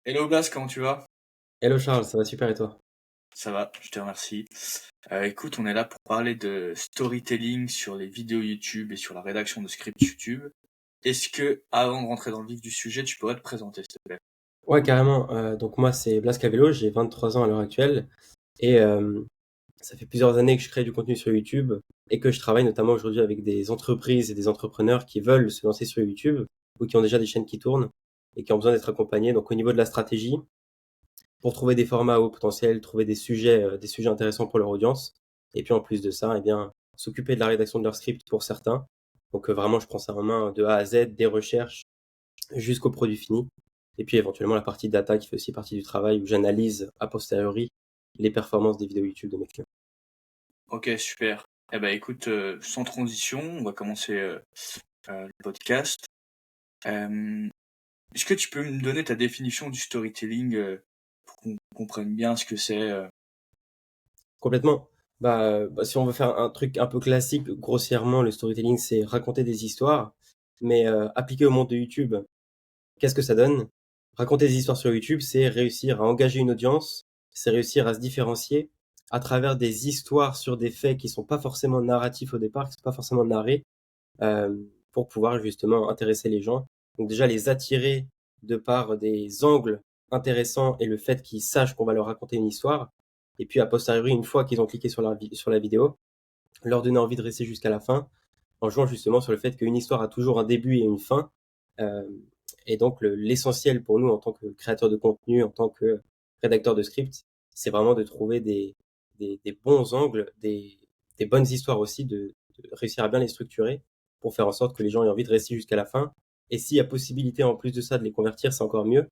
Hello Blas, comment tu vas? Hello Charles, ça va super et toi? Ça va, je te remercie. Écoute, on est là pour parler de storytelling sur les vidéos YouTube et sur la rédaction de scripts YouTube. Est-ce que, avant de rentrer dans le vif du sujet, tu pourrais te présenter, s'il te plaît? Ouais, carrément. Donc moi, c'est Blas Cavello, j'ai 23 ans à l'heure actuelle et ça fait plusieurs années que je crée du contenu sur YouTube et que je travaille notamment aujourd'hui avec des entreprises et des entrepreneurs qui veulent se lancer sur YouTube ou qui ont déjà des chaînes qui tournent et qui ont besoin d'être accompagnés. Donc au niveau de la stratégie, pour trouver des formats à haut potentiel, trouver des sujets intéressants pour leur audience. Et puis en plus de ça, eh bien, s'occuper de la rédaction de leur script pour certains. Donc vraiment, je prends ça en main de A à Z, des recherches jusqu'au produit fini. Et puis éventuellement la partie data qui fait aussi partie du travail où j'analyse a posteriori les performances des vidéos YouTube de mes clients. Ok, super. Eh ben écoute, sans transition, on va commencer le podcast. Euh, Est-ce que tu peux me donner ta définition du storytelling pour qu'on comprenne bien ce que c'est Complètement. Si on veut faire un truc un peu classique, grossièrement, le storytelling, c'est raconter des histoires, mais appliqué au monde de YouTube, qu'est-ce que ça donne? Raconter des histoires sur YouTube, c'est réussir à engager une audience, c'est réussir à se différencier à travers des histoires sur des faits qui sont pas forcément narratifs au départ, qui sont pas forcément narrés, pour pouvoir justement intéresser les gens. Donc déjà les attirer de par des angles intéressants et le fait qu'ils sachent qu'on va leur raconter une histoire. Et puis a posteriori, une fois qu'ils ont cliqué sur la vidéo, leur donner envie de rester jusqu'à la fin en jouant justement sur le fait qu'une histoire a toujours un début et une fin. Euh, et donc l'essentiel pour nous en tant que créateur de contenu, en tant que rédacteur de script, c'est vraiment de trouver des bons angles, des bonnes histoires aussi, de réussir à bien les structurer pour faire en sorte que les gens aient envie de rester jusqu'à la fin. Et s'il y a possibilité en plus de ça de les convertir, c'est encore mieux.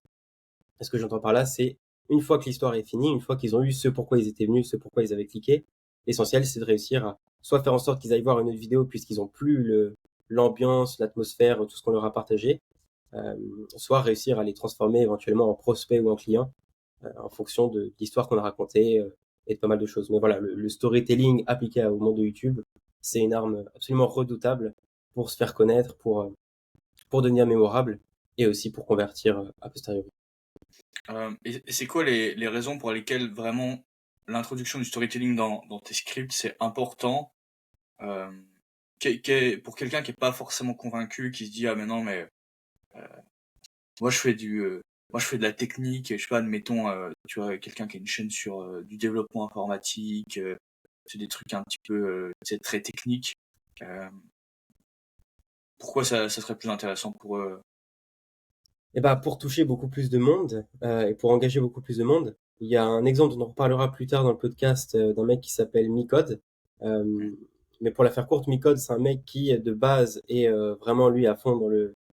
Et ce que j'entends par là, c'est une fois que l'histoire est finie, une fois qu'ils ont eu ce pourquoi ils étaient venus, ce pourquoi ils avaient cliqué, l'essentiel c'est de réussir à soit faire en sorte qu'ils aillent voir une autre vidéo puisqu'ils ont plus l'ambiance, l'atmosphère, tout ce qu'on leur a partagé, euh, soit réussir à les transformer éventuellement en prospects ou en clients en fonction de l'histoire qu'on a racontée et de pas mal de choses. Mais voilà, le storytelling appliqué au monde de YouTube, c'est une arme absolument redoutable pour se faire connaître, pour devenir mémorable et aussi pour convertir a posteriori. et c'est quoi les raisons pour lesquelles vraiment l'introduction du storytelling dans tes scripts, c'est important euh, pour quelqu'un qui est pas forcément convaincu, qui se dit ah mais non mais euh, moi je fais moi je fais de la technique, je sais pas, admettons tu vois quelqu'un qui a une chaîne sur du développement informatique, c'est des trucs un petit peu c'est très technique. Euh, Pourquoi ça serait plus intéressant pour eux? Et bah, pour toucher beaucoup plus de monde et pour engager beaucoup plus de monde, il y a un exemple dont on reparlera plus tard dans le podcast d'un mec qui s'appelle Micode. Euh, mais pour la faire courte, Micode, c'est un mec qui, de base, est vraiment, lui, à fond dans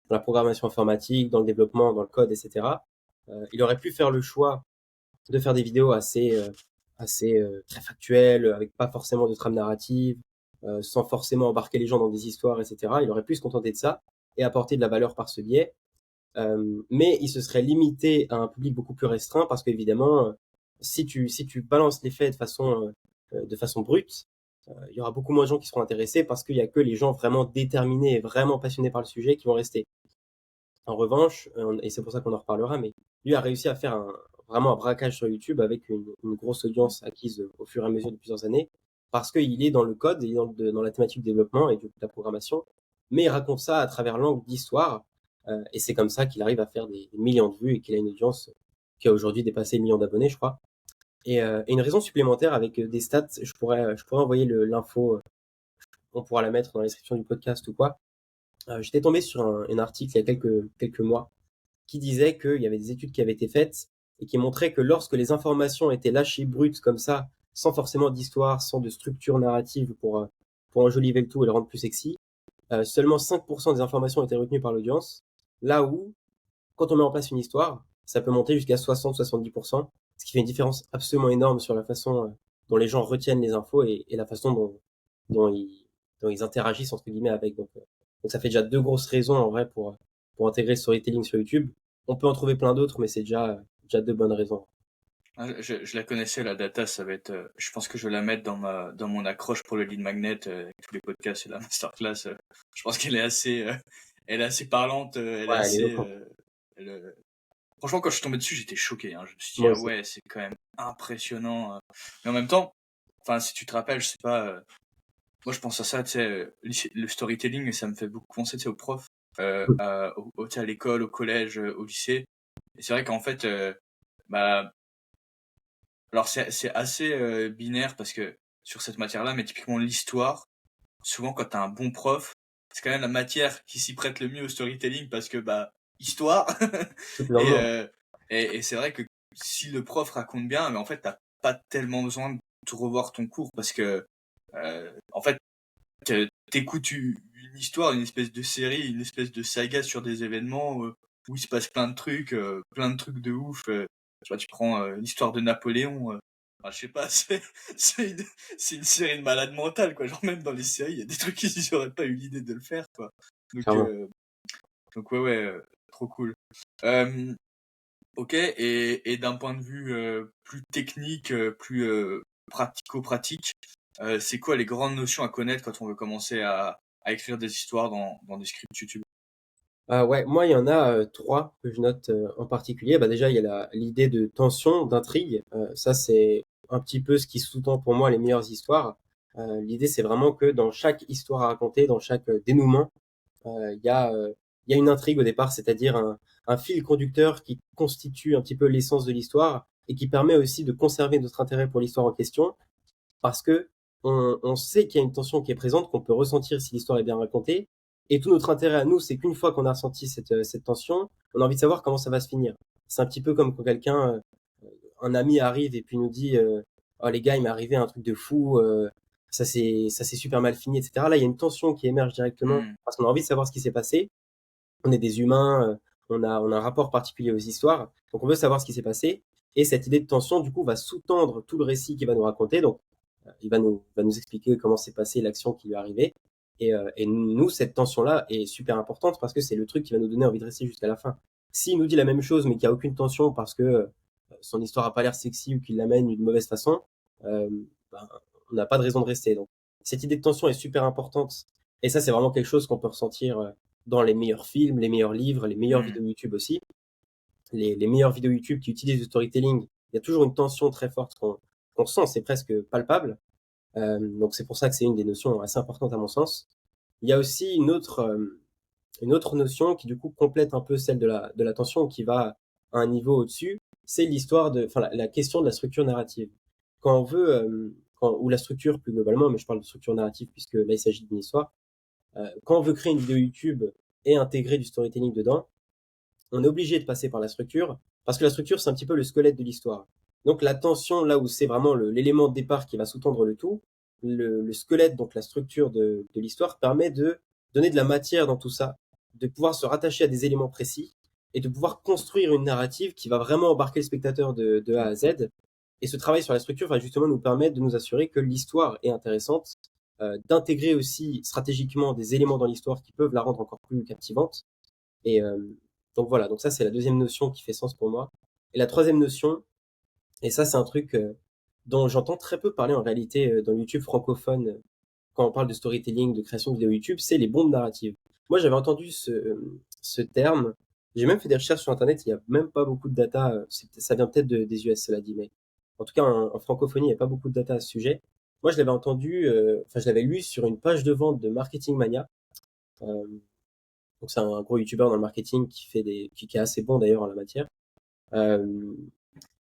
la programmation informatique, dans le développement, dans le code, etc. Il aurait pu faire le choix de faire des vidéos assez très factuelles, avec pas forcément de trame narrative, sans forcément embarquer les gens dans des histoires, etc. Il aurait pu se contenter de ça et apporter de la valeur par ce biais. Mais il se serait limité à un public beaucoup plus restreint parce qu'évidemment, si tu balances les faits de façon brute, il y aura beaucoup moins de gens qui seront intéressés parce qu'il y a que les gens vraiment déterminés et vraiment passionnés par le sujet qui vont rester. En revanche, et c'est pour ça qu'on en reparlera, mais lui a réussi à faire vraiment un braquage sur YouTube avec une grosse audience acquise au fur et à mesure de plusieurs années parce qu'il est dans le code, il est dans la thématique du développement et de la programmation, mais il raconte ça à travers l'angle d'histoire et c'est comme ça qu'il arrive à faire des millions de vues et qu'il a une audience qui a aujourd'hui dépassé le million d'abonnés, je crois. Et une raison supplémentaire avec des stats, je pourrais envoyer l'info, on pourra la mettre dans la description du podcast ou quoi. J'étais tombé sur un article il y a quelques mois qui disait qu'il y avait des études qui avaient été faites et qui montraient que lorsque les informations étaient lâchées brutes comme ça, sans forcément d'histoire, sans de structure narrative pour enjoliver le tout et le rendre plus sexy, seulement 5% des informations étaient retenues par l'audience, là où, quand on met en place une histoire, ça peut monter jusqu'à 60-70%, ce qui fait une différence absolument énorme sur la façon dont les gens retiennent les infos et la façon dont, ils, dont ils interagissent entre guillemets avec. Donc ça fait déjà deux grosses raisons en vrai pour intégrer le storytelling sur YouTube. On peut en trouver plein d'autres, mais c'est déjà deux bonnes raisons. Ah, je la connaissais, la data, ça va être. Je pense que je vais la mettre dans mon accroche pour le lead magnet avec tous les podcasts et la masterclass. Je pense qu'elle est assez, elle est assez parlante, elle est Ouais, elle est assez, éloquente. elle, franchement, quand je suis tombé dessus, j'étais choqué, hein. Je me suis dit: Moi «Ah aussi. ouais, c'est quand même impressionnant», mais en même temps, enfin, si tu te rappelles, je sais pas, moi, je pense à ça, tu sais, lycée le storytelling, ça me fait beaucoup penser, tu sais, aux profs, Mmh. tu sais, à l'école, au collège, au lycée et c'est vrai qu'en fait, bah, alors c'est assez, binaire parce que sur cette matière-là, mais typiquement l'histoire, souvent quand tu as un bon prof, c'est quand même la matière qui s'y prête le mieux au storytelling parce que, bah, histoire Tout est dans le et nom. heu et c'est vrai que si le prof raconte bien, mais en fait, tu pas tellement besoin de tout revoir ton cours parce que, en fait, tu une histoire, une espèce de série, une espèce de saga sur des événements, où il se passe plein de trucs de ouf, tu vois, tu prends, l'histoire de Napoléon, enfin, je sais pas, c'est une c'est une série de malades mentales, quoi. Genre même dans les séries, il y a des trucs qu'ils auraient pas eu l'idée de le faire, quoi. Donc Clairement. heu, donc ouais, ouais, trop cool. Hem, OK et d'un point de vue, plus technique, plus, pratico-pratique, c'est quoi les grandes notions à connaître quand on veut commencer à écrire des histoires dans des scripts YouTube? Ouais, moi, il y en a, 3 que je note, en particulier. Bah, déjà, il y a l'idée de tension, d'intrigue. Ça, c'est un petit peu ce qui sous-tend pour moi les meilleures histoires. L'idée, c'est vraiment que dans chaque histoire à raconter, dans chaque, dénouement, il y a une intrigue au départ, c'est-à-dire un fil conducteur qui constitue un petit peu l'essence de l'histoire et qui permet aussi de conserver notre intérêt pour l'histoire en question parce que on sait qu'il y a une tension qui est présente, qu'on peut ressentir si l'histoire est bien racontée. Et tout notre intérêt à nous, c'est qu'une fois qu'on a ressenti cette tension, on a envie de savoir comment ça va se finir. C'est un petit peu comme quand quelqu'un, un ami arrive et puis nous dit oh les gars, il m'est arrivé un truc de fou, ça s'est super mal fini, etc. Là, il y a une tension qui émerge directement Mmh. parce qu'on a envie de savoir ce qui s'est passé. On est des humains, on a un rapport particulier aux histoires, donc on veut savoir ce qui s'est passé. Et cette idée de tension, du coup, va sous-tendre tout le récit qu'il va nous raconter. Donc, va nous expliquer comment s'est passée l'action qui lui est arrivée. Et nous, cette tension-là est super importante parce que c'est le truc qui va nous donner envie de rester jusqu'à la fin. S'il nous dit la même chose, mais qu'il n'y a aucune tension parce que son histoire a pas l'air sexy ou qu'il l'amène d'une mauvaise façon, euh, ben, on n'a pas de raison de rester. Donc, cette idée de tension est super importante. Et ça, c'est vraiment quelque chose qu'on peut ressentir dans les meilleurs films, les meilleurs livres, les meilleures Mmh. vidéos YouTube aussi. Les meilleures vidéos YouTube qui utilisent le storytelling, il y a toujours une tension très forte qu'on sent, c'est presque palpable. Donc c'est pour ça que c'est une des notions assez importantes à mon sens. Il y a aussi une autre notion qui du coup complète un peu celle de la tension qui va à un niveau au-dessus, c'est l'histoire enfin la question de la structure narrative. Quand on veut, ou la structure plus globalement, mais je parle de structure narrative puisque là il s'agit d'une histoire. Quand on veut créer une vidéo YouTube et intégrer du storytelling dedans, on est obligé de passer par la structure, parce que la structure, c'est un petit peu le squelette de l'histoire. Donc la tension, là où c'est vraiment l'élément de départ qui va sous-tendre le tout, le squelette, donc la structure de l'histoire, permet de donner de la matière dans tout ça, de pouvoir se rattacher à des éléments précis et de pouvoir construire une narrative qui va vraiment embarquer le spectateur de A à Z. Et ce travail sur la structure va justement nous permettre de nous assurer que l'histoire est intéressante, d'intégrer aussi stratégiquement des éléments dans l'histoire qui peuvent la rendre encore plus captivante. Et donc voilà, donc ça c'est la deuxième notion qui fait sens pour moi. Et la troisième notion, et ça c'est un truc dont j'entends très peu parler en réalité dans le YouTube francophone quand on parle de storytelling, de création de vidéos YouTube, c'est les bombes narratives. Moi j'avais entendu ce terme, j'ai même fait des recherches sur Internet, il n'y a même pas beaucoup de data, ça vient peut-être des US cela dit, mais en tout cas en francophonie il n'y a pas beaucoup de data à ce sujet. Moi je l'avais entendu, enfin je l'avais lu sur une page de vente de Marketing Mania. Euh, donc c'est un gros youtubeur dans le marketing qui est assez bon d'ailleurs en la matière. Euh,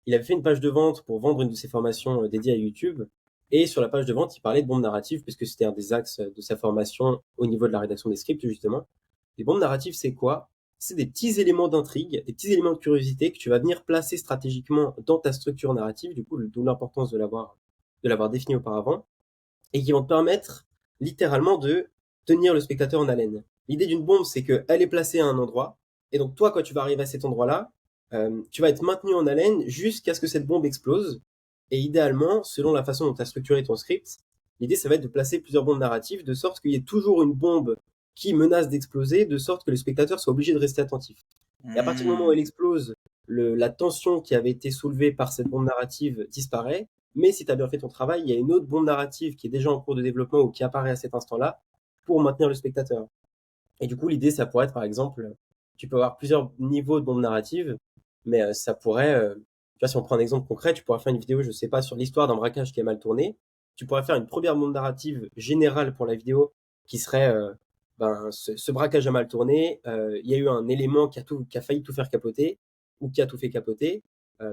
il avait fait une page de vente pour vendre une de ses formations dédiées à YouTube. Et sur la page de vente, il parlait de bombes narratives, puisque c'était un des axes de sa formation au niveau de la rédaction des scripts, justement. Les bombes narratives, c'est quoi? C'est des petits éléments d'intrigue, des petits éléments de curiosité que tu vas venir placer stratégiquement dans ta structure narrative, du coup, d'où l'importance de l'avoir défini auparavant, et qui vont te permettre littéralement de tenir le spectateur en haleine. L'idée d'une bombe, c'est qu'elle est placée à un endroit, et donc toi, quand tu vas arriver à cet endroit-là, tu vas être maintenu en haleine jusqu'à ce que cette bombe explose. Et idéalement, selon la façon dont tu as structuré ton script, l'idée, ça va être de placer plusieurs bombes narratives de sorte qu'il y ait toujours une bombe qui menace d'exploser, de sorte que le spectateur soit obligé de rester attentif. Et à partir du moment où elle Mmh. explose, la tension qui avait été soulevée par cette bombe narrative disparaît. Mais si tu as bien fait ton travail, il y a une autre bombe narrative qui est déjà en cours de développement ou qui apparaît à cet instant-là pour maintenir le spectateur. Et du coup, l'idée, ça pourrait être, par exemple, tu peux avoir plusieurs niveaux de bombes narratives. mais ça pourrait, tu vois, si on prend un exemple concret, tu pourrais faire une vidéo, je sais pas, sur l'histoire d'un braquage qui a mal tourné. Tu pourrais faire une première bande narrative générale pour la vidéo qui serait, ben, ce braquage a mal tourné, il y a eu un élément qui a failli tout faire capoter ou qui a tout fait capoter,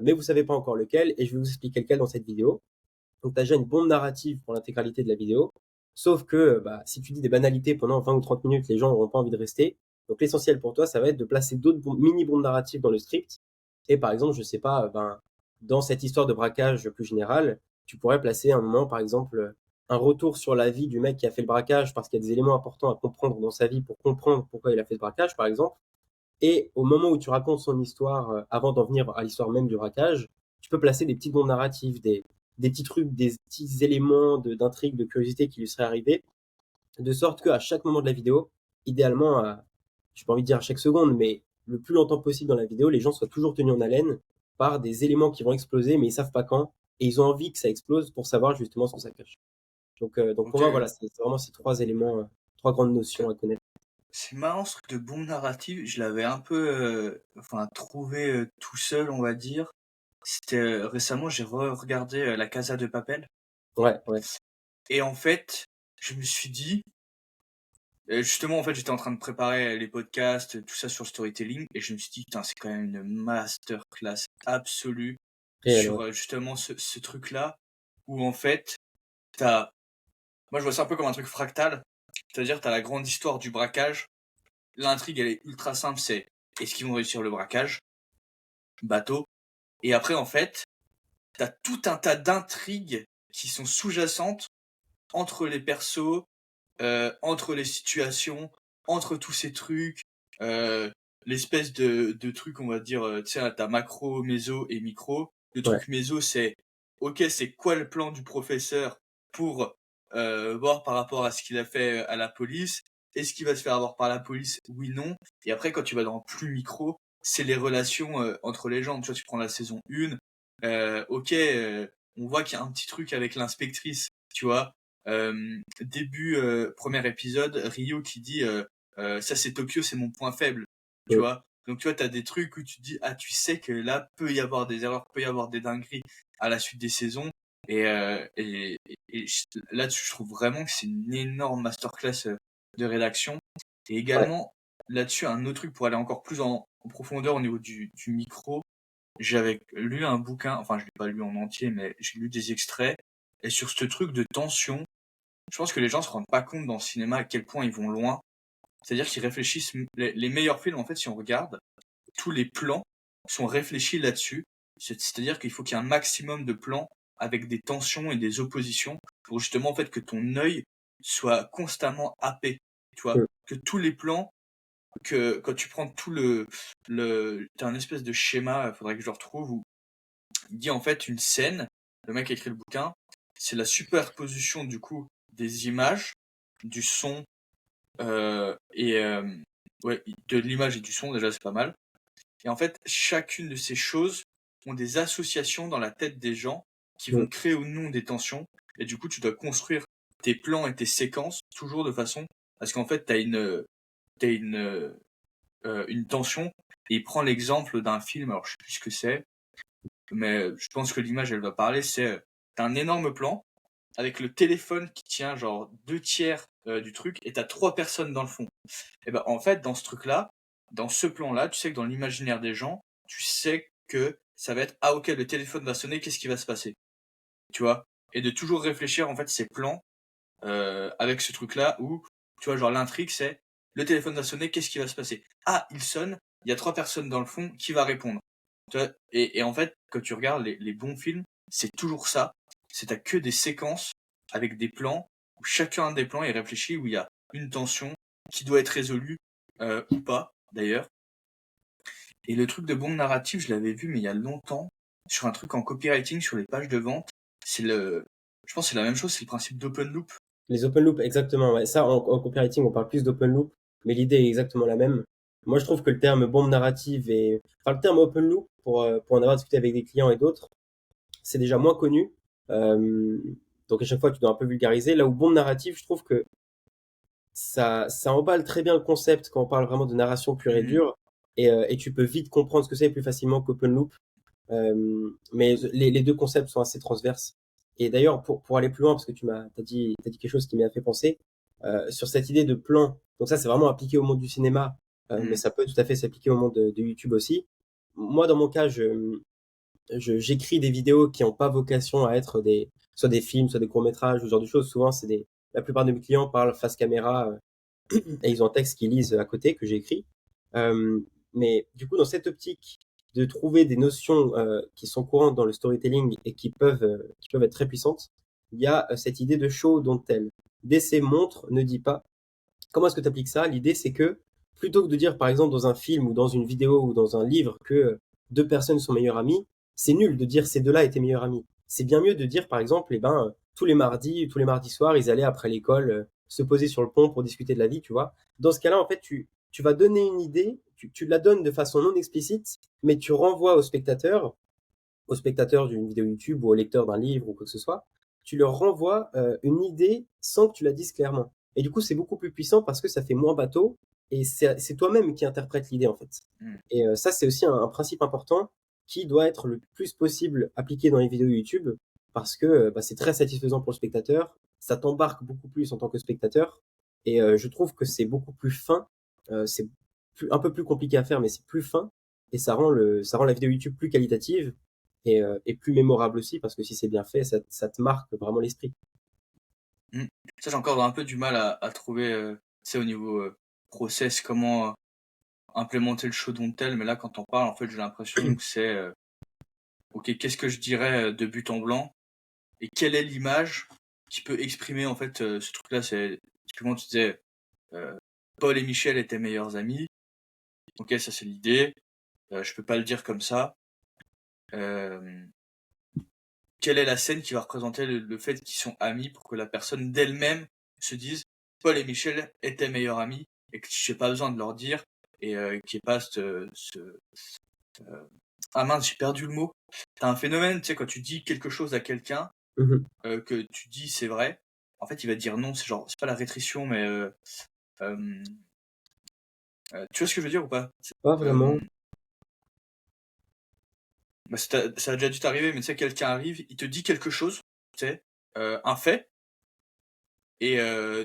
mais vous savez pas encore lequel et je vais vous expliquer lequel dans cette vidéo. Donc, tu as déjà une bombe narrative pour l'intégralité de la vidéo. Sauf que bah, si tu dis des banalités pendant 20 ou 30 minutes, les gens n'auront pas envie de rester. Donc, l'essentiel pour toi, ça va être de placer d'autres mini-bombes narratives dans le script. Et par exemple, je sais pas, ben, dans cette histoire de braquage plus générale, tu pourrais placer un moment, par exemple, un retour sur la vie du mec qui a fait le braquage parce qu'il y a des éléments importants à comprendre dans sa vie pour comprendre pourquoi il a fait le braquage, par exemple. Et au moment où tu racontes son histoire, avant d'en venir à l'histoire même du braquage, tu peux placer des petites bombes narratives, des petits trucs, des petits éléments d'intrigue, de curiosité qui lui seraient arrivés, de sorte qu'à chaque moment de la vidéo, idéalement, je n'ai pas envie de dire à chaque seconde, mais le plus longtemps possible dans la vidéo, les gens soient toujours tenus en haleine par des éléments qui vont exploser, mais ils savent pas quand, et ils ont envie que ça explose pour savoir justement ce que ça cache. Donc pour Ok, moi, voilà, c'est vraiment ces trois éléments, trois grandes notions à connaître. c'est marrant ce truc de bombe narrative. Je l'avais un peu, enfin, trouvé tout seul, on va dire. C'était récemment, j'ai regardé La Casa de Papel. Ouais, ouais, Et en fait, je me suis dit, justement, en fait, j'étais en train de préparer les podcasts, tout ça sur le storytelling, et je me suis dit, putain, c'est quand même une masterclass absolue réel, ouais. sur justement ce truc-là, où en fait, t'as, moi je vois ça un peu comme un truc fractal, c'est-à-dire t'as la grande histoire du braquage, l'intrigue elle est ultra simple, c'est est-ce qu'ils vont réussir le braquage, bateau, et après en fait, t'as tout un tas d'intrigues qui sont sous-jacentes entre les persos, entre les situations, entre tous ces trucs, euh, l'espèce de truc, on va dire, tu sais, t'as macro, méso et micro. Le Ouais, truc méso, c'est, ok, c'est quoi le plan du professeur pour voir par rapport à ce qu'il a fait à la police? Est-ce qu'il va se faire avoir par la police? Oui, non. Et après, quand tu vas dans le plus micro, c'est les relations entre les gens. Tu vois, tu prends la saison 1, ok, on voit qu'il y a un petit truc avec l'inspectrice, tu vois. Début premier épisode, Rio qui dit ça c'est Tokyo, c'est mon point faible, tu ouais, vois. Donc tu vois, t'as des trucs où tu te dis ah tu sais que là peut y avoir des erreurs, peut y avoir des dingueries à la suite des saisons. Et là-dessus, je trouve vraiment que c'est une énorme masterclass de rédaction. Et ouais. également là-dessus, un autre truc pour aller encore plus en profondeur au niveau du micro. J'avais lu un bouquin, enfin je l'ai pas lu en entier, mais j'ai lu des extraits. Et sur ce truc de tension, je pense que les gens se rendent pas compte dans le cinéma à quel point ils vont loin. C'est-à-dire qu'ils réfléchissent. Les meilleurs films, en fait, si on regarde, tous les plans sont réfléchis là-dessus. C'est-à-dire qu'il faut qu'il y ait un maximum de plans avec des tensions et des oppositions pour justement en fait que ton œil soit constamment happé. Tu vois, Mm. que tous les plans, que quand tu prends tout t'as un espèce de schéma, il faudrait que je le retrouve où il dit en fait une scène. Le mec a écrit le bouquin. C'est la superposition du coup des images, du son et ouais, de l'image et du son, déjà c'est pas mal. Et en fait, chacune de ces choses ont des associations dans la tête des gens qui Mm. vont créer ou non des tensions. Et du coup, tu dois construire tes plans et tes séquences toujours de façon parce qu'en fait, t'as une tension. Et il prend l'exemple d'un film, alors je sais plus ce que c'est, mais je pense que l'image elle va parler. C'est t'as un énorme plan avec le téléphone qui tient genre 2 tiers du truc et t'as 3 personnes dans le fond. Et ben en fait dans ce truc là, dans ce plan là, tu sais que dans l'imaginaire des gens, tu sais que ça va être ah ok le téléphone va sonner, qu'est-ce qui va se passer, tu vois. Et de toujours réfléchir en fait ces plans avec ce truc là où tu vois genre l'intrigue c'est le téléphone va sonner, qu'est-ce qui va se passer, ah il sonne, il y a 3 personnes dans le fond, qui va répondre, tu vois. Et en fait quand tu regardes les bons films, c'est toujours ça, c'est t'as que des séquences avec des plans où chacun des plans est réfléchi, où il y a une tension qui doit être résolue ou pas d'ailleurs. Et le truc de bombe narrative, je l'avais vu mais il y a longtemps sur un truc en copywriting sur les pages de vente. C'est le, je pense que c'est la même chose, c'est le principe d'open loop. Les open loop, exactement. Ouais. Ça, en copywriting, on parle plus d'open loop, mais l'idée est exactement la même. Moi, je trouve que le terme bombe narrative enfin, le terme open loop, pour en avoir discuté avec des clients et d'autres, c'est déjà moins connu. Euh, donc, à chaque fois, tu dois un peu vulgariser. Là où bombe narrative, je trouve que ça emballe très bien le concept quand on parle vraiment de narration pure et Mhm. dure. et tu peux vite comprendre ce que c'est plus facilement qu'Open Loop. Mais les deux concepts sont assez transverses. Et d'ailleurs, pour aller plus loin, parce que t'as dit quelque chose qui m'a fait penser, sur cette idée de plan. Donc ça, c'est vraiment appliqué au monde du cinéma, mais ça peut tout à fait s'appliquer au monde de YouTube aussi. Moi, dans mon cas, j'écris des vidéos qui n'ont pas vocation à être soit des films, soit des courts-métrages, ou ce genre de choses. Souvent, la plupart de mes clients parlent face caméra, et ils ont un texte qu'ils lisent à côté que j'ai écrit. Euh, mais du coup, dans cette optique de trouver des notions qui sont courantes dans le storytelling et qui peuvent être très puissantes, il y a cette idée de show don't tell. DC montre, ne dit pas. Comment est-ce que tu appliques ça? L'idée, c'est que plutôt que de dire, par exemple, dans un film ou dans une vidéo ou dans un livre que deux personnes sont meilleures amies, c'est nul de dire ces deux-là étaient meilleurs amis. C'est bien mieux de dire, par exemple, tous les mardis soirs, ils allaient après l'école se poser sur le pont pour discuter de la vie, tu vois. Dans ce cas-là, en fait, tu vas donner une idée, tu la donnes de façon non explicite, mais tu renvoies au spectateur d'une vidéo YouTube ou au lecteur d'un livre ou quoi que ce soit, tu leur renvoies une idée sans que tu la dises clairement. Et du coup, c'est beaucoup plus puissant parce que ça fait moins bateau et c'est toi-même qui interprètes l'idée en fait. Mm. Et ça, c'est aussi un principe important qui doit être le plus possible appliqué dans les vidéos YouTube parce que c'est très satisfaisant pour le spectateur, ça t'embarque beaucoup plus en tant que spectateur et je trouve que c'est beaucoup plus fin, c'est un peu plus compliqué à faire mais c'est plus fin et ça rend la vidéo YouTube plus qualitative et plus mémorable aussi parce que si c'est bien fait, ça te marque vraiment l'esprit. Mm. Ça, j'ai encore un peu du mal à trouver, tu sais, au niveau process, comment implémenter le show don't tell, mais là, quand on parle, en fait, j'ai l'impression que c'est, ok, qu'est-ce que je dirais de but en blanc, et quelle est l'image qui peut exprimer, en fait, ce truc-là. C'est typiquement, tu disais, euh, Paul et Michel étaient meilleurs amis. Ok, ça c'est l'idée. Je peux pas le dire comme ça. Euh, Quelle est la scène qui va représenter le fait qu'ils sont amis pour que la personne d'elle-même se dise Paul et Michel étaient meilleurs amis et que j'ai pas besoin de leur dire et qu'il n'y ait pas euh, ah mince, j'ai perdu le mot. T'as un phénomène, tu sais, quand tu dis quelque chose à quelqu'un, Mhm. que tu dis c'est vrai, en fait il va te dire non, c'est genre, c'est pas la rétrition, mais euh, tu vois ce que je veux dire ou pas? Pas euh, vraiment. Bah, ça a déjà dû t'arriver, mais tu sais, quelqu'un arrive, il te dit quelque chose, tu sais, un fait, et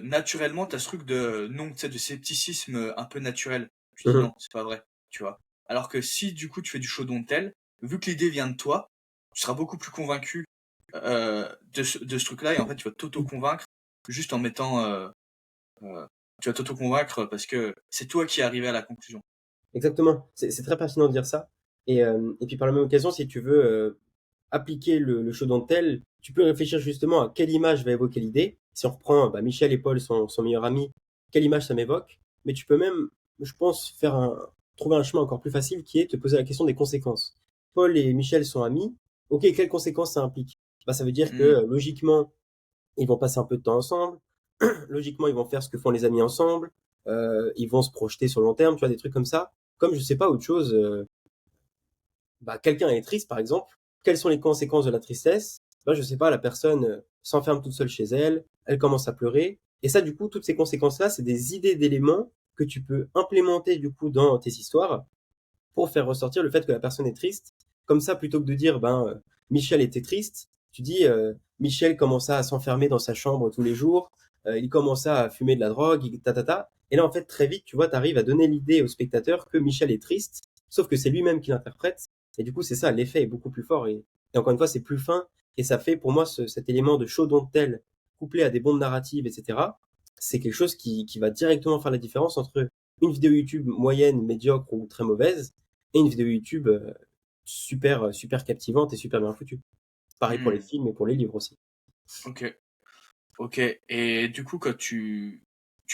naturellement, t'as ce truc de non, tu sais, de scepticisme un peu naturel. Tu dis Mhm. non, c'est pas vrai, tu vois. Alors que si du coup tu fais du show don't tell, vu que l'idée vient de toi, tu seras beaucoup plus convaincu de ce truc-là, et en fait tu vas t'auto-convaincre juste en mettant, tu vas t'auto-convaincre parce que c'est toi qui es arrivé à la conclusion. Exactement. C'est très pertinent de dire ça. Et puis par la même occasion, si tu veux appliquer le show don't tell, tu peux réfléchir justement à quelle image va évoquer l'idée. Si on reprend Michel et Paul sont meilleurs amis, quelle image ça m'évoque? Mais tu peux même, je pense, trouver un chemin encore plus facile qui est te poser la question des conséquences. Paul et Michel sont amis. Ok, quelles conséquences ça implique? Ça veut dire que Hmm. logiquement, ils vont passer un peu de temps ensemble. Logiquement, ils vont faire ce que font les amis ensemble. Ils vont se projeter sur le long terme, tu vois, des trucs comme ça. Comme je sais pas autre chose, quelqu'un est triste, par exemple. Quelles sont les conséquences de la tristesse? Je sais pas, la personne s'enferme toute seule chez elle, elle commence à pleurer. Et ça, du coup, toutes ces conséquences-là, c'est des idées d'éléments que tu peux implémenter, du coup, dans tes histoires pour faire ressortir le fait que la personne est triste. Comme ça, plutôt que de dire, Michel était triste, tu dis, Michel commença à s'enfermer dans sa chambre tous les jours, il commença à fumer de la drogue, ta. Et là, en fait, très vite, tu vois, tu arrives à donner l'idée au spectateur que Michel est triste, sauf que c'est lui-même qui l'interprète. Et du coup, c'est ça, l'effet est beaucoup plus fort. Et encore une fois, c'est plus fin. Et ça fait, pour moi, cet élément de show don't tell, couplé à des bombes narratives, etc., c'est quelque chose qui va directement faire la différence entre une vidéo YouTube moyenne, médiocre ou très mauvaise et une vidéo YouTube super captivante et super bien foutue. Pareil pour les Hmm. films et pour les livres aussi. Ok. Ok, et du coup, quand tu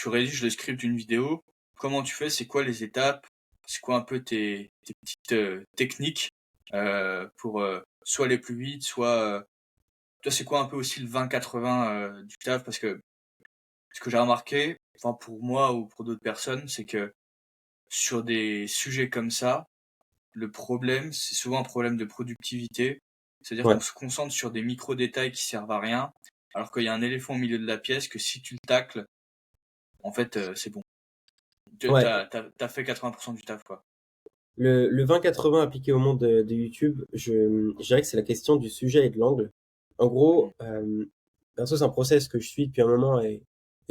rédiges le script d'une vidéo, comment tu fais? C'est quoi les étapes? C'est quoi un peu tes petites techniques pour soit aller plus vite, soit... toi, c'est quoi un peu aussi le 20-80 du taf? Parce que ce que j'ai remarqué, enfin pour moi ou pour d'autres personnes, c'est que sur des sujets comme ça, le problème, c'est souvent un problème de productivité. C'est-à-dire Ouais, qu'on se concentre sur des micro-détails qui servent à rien, alors qu'il y a un éléphant au milieu de la pièce que si tu le tacles, en fait, c'est bon. ouais, T'as fait 80% du taf, quoi. Le 20-80 appliqué au monde de YouTube, je dirais que c'est la question du sujet et de l'angle. En Mm. gros, perso, c'est un process que je suis depuis un moment et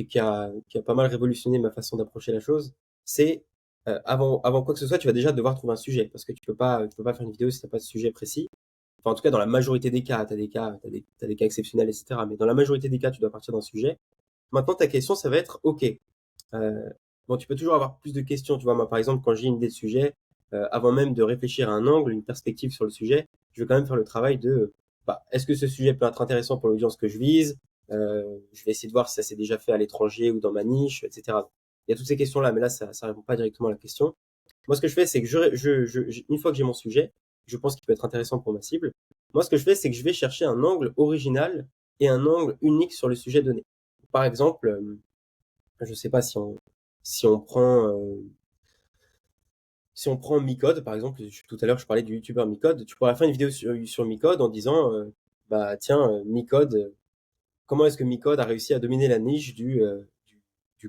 qui a pas mal révolutionné ma façon d'approcher la chose. C'est avant quoi que ce soit, tu vas déjà devoir trouver un sujet parce que tu peux pas faire une vidéo si t'as pas de sujet précis. Enfin, en tout cas, dans la majorité des cas, t'as des cas exceptionnels, etc. Mais dans la majorité des cas, tu dois partir d'un sujet. Maintenant, ta question, ça va être, ok, bon, tu peux toujours avoir plus de questions. Tu vois, moi, par exemple, quand j'ai une idée de sujet, avant même de réfléchir à un angle, une perspective sur le sujet, je vais quand même faire le travail de, bah, est-ce que ce sujet peut être intéressant pour l'audience que je vise? Je vais essayer de voir si ça s'est déjà fait à l'étranger ou dans ma niche, etc. Il y a toutes ces questions-là, mais là, ça répond pas directement à la question. Moi, ce que je fais, c'est que une fois que j'ai mon sujet, je pense qu'il peut être intéressant pour ma cible. Moi, ce que je fais, c'est que je vais chercher un angle original et un angle unique sur le sujet donné. Par exemple, je sais pas si on prend si on prend Micode par exemple, tout à l'heure je parlais du youtubeur Micode, tu pourrais faire une vidéo sur Micode en disant bah tiens Micode, comment est-ce que Micode a réussi à dominer la niche du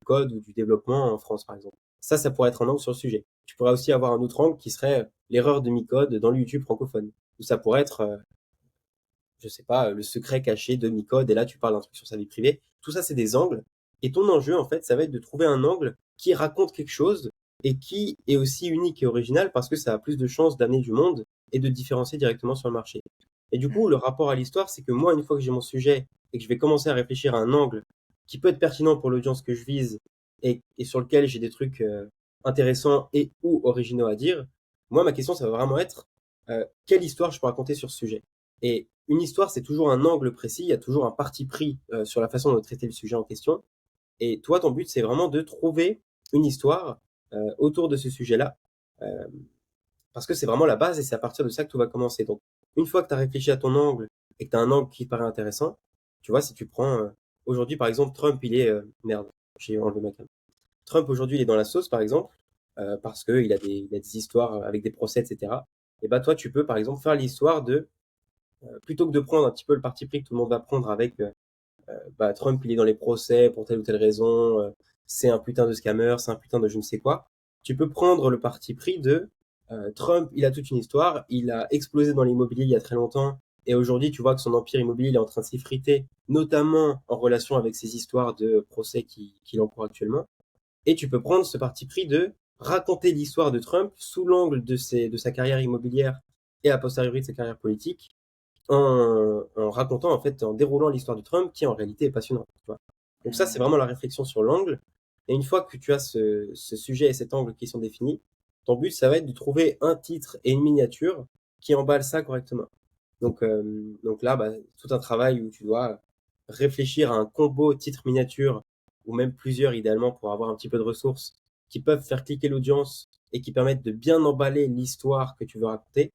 code ou du développement en France par exemple. Ça pourrait être un angle sur le sujet. Tu pourrais aussi avoir un autre angle qui serait l'erreur de Micode dans le YouTube francophone. Ou ça pourrait être je sais pas, le secret caché de Micode, et là tu parles d'un truc sur sa vie privée. Tout ça, c'est des angles. Et ton enjeu, en fait, ça va être de trouver un angle qui raconte quelque chose et qui est aussi unique et original parce que ça a plus de chances d'amener du monde et de différencier directement sur le marché. Et du coup, Mm. le rapport à l'histoire, c'est que moi, une fois que j'ai mon sujet et que je vais commencer à réfléchir à un angle qui peut être pertinent pour l'audience que je vise et sur lequel j'ai des trucs intéressants et ou originaux à dire, moi, ma question, ça va vraiment être quelle histoire je peux raconter sur ce sujet. Et une histoire, c'est toujours un angle précis, il y a toujours un parti pris sur la façon de traiter le sujet en question. Et toi, ton but, c'est vraiment de trouver une histoire autour de ce sujet-là, euh, parce que c'est vraiment la base et c'est à partir de ça que tout va commencer. Donc, une fois que tu as réfléchi à ton angle et que tu as un angle qui te paraît intéressant, tu vois, si tu prends aujourd'hui, par exemple, Trump, il est... merde, j'ai enlevé ma cam. Trump, aujourd'hui, il est dans la sauce, par exemple, parce qu'il a des histoires avec des procès, etc. Et bah, toi, tu peux, par exemple, faire l'histoire de plutôt que de prendre un petit peu le parti pris que tout le monde va prendre avec bah, Trump, il est dans les procès pour telle ou telle raison, c'est un putain de scammer, c'est un putain de je ne sais quoi, tu peux prendre le parti pris de Trump, il a toute une histoire, il a explosé dans l'immobilier il y a très longtemps, et aujourd'hui, tu vois que son empire immobilier il est en train de s'effriter, notamment en relation avec ces histoires de procès qu'il encourt actuellement. Et tu peux prendre ce parti pris de raconter l'histoire de Trump sous l'angle de sa carrière immobilière et a posteriori de sa carrière politique, en racontant, en fait, en déroulant l'histoire de Trump, qui en réalité est passionnante. Tu vois. Donc ça, c'est Mm. vraiment la réflexion sur l'angle. Et une fois que tu as ce sujet et cet angle qui sont définis, ton but, ça va être de trouver un titre et une miniature qui emballent ça correctement. Donc là, bah, tout un travail où tu dois réfléchir à un combo titre-miniature, ou même plusieurs idéalement pour avoir un petit peu de ressources, qui peuvent faire cliquer l'audience et qui permettent de bien emballer l'histoire que tu veux raconter.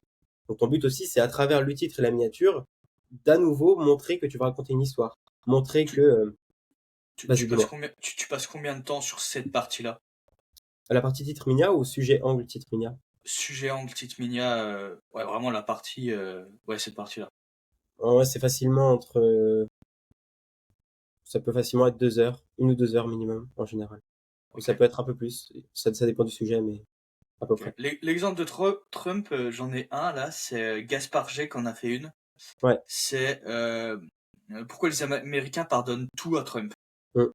Donc ton but aussi, c'est à travers le titre et la miniature, d'à nouveau montrer que tu vas raconter une histoire. Montrer que... Tu, vas-y, dis-moi. tu passes combien de temps sur cette partie-là? À la partie titre minia ou sujet angle titre minia? Sujet angle petite minia, ouais, vraiment la partie, ouais, cette partie-là. Ouais, c'est facilement entre... ça peut facilement être 2 heures, 1 ou 2 heures minimum en général. Mais Ok. ça peut être un peu plus. Ça dépend du sujet, mais à peu Ok. près. L'exemple de Trump, j'en ai un là, c'est Gaspard G qui en a fait une. Ouais. C'est pourquoi les Américains pardonnent tout à Trump. Mm.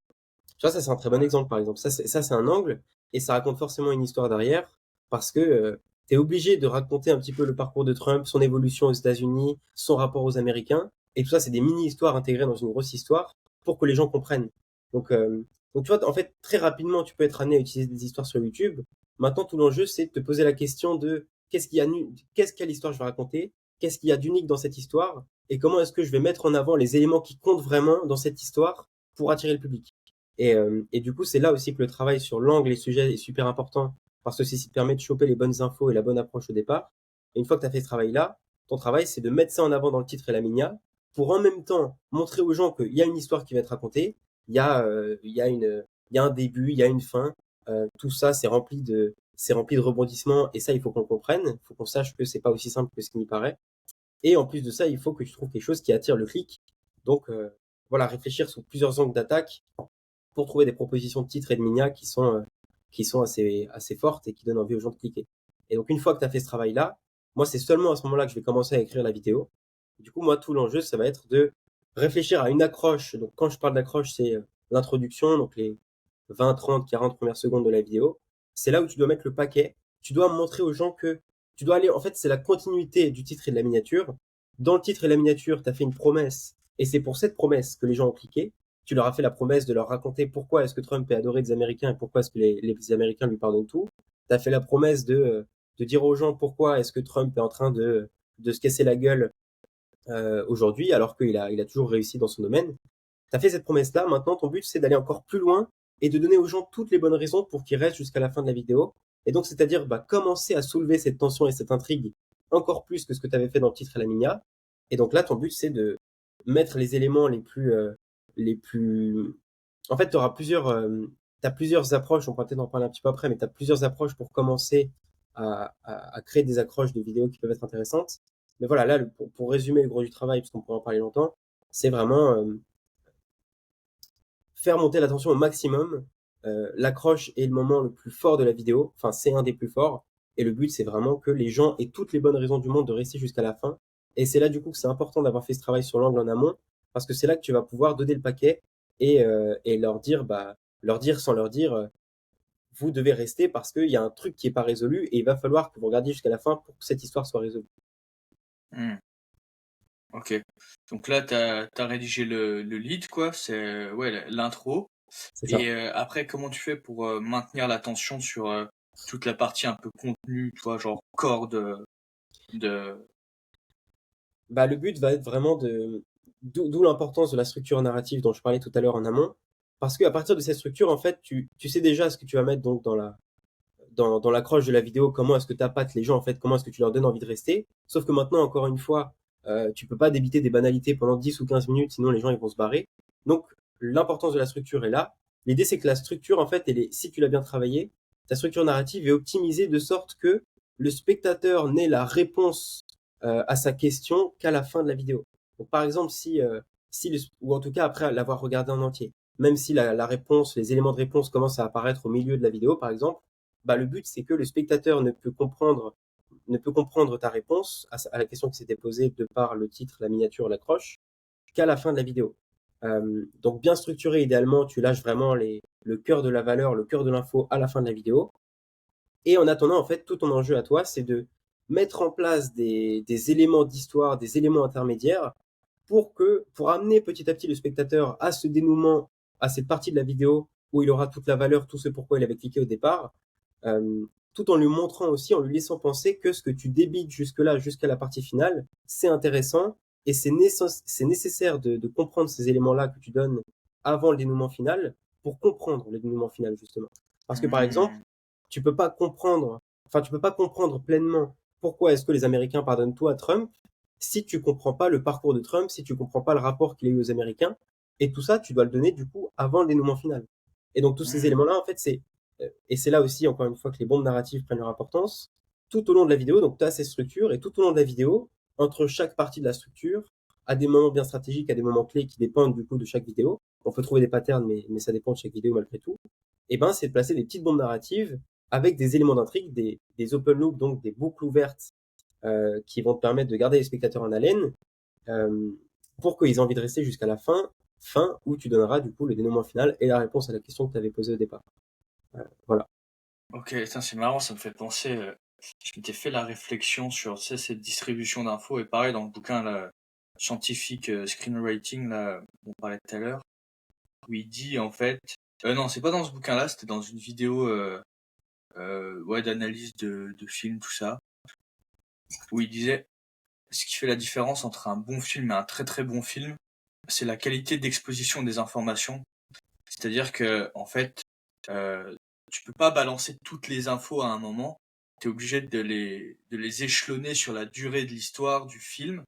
Tu vois, ça c'est un très bon Euh, exemple par exemple. Ça c'est un angle et ça raconte forcément une histoire derrière parce que tu es obligé de raconter un petit peu le parcours de Trump, son évolution aux États-Unis, son rapport aux Américains et tout ça c'est des mini-histoires intégrées dans une grosse histoire pour que les gens comprennent. Donc, euh, donc tu vois, en fait, très rapidement tu peux être amené à utiliser des histoires sur YouTube. Maintenant, tout l'enjeu c'est de te poser la question de quelle histoire je vais raconter, qu'est-ce qu'il y a d'unique dans cette histoire et comment est-ce que je vais mettre en avant les éléments qui comptent vraiment dans cette histoire pour attirer le public. Et du coup, c'est là aussi que le travail sur l'angle et les sujets est super important parce que c'est ce qui te permet de choper les bonnes infos et la bonne approche au départ. Et une fois que tu as fait ce travail-là, ton travail, c'est de mettre ça en avant dans le titre et la minia pour en même temps montrer aux gens qu'il y a une histoire qui va être racontée, il y a un début, il y a une fin. Tout ça, c'est rempli de rebondissements et ça, il faut qu'on comprenne. Il faut qu'on sache que c'est pas aussi simple que ce qui n'y paraît. Et en plus de ça, il faut que tu trouves quelque chose qui attire le clic. Donc, voilà, réfléchir sur plusieurs angles d'attaque pour trouver des propositions de titres et de minia qui sont assez fortes et qui donnent envie aux gens de cliquer. Et donc, une fois que tu as fait ce travail-là, moi, c'est seulement à ce moment-là que je vais commencer à écrire la vidéo. Du coup, moi, tout l'enjeu, ça va être de réfléchir à une accroche. Donc, quand je parle d'accroche, c'est l'introduction, donc les 20, 30, 40 premières secondes de la vidéo. C'est là où tu dois mettre le paquet. Tu dois montrer aux gens que tu dois aller, en fait, c'est la continuité du titre et de la miniature. Dans le titre et la miniature, tu as fait une promesse. Et c'est pour cette promesse que les gens ont cliqué. Tu leur as fait la promesse de leur raconter pourquoi est-ce que Trump est adoré des Américains et pourquoi est-ce que les Américains lui pardonnent tout. Tu as fait la promesse de dire aux gens pourquoi est-ce que Trump est en train de se casser la gueule aujourd'hui, alors il a toujours réussi dans son domaine. Tu as fait cette promesse-là, maintenant ton but c'est d'aller encore plus loin et de donner aux gens toutes les bonnes raisons pour qu'ils restent jusqu'à la fin de la vidéo. Et donc c'est-à-dire commencer à soulever cette tension et cette intrigue encore plus que ce que tu avais fait dans le titre et la minia. Et donc là ton but c'est de mettre les éléments les plus... En fait, tu auras t'as plusieurs approches, on pourra peut-être en parler un petit peu après, mais tu as plusieurs approches pour commencer à créer des accroches de vidéos qui peuvent être intéressantes. Mais voilà, là, pour résumer le gros du travail, parce qu'on pourra en parler longtemps, c'est vraiment faire monter la tension au maximum. L'accroche est le moment le plus fort de la vidéo, enfin c'est un des plus forts, et le but c'est vraiment que les gens aient toutes les bonnes raisons du monde de rester jusqu'à la fin. Et c'est là du coup que c'est important d'avoir fait ce travail sur l'angle en amont, parce que c'est là que tu vas pouvoir donner le paquet et leur dire sans leur dire, vous devez rester parce qu'il y a un truc qui est pas résolu et il va falloir que vous regardiez jusqu'à la fin pour que cette histoire soit résolue. Hmm. Ok. Donc là, t'as rédigé le lead, quoi. C'est ouais, l'intro. C'est ça. Et après, comment tu fais pour maintenir l'attention sur toute la partie un peu contenu, tu vois, genre corps de... Bah, le but va être vraiment d'où l'importance de la structure narrative dont je parlais tout à l'heure en amont. Parce qu'à partir de cette structure, en fait, tu sais déjà ce que tu vas mettre donc dans l'accroche de la vidéo, comment est-ce que tu appâtes les gens, en fait, comment est-ce que tu leur donnes envie de rester. Sauf que maintenant, encore une fois, tu peux pas débiter des banalités pendant 10 ou 15 minutes, sinon les gens ils vont se barrer. Donc, l'importance de la structure est là. L'idée, c'est que la structure, en fait, si tu l'as bien travaillée, ta structure narrative est optimisée de sorte que le spectateur n'ait la réponse à sa question qu'à la fin de la vidéo. Donc, par exemple, ou en tout cas après l'avoir regardé en entier, même si la réponse, les éléments de réponse commencent à apparaître au milieu de la vidéo, par exemple, bah, le but, c'est que le spectateur ne peut comprendre ta réponse à la question qui s'était posée de par le titre, la miniature, l'accroche, qu'à la fin de la vidéo. Donc, bien structuré, idéalement, tu lâches vraiment le cœur de la valeur, le cœur de l'info à la fin de la vidéo. Et en attendant, en fait, tout ton enjeu à toi, c'est de mettre en place des éléments d'histoire, des éléments intermédiaires pour amener petit à petit le spectateur à ce dénouement, à cette partie de la vidéo où il aura toute la valeur, tout ce pourquoi il avait cliqué au départ, tout en lui montrant aussi, en lui laissant penser que ce que tu débites jusque-là, jusqu'à la partie finale, c'est intéressant et c'est nécessaire de comprendre ces éléments-là que tu donnes avant le dénouement final pour comprendre le dénouement final, justement. Parce que par exemple, Hmm. tu peux pas comprendre pleinement pourquoi est-ce que les Américains pardonnent tout à Trump si tu comprends pas le parcours de Trump, si tu comprends pas le rapport qu'il a eu aux Américains. Et tout ça, tu dois le donner du coup avant le dénouement final. Et donc tous ces Hmm. éléments-là, en fait, et c'est là aussi, encore une fois, que les bombes narratives prennent leur importance. Tout au long de la vidéo, donc tu as ces structures, et tout au long de la vidéo, entre chaque partie de la structure, à des moments bien stratégiques, à des moments clés qui dépendent du coup de chaque vidéo. On peut trouver des patterns, mais ça dépend de chaque vidéo malgré tout. Et ben, c'est de placer des petites bombes narratives avec des éléments d'intrigue, des open loops, donc des boucles ouvertes qui vont te permettre de garder les spectateurs en haleine euh, pour qu'ils aient envie de rester jusqu'à la fin où tu donneras du coup le dénouement final et la réponse à la question que tu avais posée au départ. Voilà. Ok, c'est marrant, ça me fait penser... je m'étais fait la réflexion sur, tu sais, cette distribution d'infos, et pareil dans le bouquin là, scientifique screenwriting là, dont on parlait tout à l'heure, où il dit en fait... non, c'est pas dans ce bouquin-là, c'était dans une vidéo ouais, d'analyse de films, tout ça, où il disait ce qui fait la différence entre un bon film et un très très bon film, c'est la qualité d'exposition des informations. C'est-à-dire que en fait, euh, tu peux pas balancer toutes les infos à un moment. Tu es obligé de les échelonner sur la durée de l'histoire du film.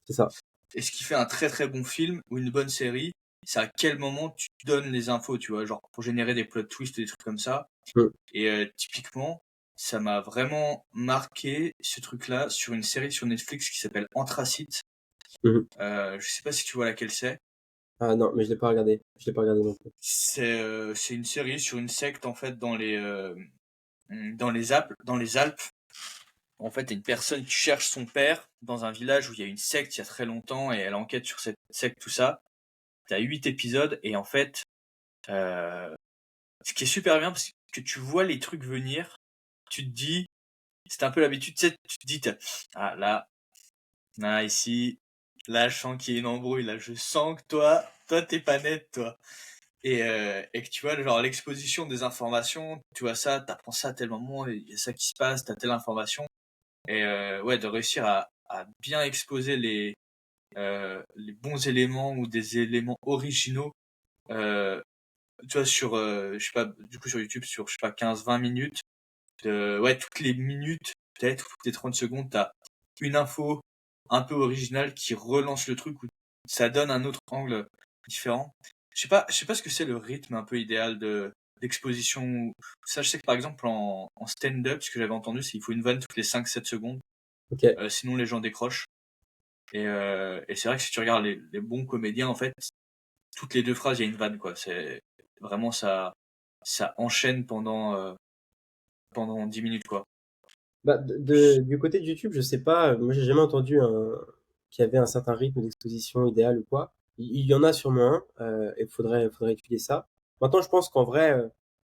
C'est ça. Et ce qui fait un très très bon film ou une bonne série, c'est à quel moment tu donnes les infos, tu vois, genre pour générer des plot twists, des trucs comme ça. Mm. Et typiquement, ça m'a vraiment marqué ce truc-là sur une série sur Netflix qui s'appelle Anthracite. Mhm. Je sais pas si tu vois laquelle c'est. Ah non, mais je l'ai pas regardé. Je l'ai pas regardé non plus. C'est une série sur une secte en fait dans les Alpes En fait, t'as une personne qui cherche son père dans un village où il y a une secte il y a très longtemps et elle enquête sur cette secte, tout ça. T'as 8 épisodes et en fait, euh, ce qui est super bien parce que tu vois les trucs venir, tu te dis, c'est un peu l'habitude, tu sais, tu te dis, ah là, ici, là, je sens qu'il y a une embrouille, là, je sens que toi, t'es pas net, toi. Et que tu vois, genre, l'exposition des informations, tu vois ça, t'apprends ça à tel moment, il y a ça qui se passe, t'as telle information. Et ouais, de réussir à bien exposer les bons éléments ou des éléments originaux, euh, tu vois, sur, je sais pas, du coup, sur YouTube, sur, je sais pas, 15-20 minutes, ouais, toutes les minutes, peut-être, toutes les 30 secondes, t'as une info un peu originale qui relance le truc ou ça donne un autre angle différent. Je sais pas ce que c'est le rythme un peu idéal d'exposition. Ça, je sais que par exemple en stand-up, ce que j'avais entendu, c'est qu'il faut une vanne toutes les 5-7 secondes. Ok. Sinon les gens décrochent. Et c'est vrai que si tu regardes les bons comédiens, en fait, toutes les 2 phrases, il y a une vanne, quoi. C'est vraiment ça enchaîne pendant 10 minutes, quoi. Bah, du côté de YouTube, je sais pas, moi j'ai jamais entendu qu'il y avait un certain rythme d'exposition idéal ou quoi. Il y en a sûrement un, et faudrait étudier ça. Maintenant, je pense qu'en vrai,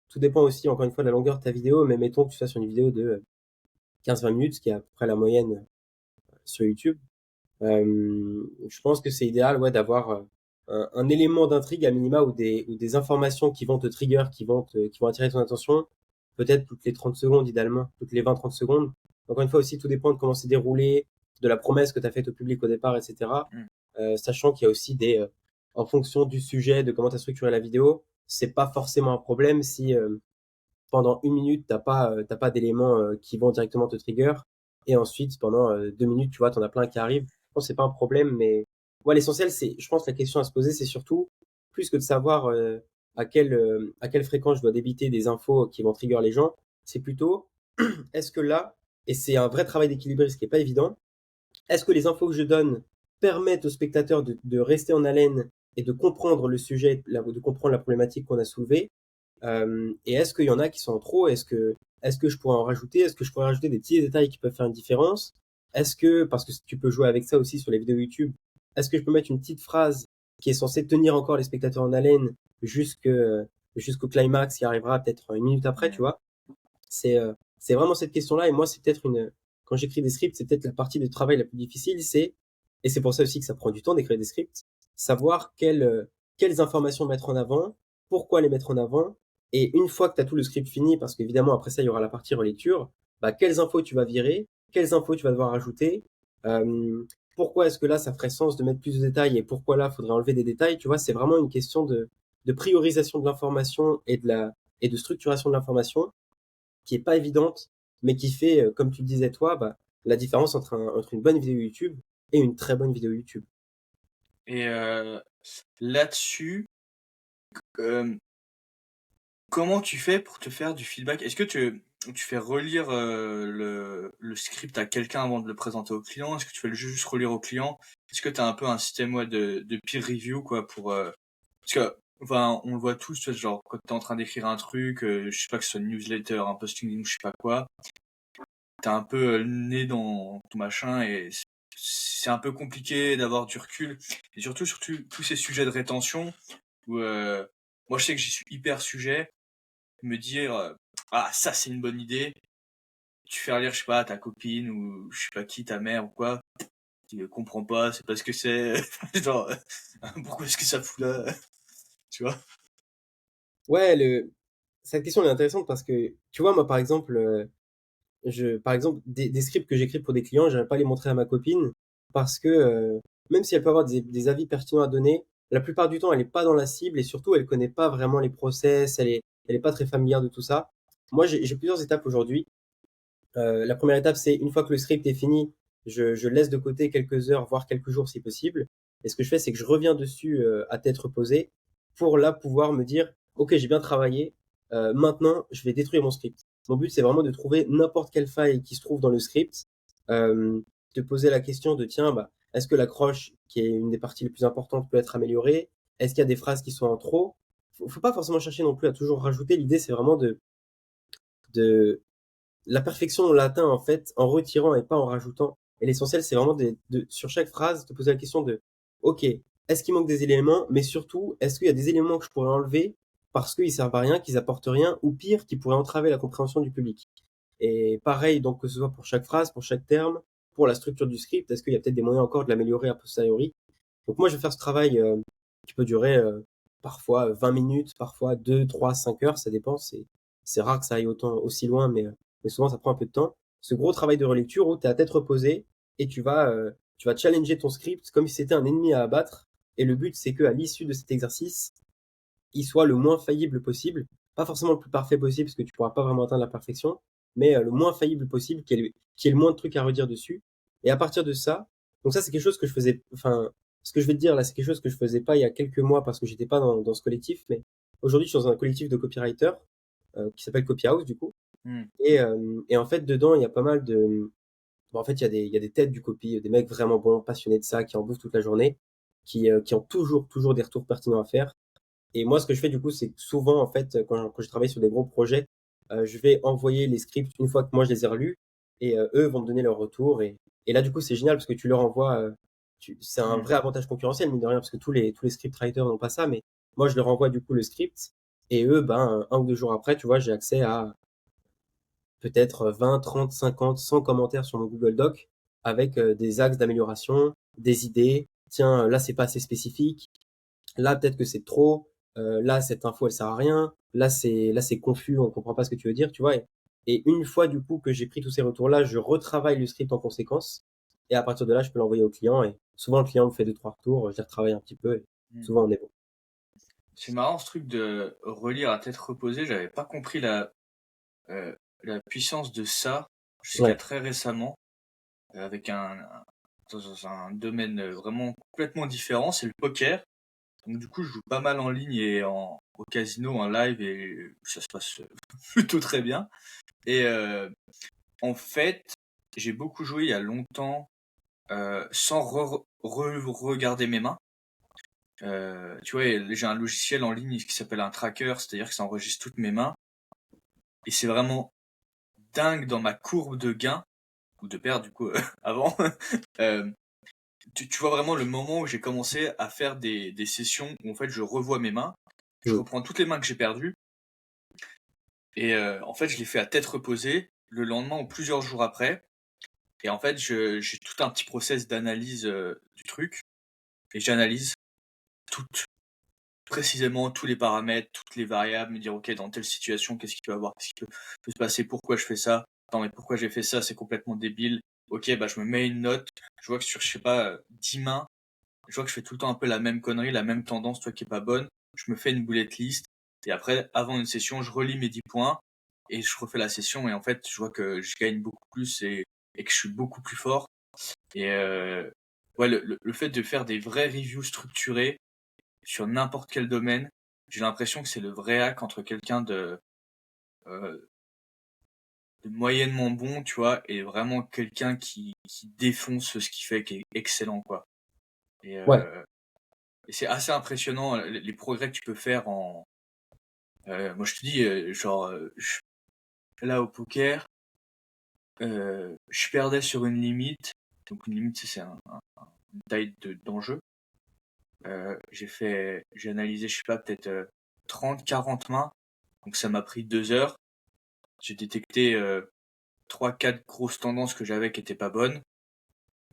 tout dépend aussi, encore une fois, de la longueur de ta vidéo, mais mettons que tu sois sur une vidéo de 15-20 minutes, ce qui est à peu près la moyenne sur YouTube. Je pense que c'est idéal, ouais, d'avoir un élément d'intrigue à minima ou des informations qui vont te trigger, qui vont attirer ton attention, peut-être toutes les 30 secondes, idéalement, toutes les 20-30 secondes. Encore une fois aussi, tout dépend de comment c'est déroulé, de la promesse que tu as faite au public au départ, etc. Mm. Sachant qu'il y a aussi en fonction du sujet, de comment tu as structuré la vidéo, c'est pas forcément un problème si pendant 1 minute, t'as pas d'éléments qui vont directement te trigger. Et ensuite, pendant 2 minutes, tu vois, t'en as plein qui arrivent. Je pense que c'est pas un problème, mais ouais, l'essentiel, c'est, je pense, la question à se poser, c'est surtout plus que de savoir à quelle fréquence je dois débiter des infos qui vont trigger les gens. C'est plutôt, est-ce que là, et c'est un vrai travail d'équilibre, ce qui est pas évident, est-ce que les infos que je donne permettent aux spectateurs de rester en haleine et de comprendre le sujet, de comprendre la problématique qu'on a soulevée? Et est-ce qu'il y en a qui sont en trop? Est-ce que je pourrais en rajouter? Est-ce que je pourrais rajouter des petits détails qui peuvent faire une différence? Parce que tu peux jouer avec ça aussi sur les vidéos YouTube, est-ce que je peux mettre une petite phrase qui est censée tenir encore les spectateurs en haleine jusque, jusqu'au climax qui arrivera peut-être 1 minute après, tu Mm. vois? C'est vraiment cette question-là. Et moi, c'est peut-être quand j'écris des scripts, c'est peut-être la partie de travail la plus difficile, et c'est pour ça aussi que ça prend du temps d'écrire des scripts, savoir quelles informations mettre en avant, pourquoi les mettre en avant, et une fois que tu as tout le script fini, parce qu'évidemment, après ça, il y aura la partie relecture, bah, quelles infos tu vas virer, quelles infos tu vas devoir ajouter, euh, pourquoi est-ce que là, ça ferait sens de mettre plus de détails, et pourquoi là, il faudrait enlever des détails, tu vois, c'est vraiment une question de priorisation de l'information et de structuration de l'information qui est pas évidente, mais qui fait, comme tu le disais toi, bah, la différence entre une bonne vidéo YouTube et une très bonne vidéo YouTube. Et là-dessus, euh, comment tu fais pour te faire du feedback? Est-ce que tu fais relire le script à quelqu'un avant de le présenter au client? Est-ce que tu fais juste relire au client? Est-ce que tu as un peu un système, ouais, de peer review, quoi, parce que enfin, on le voit tous, tu vois, genre quand t'es en train d'écrire un truc, je sais pas, que ce soit une newsletter, un posting, je sais pas quoi, t'es un peu le nez dans ton machin et c'est un peu compliqué d'avoir du recul. Et surtout tous ces sujets de rétention où moi je sais que j'y suis hyper sujet, me dire ah ça c'est une bonne idée, tu fais relire je sais pas à ta copine ou je sais pas qui, ta mère ou quoi, tu comprends pas, c'est pas ce que c'est, genre pourquoi est-ce que ça fout là, tu vois. Ouais, cette question est intéressante parce que, tu vois, moi, par exemple, des scripts que j'écris pour des clients, j'aimerais pas les montrer à ma copine parce que, même si elle peut avoir des avis pertinents à donner, la plupart du temps, elle est pas dans la cible et surtout, elle connaît pas vraiment les process, elle est pas très familière de tout ça. Moi, j'ai plusieurs étapes aujourd'hui. La première étape, c'est une fois que le script est fini, je laisse de côté quelques heures, voire quelques jours si possible. Et ce que je fais, c'est que je reviens dessus à tête reposée pour là pouvoir me dire, OK, j'ai bien travaillé, maintenant je vais détruire mon script. Mon but, c'est vraiment de trouver n'importe quelle faille qui se trouve dans le script, de poser la question de, tiens, bah, est-ce que l'accroche, qui est une des parties les plus importantes, peut être améliorée? Est-ce qu'il y a des phrases qui sont en trop? Faut pas forcément chercher non plus à toujours rajouter. L'idée, c'est vraiment de la perfection, on l'atteint en fait en retirant et pas en rajoutant. Et l'essentiel, c'est vraiment sur chaque phrase, te poser la question de, OK, est-ce qu'il manque des éléments, mais surtout, est-ce qu'il y a des éléments que je pourrais enlever parce qu'ils servent à rien, qu'ils apportent rien, ou pire, qui pourraient entraver la compréhension du public. Et pareil, donc, que ce soit pour chaque phrase, pour chaque terme, pour la structure du script, est-ce qu'il y a peut-être des moyens encore de l'améliorer a posteriori. Donc moi, je vais faire ce travail qui peut durer parfois 20 minutes, parfois 2, 3, 5 heures, ça dépend. C'est rare que ça aille aussi loin, mais souvent ça prend un peu de temps. Ce gros travail de relecture où tu es à tête reposée et tu vas challenger ton script comme si c'était un ennemi à abattre. Et le but, c'est qu'à l'issue de cet exercice, il soit le moins faillible possible. Pas forcément le plus parfait possible, parce que tu pourras pas vraiment atteindre la perfection, mais le moins faillible possible, qu'il y ait le moins de trucs à redire dessus. Et à partir de ça, donc ça, c'est quelque chose que je faisais, enfin, ce que je vais te dire là, c'est quelque chose que je faisais pas il y a quelques mois parce que j'étais pas dans ce collectif, mais aujourd'hui, je suis dans un collectif de copywriters qui s'appelle Copy House, du coup. Hmm. Et en fait, dedans, il y a pas mal de. Bon, en fait, il y a des têtes du copy, des mecs vraiment bons, passionnés de ça, qui en bouffent toute la journée, qui ont toujours des retours pertinents à faire. Et moi, ce que je fais du coup, c'est que souvent, en fait, quand je travaille sur des gros projets, je vais envoyer les scripts une fois que moi je les ai relus, et eux vont me donner leur retour. Et là, du coup, c'est génial parce que tu leur envoies. C'est un Hmm. vrai avantage concurrentiel, mine de rien, parce que tous les scriptwriters n'ont pas ça. Mais moi, je leur envoie du coup le script, et eux, ben, un ou deux jours après, tu vois, j'ai accès à peut-être 20, 30, 50, 100 commentaires sur mon Google Doc avec des axes d'amélioration, des idées. Tiens, là, c'est pas assez spécifique. Là, peut-être que c'est trop. Là, cette info, elle sert à rien. Là, c'est confus, on comprend pas ce que tu veux dire, tu vois. Et une fois, du coup, que j'ai pris tous ces retours-là, je retravaille le script en conséquence. Et à partir de là, je peux l'envoyer au client. Et souvent, le client me fait deux, trois retours. Je les retravaille un petit peu. Et Hmm. souvent, on est bon. C'est marrant ce truc de relire à tête reposée, j'avais pas compris euh, la puissance de ça jusqu'à Ouais. très récemment, avec dans un domaine vraiment complètement différent, c'est le poker. Donc du coup, je joue pas mal en ligne et au casino, en live, et ça se passe plutôt très bien. Et en fait, j'ai beaucoup joué il y a longtemps sans regarder mes mains. Tu vois, j'ai un logiciel en ligne qui s'appelle un tracker, c'est-à-dire que ça enregistre toutes mes mains. Et c'est vraiment dingue dans ma courbe de gain, ou de perte du coup, avant. Euh, tu vois vraiment le moment où j'ai commencé à faire des sessions où en fait je revois mes mains, je Mm. reprends toutes les mains que j'ai perdues, et en fait je les fais à tête reposée le lendemain ou plusieurs jours après. Et en fait j'ai tout un petit process d'analyse du truc, et j'analyse toutes précisément tous les paramètres, toutes les variables, me dire ok dans telle situation qu'est-ce qu'il peut y avoir, qu'est-ce qui peut se passer, pourquoi je fais ça, attends mais pourquoi j'ai fait ça, c'est complètement débile, ok bah je me mets une note, je vois que sur je sais pas 10 mains, je vois que je fais tout le temps un peu la même connerie, la même tendance, toi qui est pas bonne, je me fais une bullet list, et après avant une session je relis mes 10 points et je refais la session, et en fait je vois que je gagne beaucoup plus, et que je suis beaucoup plus fort. Et ouais, le fait de faire des vrais reviews structurés sur n'importe quel domaine, j'ai l'impression que c'est le vrai hack entre quelqu'un euh, de moyennement bon, tu vois, et vraiment quelqu'un qui défonce ce qu'il fait, qui est excellent, quoi. Et, Ouais. et c'est assez impressionnant les progrès que tu peux faire en. Moi, je te dis, genre, là au poker, je perdais sur une limite. Donc une limite, c'est une taille d'enjeu. J'ai analysé, je sais pas, peut-être 30, 40 mains. Donc ça m'a pris 2 heures. J'ai détecté 3, 4 grosses tendances que j'avais qui étaient pas bonnes.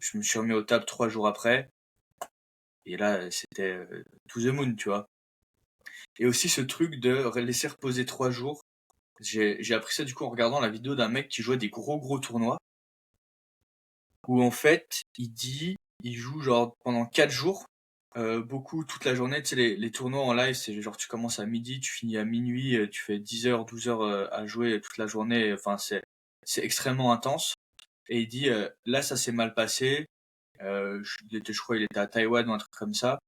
Je me suis remis au table 3 jours après. Et là, c'était to the moon, tu vois. Et aussi ce truc de laisser reposer 3 jours. J'ai appris ça du coup en regardant la vidéo d'un mec qui jouait des gros tournois. Où en fait, il joue genre pendant 4 jours. Beaucoup toute la journée. Tu sais, les tournois en live, c'est genre tu commences à midi, tu finis à minuit, tu fais 10 heures, 12 heures à jouer toute la journée. Enfin, c'est extrêmement intense. Et il dit, là, ça s'est mal passé. Je crois il était à Taïwan ou un truc comme ça.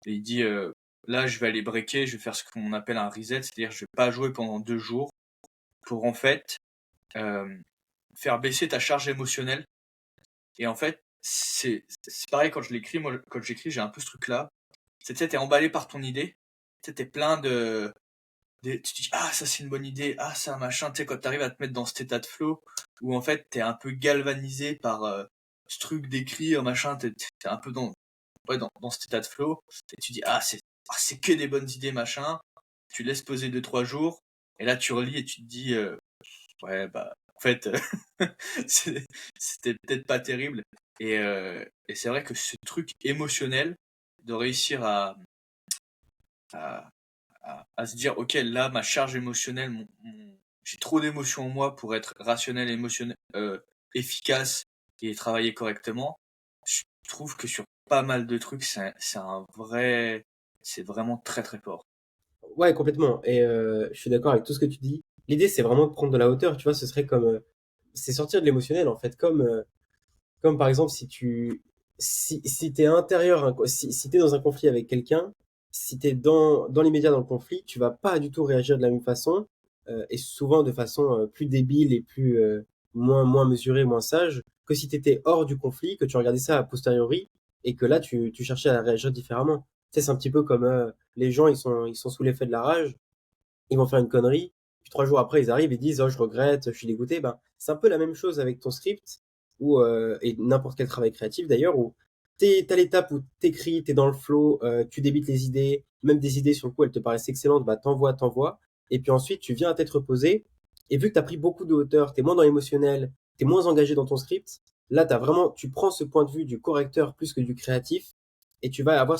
Et il dit, là, je vais aller breaker, je vais faire ce qu'on appelle un reset, c'est-à-dire je vais pas jouer pendant 2 jours pour en fait euh, faire baisser ta charge émotionnelle. Et en fait, c'est pareil quand je l'écris. Moi, quand j'écris, j'ai un peu ce truc-là. C'est, tu sais, t'es emballé par ton idée. Tu sais, t'es plein tu te dis ah ça c'est une bonne idée, ah ça machin, tu sais quand t'arrives à te mettre dans cet état de flow où en fait t'es un peu galvanisé par ce truc d'écrire machin, t'es un peu dans cet état de flow et tu dis c'est que des bonnes idées machin, tu laisses poser 2-3 jours et là tu relis et tu te dis ouais bah en fait c'était peut-être pas terrible et c'est vrai que ce truc émotionnel de réussir à, à se dire ok là ma charge émotionnelle j'ai trop d'émotions en moi pour être rationnel émotionnel efficace et travailler correctement. Je trouve que sur pas mal de trucs c'est vraiment très très fort. Ouais, complètement. Et je suis d'accord avec tout ce que tu dis. L'idée, c'est vraiment de prendre de la hauteur, tu vois, ce serait comme... c'est sortir de l'émotionnel, en fait, comme par exemple si t'es intérieur, si t'es dans un conflit avec quelqu'un, si t'es dans l'immédiat dans le conflit, tu vas pas du tout réagir de la même façon, et souvent de façon plus débile et moins mesurée, moins sage, que si t'étais hors du conflit, que tu regardais ça a posteriori, et que là, tu cherchais à réagir différemment. Tu sais, c'est un petit peu comme les gens, ils sont sous l'effet de la rage, ils vont faire une connerie, puis 3 jours après, ils arrivent et disent, oh, je regrette, je suis dégoûté. Ben, c'est un peu la même chose avec ton script, et n'importe quel travail créatif d'ailleurs, où t'as l'étape où t'écris, t'es dans le flow, tu débites les idées, même des idées sur le coup, elles te paraissent excellentes, bah, t'envoies, et puis ensuite, tu viens à tête reposée, et vu que t'as pris beaucoup de hauteur, t'es moins dans l'émotionnel, t'es moins engagé dans ton script, là, tu prends ce point de vue du correcteur plus que du créatif, et tu vas avoir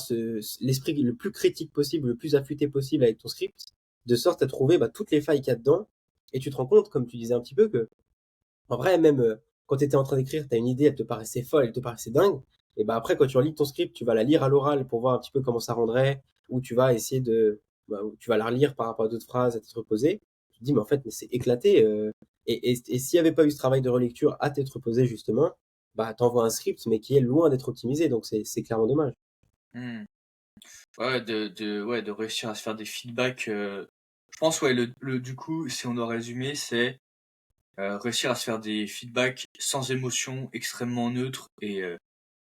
l'esprit le plus critique possible, le plus affûté possible avec ton script, de sorte à trouver bah, toutes les failles qu'il y a dedans. Et tu te rends compte, comme tu disais un petit peu, que en vrai, même quand tu étais en train d'écrire, tu as une idée, elle te paraissait folle, elle te paraissait dingue. Et bah après, quand tu relis ton script, tu vas la lire à l'oral pour voir un petit peu comment ça rendrait, ou tu vas essayer ou tu vas la relire par rapport à d'autres phrases à tête reposée. Tu te dis, mais en fait, mais c'est éclaté. Et s'il n'y avait pas eu ce travail de relecture à tête reposée, justement, bah t'envoies un script, mais qui est loin d'être optimisé. Donc c'est clairement dommage. Hmm. Ouais, de réussir à se faire des feedbacks. Je pense, ouais, du coup, si on doit résumer, c'est réussir à se faire des feedbacks sans émotion, extrêmement neutres et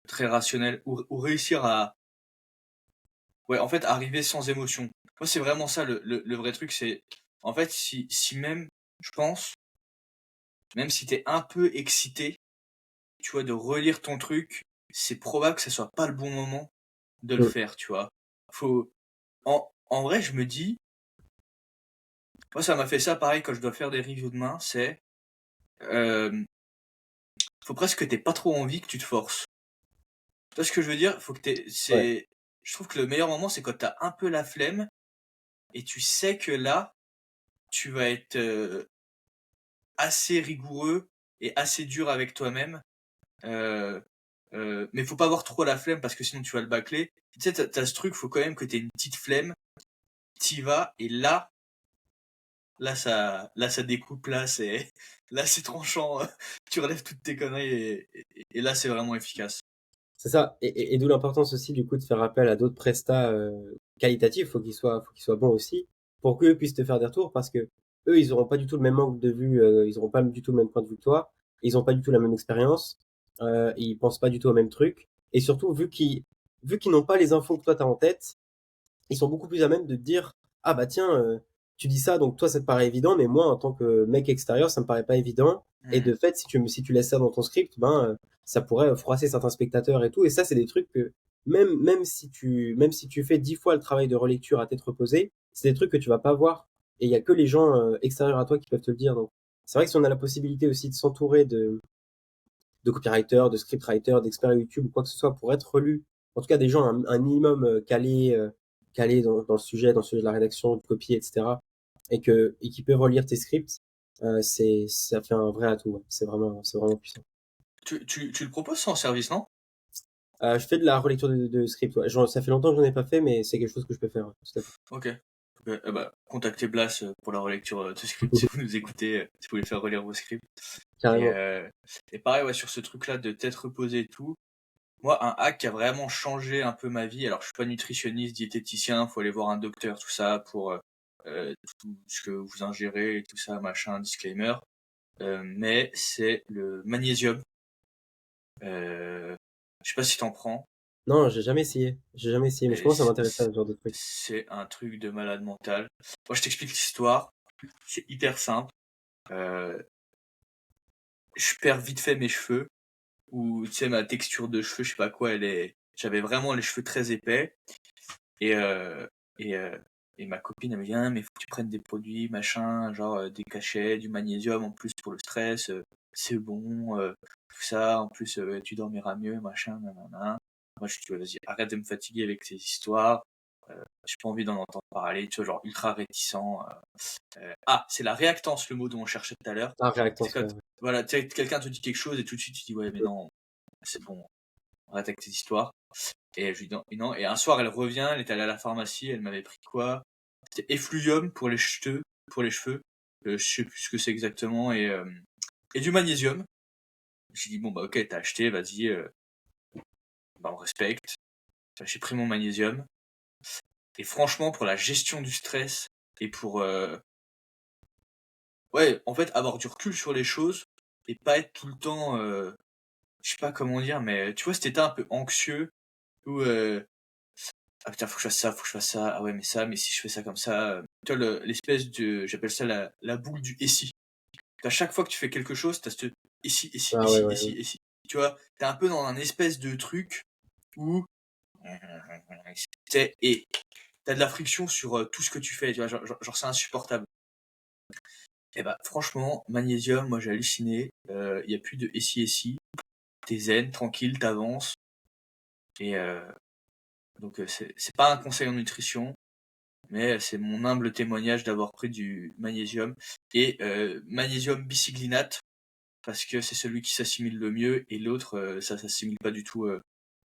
très rationnels, ou réussir à, ouais, en fait, arriver sans émotion. Moi, c'est vraiment ça le vrai truc, c'est, en fait, si même, je pense, même si t'es un peu excité, tu vois, de relire ton truc, c'est probable que ce soit pas le bon moment de le Mm. faire, tu vois. Faut, en vrai, je me dis, moi, ça m'a fait ça pareil quand je dois faire des reviews demain, c'est, euh, faut presque que t'aies pas trop envie que tu te forces. Tu vois ce que je veux dire? Faut que Ouais. je trouve que le meilleur moment, c'est quand t'as un peu la flemme et tu sais que là, tu vas être assez rigoureux et assez dur avec toi-même. Euh, mais faut pas avoir trop la flemme parce que sinon tu vas le bâcler. Tu sais, t'as ce truc, faut quand même que t'aies une petite flemme, t'y vas et là ça découpe, là c'est tranchant. Tu relèves toutes tes conneries et là c'est vraiment efficace. C'est ça. Et d'où l'importance aussi, du coup, de faire appel à d'autres prestats qualitatifs. Faut qu'ils soient bons aussi, pour qu'eux puissent te faire des retours, parce que eux, ils auront pas du tout le même angle de vue, ils auront pas du tout le même point de vue que toi, ils ont pas du tout la même expérience, ils pensent pas du tout au même truc. Et surtout, vu qu'ils n'ont pas les infos que toi t'as en tête, ils sont beaucoup plus à même de te dire, ah bah tiens, tu dis ça, donc toi ça te paraît évident, mais moi en tant que mec extérieur, ça me paraît pas évident. Et Hmm. de fait, si tu laisses ça dans ton script, ben ça pourrait froisser certains spectateurs et tout. Et ça, c'est des trucs que même si tu fais 10 fois le travail de relecture à tête reposée, c'est des trucs que tu vas pas voir. Et il y a que les gens extérieurs à toi qui peuvent te le dire. Donc c'est vrai que si on a la possibilité aussi de s'entourer de copywriters, de scriptwriters, d'experts YouTube ou quoi que ce soit pour être relu. En tout cas, des gens un minimum calés dans le sujet de la rédaction, du copy, etc. Et qui peuvent relire tes scripts, ça fait un vrai atout. Ouais. C'est vraiment puissant. Tu le proposes ça en service, non? Je fais de la relecture de scripts. Ouais. Ça fait longtemps que j'en ai pas fait, mais c'est quelque chose que je peux faire. Ouais, tout à fait. Ok. Ok. Bah, contactez Blas pour la relecture de script si vous nous écoutez, si vous voulez faire relire vos scripts. Et, Carrément. euh, et pareil, ouais, sur ce truc-là de tête reposée et tout, moi, un hack qui a vraiment changé un peu ma vie, alors je suis pas nutritionniste, diététicien, faut aller voir un docteur, tout ça, pour tout ce que vous ingérez et tout ça, machin, disclaimer. Mais c'est le magnésium. Je sais pas si t'en prends. Non, j'ai jamais essayé. J'ai jamais essayé, mais je Et commence à m'intéresser à ce genre de trucs. c'est un truc de malade mental. Moi, je t'explique l'histoire. C'est hyper simple. Euh, je perds vite fait mes cheveux, ou tu sais, ma texture de cheveux, je sais pas quoi, j'avais vraiment les cheveux très épais. Et, euh, et, euh, et ma copine, elle me dit, ah, mais faut que tu prennes des produits, machin, genre des cachets, du magnésium en plus pour le stress, c'est bon, tout ça, en plus tu dormiras mieux, machin, nanana. Moi, je dis, ouais, vas-y, arrête de me fatiguer avec ces histoires, j'ai pas envie d'en entendre parler, tu vois, genre ultra réticent. Ah, c'est la réactance, le mot dont on cherchait tout à l'heure. Ah, C'est réactance, quand, ouais, ouais. voilà, tu sais, quelqu'un te dit quelque chose et tout de suite tu dis, ouais, mais non, c'est bon, arrête avec tes histoires. Et je lui dis non, non. Et un soir, elle revient, elle est allée à la pharmacie, elle m'avait pris quoi? C'était effluvium pour les cheveux, je sais plus ce que c'est exactement, et du magnésium. J'ai dit bon bah ok, t'as acheté, vas-y, bah on respecte. J'ai pris mon magnésium. Et franchement, pour la gestion du stress et pour ouais, en fait, avoir du recul sur les choses et pas être tout le temps, je sais pas comment dire, mais tu vois, cet état un peu anxieux où ah putain, faut que je fasse ça, faut que je fasse ça. Ah ouais, mais ça, mais si je fais ça comme ça. Tu vois, l'espèce de. J'appelle ça la boule du et si. À chaque fois que tu fais quelque chose, t'as ce et si, et si, et Ah ouais, si, et ouais, si, ouais. et si. Tu vois, t'es un peu dans un espèce de truc où. Et t'as de la friction sur tout ce que tu fais. Tu vois, genre c'est insupportable. Et bah, franchement, magnésium, moi j'ai halluciné. Il y a plus de et si. T'es zen, tranquille, t'avances. Et donc, c'est pas un conseil en nutrition. Mais c'est mon humble témoignage d'avoir pris du magnésium et magnésium bicyglinate parce que c'est celui qui s'assimile le mieux et l'autre ça s'assimile pas du tout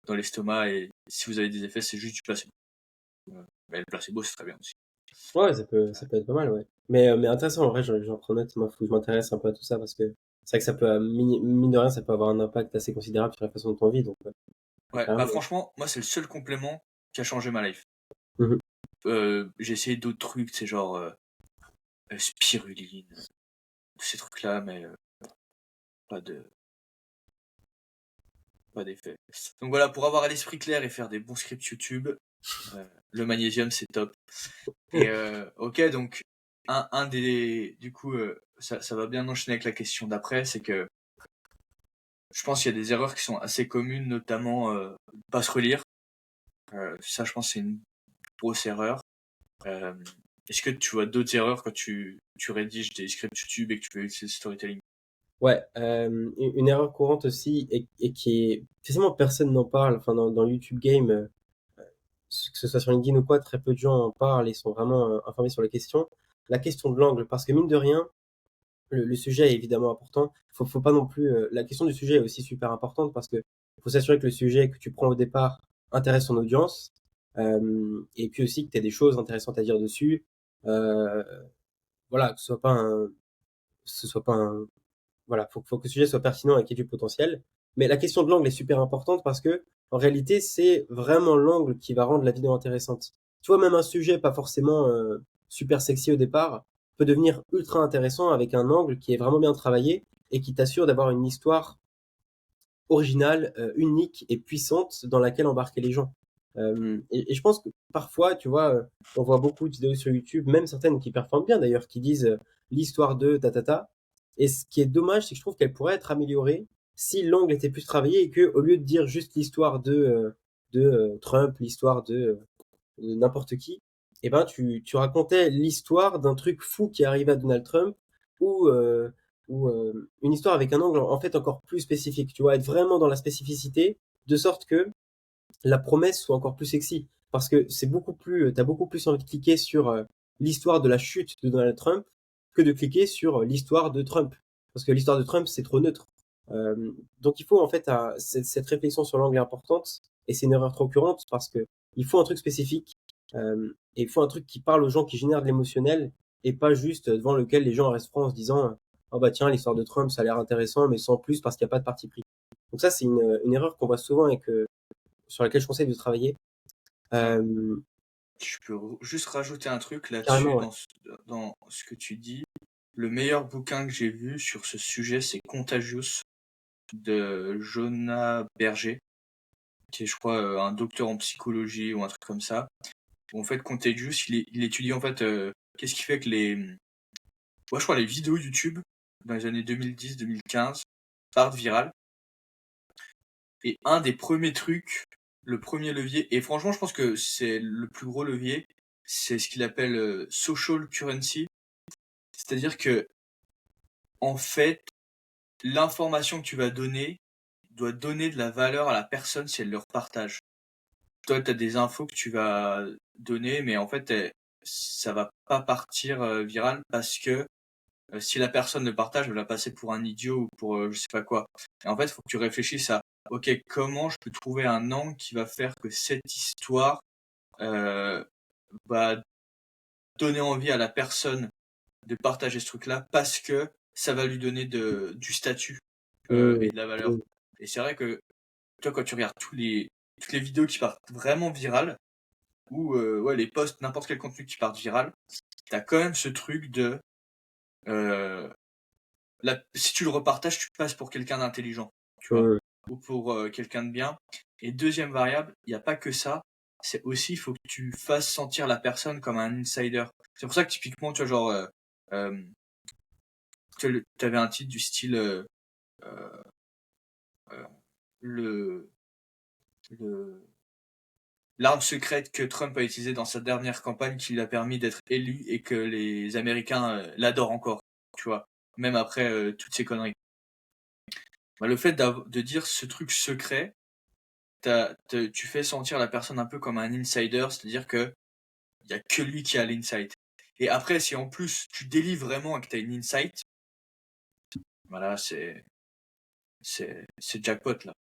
dans l'estomac et si vous avez des effets c'est juste du placebo. Mais le placebo c'est très bien aussi. Ouais, ça peut être pas mal, ouais. Mais intéressant, en vrai, j'en prends note. Moi, faut que je m'intéresse un peu à tout ça parce que c'est vrai que ça peut, mine de rien, ça peut avoir un impact assez considérable sur la façon dont on vit. Donc, ouais, Ouais, bah carrément. franchement moi c'est le seul complément qui a changé ma life. Mhm. J'ai essayé d'autres trucs, c'est genre spiruline, ces trucs là mais pas de pas d'effet. Donc voilà, pour avoir l'esprit clair et faire des bons scripts YouTube, le magnésium c'est top. Et ok, donc un des du coup ça va bien enchaîner avec la question d'après, c'est que je pense qu'il y a des erreurs qui sont assez communes, notamment pas se relire. Ça, je pense, c'est une grosse erreur. Euh, Est-ce que tu vois d'autres erreurs quand tu rédiges des scripts YouTube et que tu veux utiliser le storytelling? Ouais, une erreur courante aussi et qui est, quasiment personne n'en parle. Enfin, dans le YouTube game, que ce soit sur LinkedIn ou quoi, très peu de gens en parlent et sont vraiment informés sur la question. La question de l'angle, parce que mine de rien, le sujet est évidemment important. Faut pas non plus. La question du sujet est aussi super importante parce que faut s'assurer que le sujet que tu prends au départ intéresse ton audience, et puis aussi que tu as des choses intéressantes à dire dessus. Euh, voilà, ce soit pas un, voilà, faut que le sujet soit pertinent et qu'il y ait du potentiel. Mais la question de l'angle est super importante parce que en réalité, c'est vraiment l'angle qui va rendre la vidéo intéressante. Tu vois, même un sujet pas forcément super sexy au départ peut devenir ultra intéressant avec un angle qui est vraiment bien travaillé et qui t'assure d'avoir une histoire originale, unique et puissante dans laquelle embarquer les gens. Et je pense que parfois, tu vois, on voit beaucoup de vidéos sur YouTube, même certaines qui performent bien d'ailleurs, qui disent l'histoire de ta. Et ce qui est dommage, c'est que je trouve qu'elle pourrait être améliorée si l'angle était plus travaillé et que au lieu de dire juste l'histoire de Trump, l'histoire de n'importe qui, eh ben tu racontais l'histoire d'un truc fou qui est arrivé à Donald Trump ou une histoire avec un angle en fait encore plus spécifique. Tu vois, être vraiment dans la spécificité de sorte que la promesse soit encore plus sexy. Parce que c'est beaucoup plus, t'as beaucoup plus envie de cliquer sur l'histoire de la chute de Donald Trump que de cliquer sur l'histoire de Trump. Parce que l'histoire de Trump, c'est trop neutre. Donc il faut en fait cette réflexion sur l'angle est importante et c'est une erreur trop courante parce que il faut un truc spécifique et il faut un truc qui parle aux gens, qui génère de l'émotionnel et pas juste devant lequel les gens restent francs en se disant oh bah tiens l'histoire de Trump ça a l'air intéressant mais sans plus parce qu'il n'y a pas de parti pris. Donc ça c'est une erreur qu'on voit souvent et que sur laquelle je conseille de travailler. Ouais. Euh, Je peux juste rajouter un truc là-dessus Carrément ouais. dans ce que tu dis. Le meilleur bouquin que j'ai vu sur ce sujet, c'est Contagious de Jonah Berger. qui est, je crois, un docteur en psychologie ou un truc comme ça. Où, en fait, Contagious, il étudie en fait qu'est-ce qui fait que ouais, je crois les vidéos YouTube dans les années 2010-2015 partent virales. Et un des premiers trucs, le premier levier, et franchement, je pense que c'est le plus gros levier, c'est ce qu'il appelle social currency. C'est-à-dire que, en fait, l'information que tu vas donner doit donner de la valeur à la personne si elle le repartage. Toi, tu as des infos que tu vas donner, mais en fait, ça va pas partir viral parce que si la personne le partage, elle va passer pour un idiot ou pour je sais pas quoi. Et en fait, il faut que tu réfléchisses à, ok, comment je peux trouver un angle qui va faire que cette histoire euh, va donner envie à la personne de partager ce truc-là parce que ça va lui donner du statut Mmh. et de la valeur. Et c'est vrai que toi, quand tu regardes toutes les vidéos qui partent vraiment virales, ou ouais, les posts, n'importe quel contenu qui part viral, t'as quand même ce truc de euh, si tu le repartages, tu passes pour quelqu'un d'intelligent, tu vois, Mmh. ou pour quelqu'un de bien. Et deuxième variable, il n'y a pas que ça, c'est aussi, il faut que tu fasses sentir la personne comme un insider. C'est pour ça que typiquement, tu vois, genre, euh, tu avais un titre du style euh, euh, le, le l'arme secrète que Trump a utilisée dans sa dernière campagne qui lui a permis d'être élu et que les Américains l'adorent encore, tu vois, même après toutes ces conneries. Bah, le fait de dire ce truc secret, tu fais sentir la personne un peu comme un insider, c'est-à-dire que il y a que lui qui a l'insight. Et après, si en plus tu délivres vraiment et que tu as une insight, voilà, c'est jackpot là.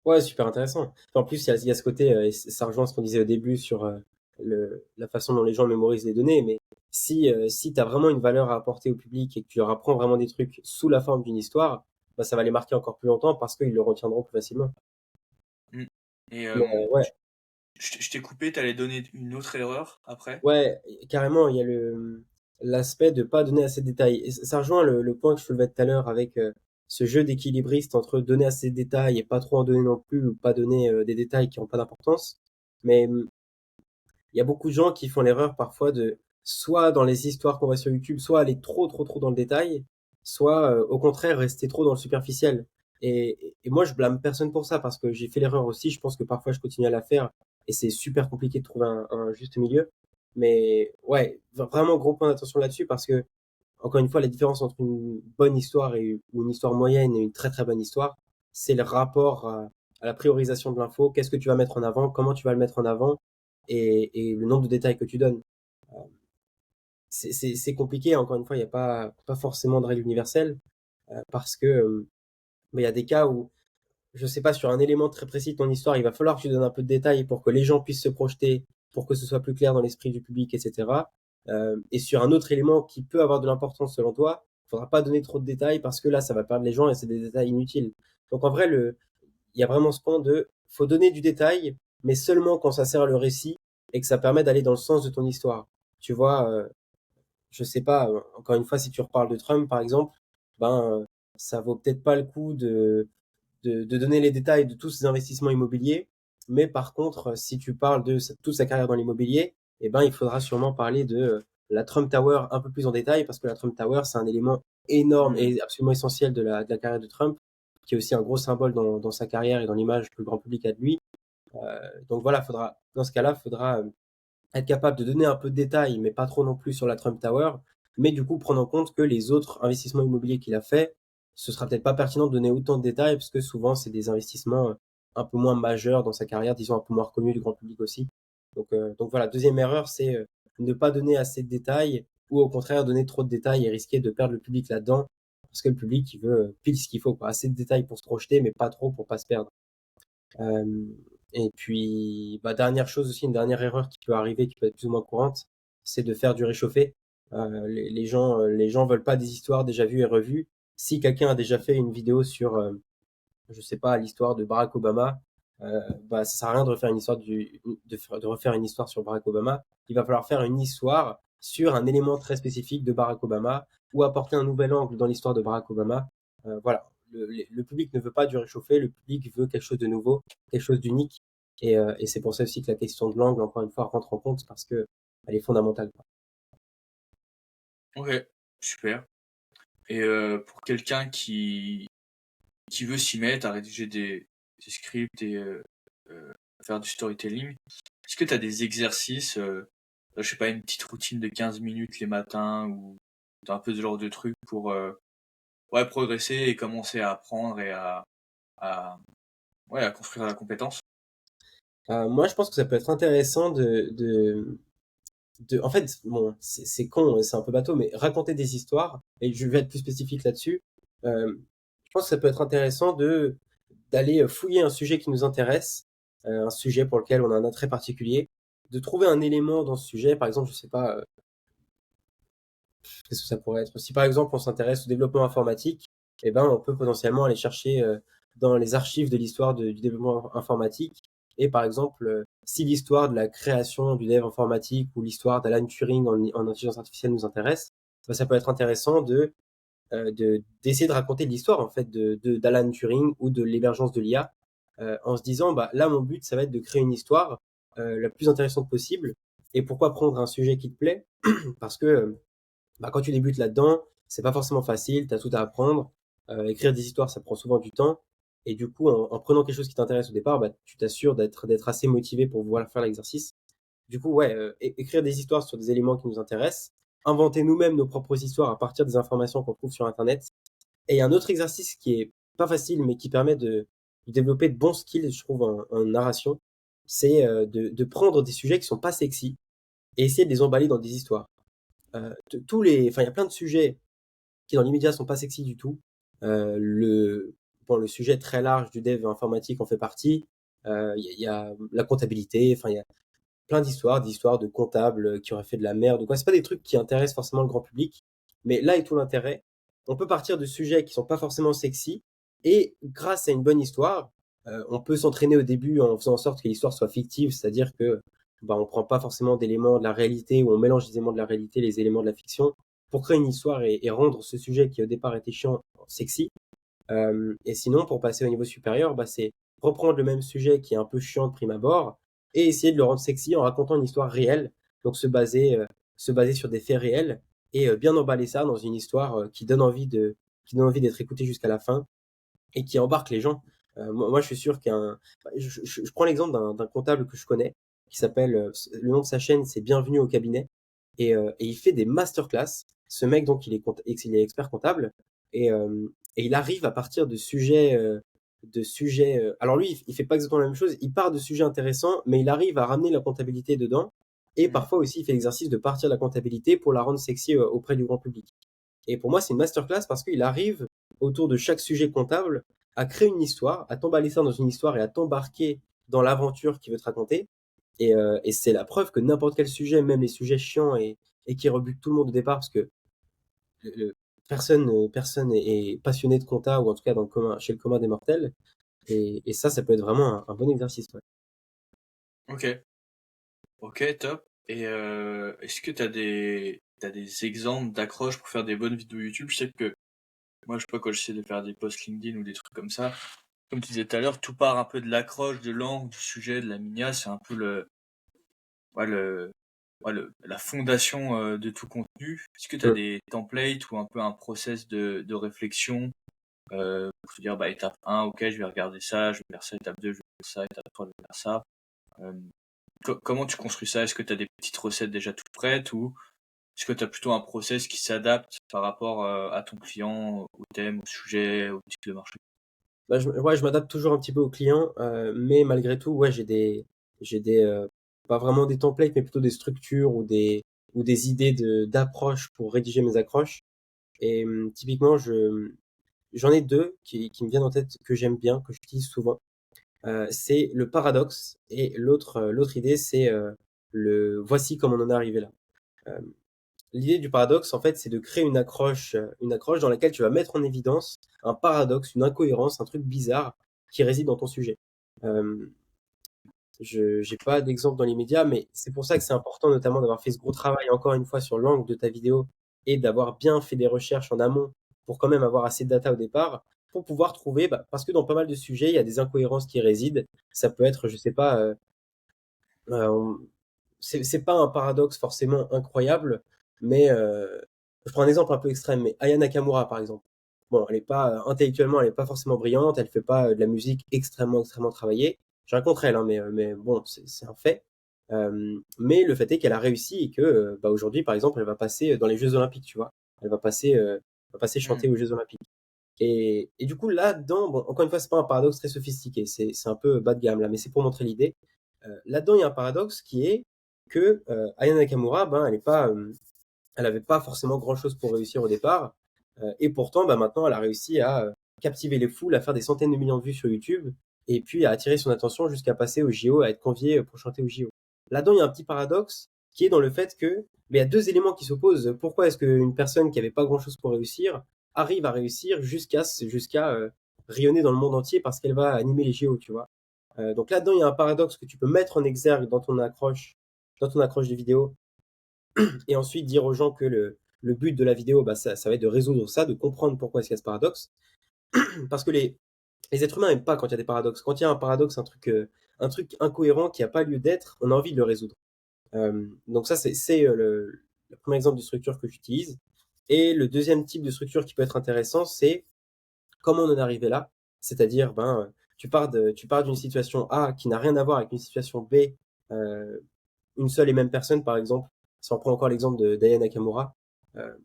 Ouais, super intéressant. En plus, il y a ce côté, et ça rejoint ce qu'on disait au début sur la façon dont les gens mémorisent les données, mais si tu as vraiment une valeur à apporter au public et que tu leur apprends vraiment des trucs sous la forme d'une histoire, bah, ça va les marquer encore plus longtemps parce qu'ils le retiendront plus facilement. Mm. Et Mais ouais, je t'ai coupé, t'allais donner une autre erreur après. ouais, carrément, il y a l'aspect de pas donner assez de détails. Et ça rejoint le point que je soulevais tout à l'heure avec ce jeu d'équilibriste entre donner assez de détails et pas trop en donner non plus, ou pas donner des détails qui n'ont pas d'importance. Mais il y a beaucoup de gens qui font l'erreur parfois de, soit dans les histoires qu'on voit sur YouTube, soit aller trop dans le détail, soit au contraire rester trop dans le superficiel. Et moi, je blâme personne pour ça parce que j'ai fait l'erreur aussi. Je pense que parfois je continue à la faire et c'est super compliqué de trouver un juste milieu. Mais ouais, vraiment gros point d'attention là-dessus parce que, encore une fois, la différence entre une bonne histoire ou une histoire moyenne et une très bonne histoire, c'est le rapport à la priorisation de l'info. Qu'est-ce que tu vas mettre en avant, comment tu vas le mettre en avant et le nombre de détails que tu donnes. Euh, c'est compliqué, encore une fois, il n'y a pas forcément de règle universelle parce que il y a des cas où, je sais pas, sur un élément très précis de ton histoire, il va falloir que tu donnes un peu de détails pour que les gens puissent se projeter, pour que ce soit plus clair dans l'esprit du public, etc. Et sur un autre élément qui peut avoir de l'importance selon toi, il faudra pas donner trop de détails parce que là, ça va perdre les gens et c'est des détails inutiles. Donc en vrai, il y a vraiment ce point de, faut donner du détail, mais seulement quand ça sert le récit et que ça permet d'aller dans le sens de ton histoire. Tu vois, je sais pas, encore une fois, si tu reparles de Trump, par exemple, ben, ça vaut peut-être pas le coup de donner les détails de tous ses investissements immobiliers. Mais par contre, si tu parles de toute sa carrière dans l'immobilier, eh ben, il faudra sûrement parler de la Trump Tower un peu plus en détail parce que la Trump Tower, c'est un élément énorme Mm. et absolument essentiel de la carrière de Trump, qui est aussi un gros symbole dans sa carrière et dans l'image que le grand public a de lui. Donc voilà, dans ce cas-là, faudra être capable de donner un peu de détails, mais pas trop non plus sur la Trump Tower, mais du coup prendre en compte que les autres investissements immobiliers qu'il a fait, ce sera peut-être pas pertinent de donner autant de détails, parce que souvent c'est des investissements un peu moins majeurs dans sa carrière, disons un peu moins reconnus du grand public aussi. Donc voilà, deuxième erreur, c'est ne pas donner assez de détails, ou au contraire donner trop de détails et risquer de perdre le public là-dedans, parce que le public il veut pile ce qu'il faut, quoi. Assez de détails pour se projeter, mais pas trop pour pas se perdre. Euh, et puis, bah, dernière chose aussi, une dernière erreur qui peut arriver, qui peut être plus ou moins courante, c'est de faire du réchauffé. Les gens veulent pas des histoires déjà vues et revues. Si quelqu'un a déjà fait une vidéo sur, je sais pas, l'histoire de Barack Obama, bah, ça sert à rien de refaire une histoire de refaire une histoire sur Barack Obama. Il va falloir faire une histoire sur un élément très spécifique de Barack Obama ou apporter un nouvel angle dans l'histoire de Barack Obama. Voilà. le public ne veut pas du réchauffé, le public veut quelque chose de nouveau, quelque chose d'unique. Et c'est pour ça aussi que la question de l'angle, encore une fois, rentre en compte parce que elle est fondamentale, quoi. OK, super. Et pour quelqu'un qui veut s'y mettre à rédiger des scripts et faire du storytelling, est-ce que tu as des exercices, je sais pas, une petite routine de 15 minutes les matins ou tu un peu ce genre de truc pour, ouais, progresser et commencer à apprendre et à ouais, à construire la compétence? Moi, je pense que ça peut être intéressant en fait, bon, c'est con, c'est un peu bateau, mais raconter des histoires, et je vais être plus spécifique là-dessus, je pense que ça peut être intéressant d'aller fouiller un sujet qui nous intéresse, un sujet pour lequel on a un attrait particulier, de trouver un élément dans ce sujet, par exemple, je sais pas, qu'est-ce que ça pourrait être? Si par exemple on s'intéresse au développement informatique, eh ben on peut potentiellement aller chercher dans les archives de l'histoire du développement informatique. Et par exemple, si l'histoire de la création du dev informatique ou l'histoire d'Alan Turing en intelligence artificielle nous intéresse, ben, ça peut être intéressant d'essayer de raconter l'histoire en fait d'Alan Turing ou de l'émergence de l'IA, en se disant bah là mon but ça va être de créer une histoire la plus intéressante possible. Et pourquoi prendre un sujet qui te plaît? Parce que bah, quand tu débutes là-dedans, c'est pas forcément facile, tu as tout à apprendre. Écrire des histoires, ça prend souvent du temps. Et du coup, en prenant quelque chose qui t'intéresse au départ, bah, tu t'assures d'être assez motivé pour pouvoir faire l'exercice. Du coup, ouais, écrire des histoires sur des éléments qui nous intéressent, inventer nous-mêmes nos propres histoires à partir des informations qu'on trouve sur Internet. Et il y a un autre exercice qui est pas facile, mais qui permet de développer de bons skills, je trouve, en narration. C'est de prendre des sujets qui sont pas sexy et essayer de les emballer dans des histoires. Enfin, il y a plein de sujets qui dans l'immédiat sont pas sexy du tout. Le sujet très large du dev informatique en fait partie. Il y a la comptabilité, enfin il y a plein d'histoires, d'histoires de comptables qui auraient fait de la merde ou quoi. C'est pas des trucs qui intéressent forcément le grand public, mais là est tout l'intérêt. On peut partir de sujets qui sont pas forcément sexy et grâce à une bonne histoire, on peut s'entraîner au début en faisant en sorte que l'histoire soit fictive, c'est-à-dire que bah, on prend pas forcément d'éléments de la réalité ou on mélange les éléments de la réalité, les éléments de la fiction pour créer une histoire et rendre ce sujet qui au départ était chiant sexy. Et sinon, pour passer au niveau supérieur, bah, c'est reprendre le même sujet qui est un peu chiant de prime abord et essayer de le rendre sexy en racontant une histoire réelle. Donc se baser sur des faits réels et bien emballer ça dans une histoire qui donne envie d'être écoutée jusqu'à la fin et qui embarque les gens. Moi, je suis sûr je prends l'exemple d'un comptable que je connais qui s'appelle, le nom de sa chaîne, c'est Bienvenue au cabinet. Et il fait des masterclass. Ce mec, donc, il est expert comptable et il arrive à partir de sujets. Alors lui, il fait pas exactement la même chose. Il part de sujets intéressants, mais il arrive à ramener la comptabilité dedans. Et Mmh. parfois aussi, il fait l'exercice de partir de la comptabilité pour la rendre sexy auprès du grand public. Et pour moi, c'est une masterclass parce qu'il arrive autour de chaque sujet comptable à créer une histoire, à t'emballer ça dans une histoire et à t'embarquer dans l'aventure qu'il veut te raconter. Et c'est la preuve que n'importe quel sujet, même les sujets chiants et qui rebutent tout le monde au départ, parce que personne est passionné de compta, ou en tout cas chez le commun des mortels. Et ça peut être vraiment un bon exercice. Ouais. OK. OK, top. Et est-ce que t'as des exemples d'accroches pour faire des bonnes vidéos YouTube? Je sais que moi, je sais pas, quand j'essaie de faire des posts LinkedIn ou des trucs comme ça, comme tu disais tout à l'heure, tout part un peu de l'accroche, de l'angle, du sujet, de la miniature, c'est un peu ouais, la fondation de tout contenu. Est-ce que tu as Mm. des templates ou un peu un process de réflexion pour se dire, bah, étape 1, ok, je vais regarder ça, je vais faire ça, étape 2, je vais faire ça, étape 3, je vais faire ça. Euh, comment tu construis ça? Est-ce que tu as des petites recettes déjà toutes prêtes ou est-ce que tu as plutôt un process qui s'adapte par rapport à ton client, au thème, au sujet, au type de marché? Bah, ouais, je m'adapte toujours un petit peu aux clients, mais malgré tout, ouais, pas vraiment des templates, mais plutôt des structures ou des idées d'approche pour rédiger mes accroches. Et typiquement, j'en ai deux qui me viennent en tête que j'aime bien, que j'utilise souvent. C'est le paradoxe et l'autre idée, c'est le voici comment on en est arrivé là. Euh, L'idée du paradoxe, en fait, c'est de créer une accroche dans laquelle tu vas mettre en évidence un paradoxe, une incohérence, un truc bizarre qui réside dans ton sujet. Euh, je J'ai pas d'exemple dans les médias, mais c'est pour ça que c'est important, notamment, d'avoir fait ce gros travail encore une fois sur l'angle de ta vidéo et d'avoir bien fait des recherches en amont pour quand même avoir assez de data au départ. pour pouvoir trouver, parce que dans pas mal de sujets, il y a des incohérences qui résident. Ça peut être, je sais pas, on- c'est pas un paradoxe forcément incroyable, mais je prends un exemple un peu extrême, mais Aya Nakamura, par exemple. Bon, elle est pas, intellectuellement, elle est pas forcément brillante, elle fait pas de la musique extrêmement travaillée. J'ai rien contre elle, hein, mais bon, c'est un fait. Mais le fait est qu'elle a réussi et que, aujourd'hui, par exemple, elle va passer dans les Jeux Olympiques, tu vois. Elle va passer Hmm. chanter aux Jeux Olympiques. Et du coup, là-dedans, bon, encore une fois, c'est pas un paradoxe très sophistiqué, c'est un peu bas de gamme là, mais c'est pour montrer l'idée. Là-dedans, il y a un paradoxe qui est que Aya Nakamura, elle avait pas forcément grand-chose pour réussir au départ, et pourtant, maintenant, elle a réussi à captiver les foules, à faire des centaines de millions de vues sur YouTube, et puis à attirer son attention jusqu'à passer au JO, à être conviée pour chanter au JO. Là-dedans, il y a un petit paradoxe qui est dans le fait que, mais il y a deux éléments qui s'opposent. Pourquoi est-ce qu'une personne qui avait pas grand-chose pour réussir arrive à réussir jusqu'à rayonner dans le monde entier parce qu'elle va animer les JO, tu vois? Donc là-dedans, il y a un paradoxe que tu peux mettre en exergue dans ton accroche de vidéo, et ensuite dire aux gens que le but de la vidéo, ça va être de résoudre ça, de comprendre pourquoi est-ce qu'il y a ce paradoxe. Parce que les êtres humains n'aiment pas quand il y a des paradoxes. Quand il y a un paradoxe, un truc incohérent qui n'a pas lieu d'être, on a envie de le résoudre. Donc ça, c'est le premier exemple de structure que j'utilise. Et le deuxième type de structure qui peut être intéressant, c'est comment on en est arrivé là. C'est-à-dire, tu pars d'une situation A qui n'a rien à voir avec une situation B, euh, une seule et même personne, par exemple. Si on prend encore l'exemple de Diana Nakamura, euh,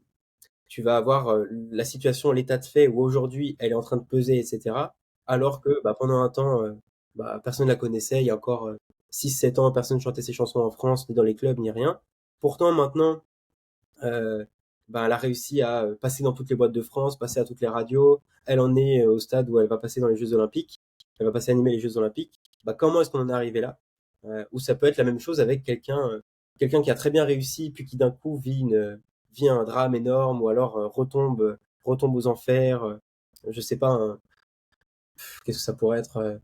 tu vas avoir la situation, l'état de fait où aujourd'hui elle est en train de peser, etc. Alors que pendant un temps, personne ne la connaissait. Il y a encore 6-7 ans, personne ne chantait ses chansons en France, ni dans les clubs, ni rien. Pourtant, maintenant, euh, elle a réussi à passer dans toutes les boîtes de France, passer à toutes les radios. Elle en est au stade où elle va passer dans les Jeux Olympiques. Elle va passer à animer les Jeux Olympiques. Comment est-ce qu'on en est arrivé là? Ou ça peut être la même chose avec quelqu'un qui a très bien réussi, puis qui d'un coup vit un drame énorme, ou alors retombe aux enfers. Je sais pas, qu'est-ce que ça pourrait être?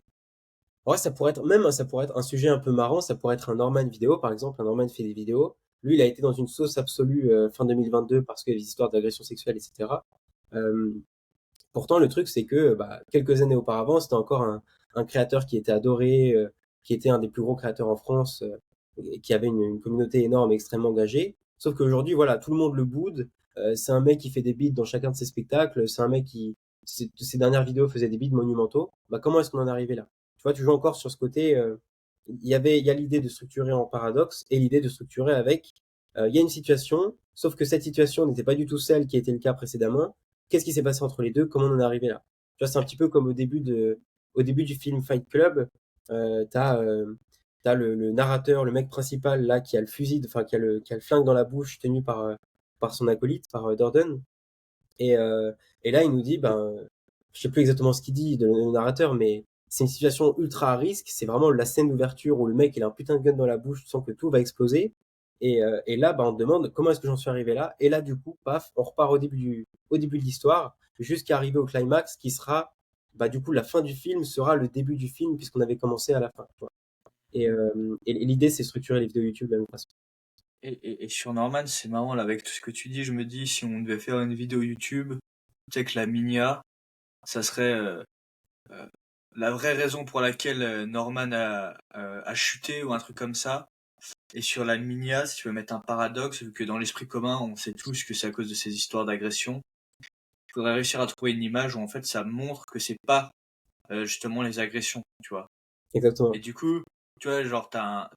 Ouais, ça pourrait être un sujet un peu marrant. Ça pourrait être un Norman vidéo, par exemple. Un Norman fait des vidéos. Lui, il a été dans une sauce absolue fin 2022 parce qu'il y a des histoires d'agression sexuelle, etc. Euh, Pourtant, le truc, c'est que quelques années auparavant, c'était encore un créateur qui était adoré, qui était un des plus gros créateurs en France, et qui avait une communauté énorme, extrêmement engagée. Sauf qu'aujourd'hui, voilà, tout le monde le boude. C'est un mec qui fait des beats dans chacun de ses spectacles. C'est un mec qui, ses dernières vidéos faisait des beats monumentaux. Comment est-ce qu'on en est arrivé là? Tu vois, tu joues encore sur ce côté. Il y a l'idée de structurer en paradoxe et l'idée de structurer avec. Il y a une situation, sauf que cette situation n'était pas du tout celle qui était le cas précédemment. Qu'est-ce qui s'est passé entre les deux? Comment on en est arrivé là? Tu vois, c'est un petit peu comme au début du film Fight Club. T'as le narrateur, le mec principal là qui a le fusil, enfin qui a le flingue dans la bouche tenu par son acolyte, par Durden. Et là, il nous dit, je sais plus exactement ce qu'il dit, le narrateur, mais c'est une situation ultra à risque. C'est vraiment la scène d'ouverture où le mec il a un putain de gun dans la bouche, tu sens que tout va exploser. Et là, on te demande comment est-ce que j'en suis arrivé là. Et là, du coup, paf, on repart au début de l'histoire, jusqu'à arriver au climax, qui sera, du coup, la fin du film sera le début du film, puisqu'on avait commencé à la fin. Tu vois. Et l'idée, c'est structurer les vidéos YouTube de la même façon. Et sur Norman, c'est marrant là, avec tout ce que tu dis, je me dis si on devait faire une vidéo YouTube, tu sais que la Minia, ça serait euh, la vraie raison pour laquelle Norman a chuté ou un truc comme ça. Et sur la Minia, si tu veux mettre un paradoxe, vu que dans l'esprit commun, on sait tous que c'est à cause de ces histoires d'agression, il faudrait réussir à trouver une image où en fait ça montre que c'est pas justement les agressions, tu vois. Et Exactement. du coup, tu vois, genre, t'as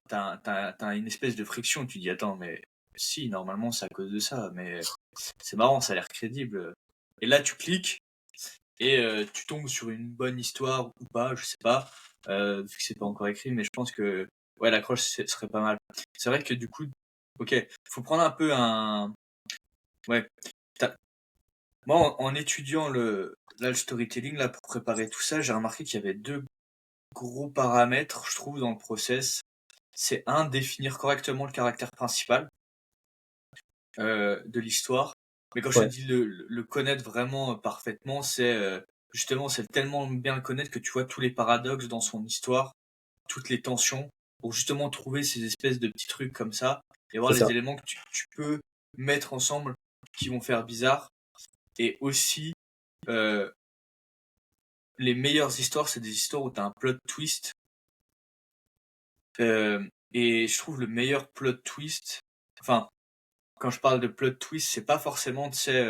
une espèce de friction. Tu dis, attends, mais si, normalement, c'est à cause de ça. Mais c'est marrant, ça a l'air crédible. Et là, tu cliques et tu tombes sur une bonne histoire ou pas, je sais pas, vu que c'est pas encore écrit. Mais je pense que, ouais, l'accroche serait pas mal. C'est vrai que du coup, ok, faut prendre un peu un. Ouais, t'as- moi, en étudiant le storytelling, là, pour préparer tout ça, j'ai remarqué qu'il y avait deux gros paramètres, je trouve, dans le process. C'est un, définir correctement le caractère principal de l'histoire. Mais quand je te Ouais, dis le connaître vraiment parfaitement, c'est justement, c'est tellement bien le connaître que tu vois tous les paradoxes dans son histoire, toutes les tensions, pour justement trouver ces espèces de petits trucs comme ça, et voir c'est les ça. éléments que tu peux mettre ensemble qui vont faire bizarre. Et aussi, euh, les meilleures histoires, c'est des histoires où t'as un plot twist. Et je trouve le meilleur plot twist, enfin, quand je parle de plot twist, c'est pas forcément, tu sais,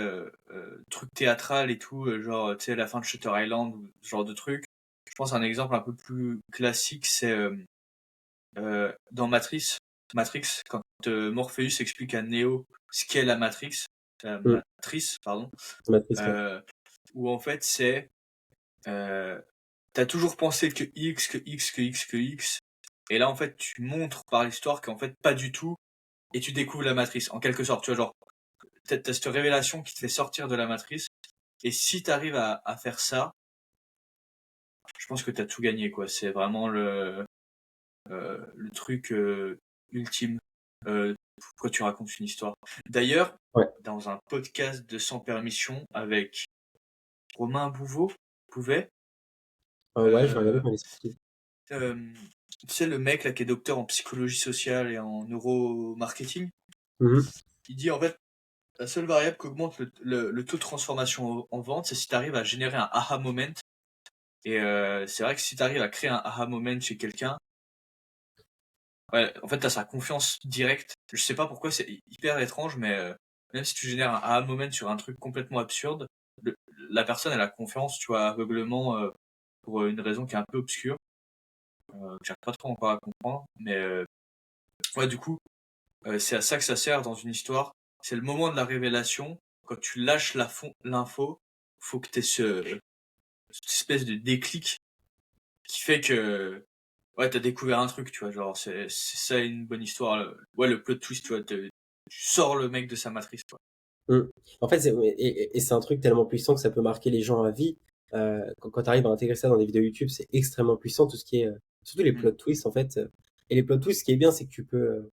truc théâtral et tout, genre, tu sais, la fin de Shutter Island ou ce genre de truc. Je pense à un exemple un peu plus classique, c'est dans Matrix, quand Morpheus explique à Neo ce qu'est la Mm. Matrice, pardon, Matrice, ouais. euh, où en fait c'est, t'as toujours pensé que X, que X, que X, que X, et là en fait tu montres par l'histoire qu'en fait pas du tout, et tu découvres la matrice, en quelque sorte, tu vois, genre, t'as cette révélation qui te fait sortir de la matrice, et si t'arrives à faire ça, je pense que t'as tout gagné, quoi. C'est vraiment le truc ultime. Pourquoi tu racontes une histoire. D'ailleurs, Ouais. dans un podcast de Sans Permission avec Romain Bouvet, Ouais, je vais regarder euh, pour les expliquer. tu sais, le mec là qui est docteur en psychologie sociale et en neuromarketing, Mhm. il dit en fait la seule variable qui augmente le taux de transformation en vente, c'est si tu arrives à générer un aha moment. Et c'est vrai que si tu arrives à créer un aha moment chez quelqu'un, ouais, en fait, t'as sa confiance directe. Je sais pas pourquoi, c'est hyper étrange, mais même si tu génères un aha moment sur un truc complètement absurde, la personne elle a confiance, tu vois, aveuglement, pour une raison qui est un peu obscure, que j'arrive pas trop encore à comprendre. Mais ouais, du coup, c'est à ça que ça sert dans une histoire. C'est le moment de la révélation. Quand tu lâches l'info, faut que t'aies cette espèce de déclic qui fait que ouais, t'as découvert un truc, tu vois, genre c'est ça une bonne histoire. Ouais, le plot twist, tu vois, tu sors le mec de sa matrice, quoi. Mm. En fait, et c'est un truc tellement puissant que ça peut marquer les gens à vie. Quand tu arrives à intégrer ça dans des vidéos YouTube, c'est extrêmement puissant, tout ce qui est, surtout les Mm. plot twists, en fait. Et les plot twists, ce qui est bien, c'est que tu peux,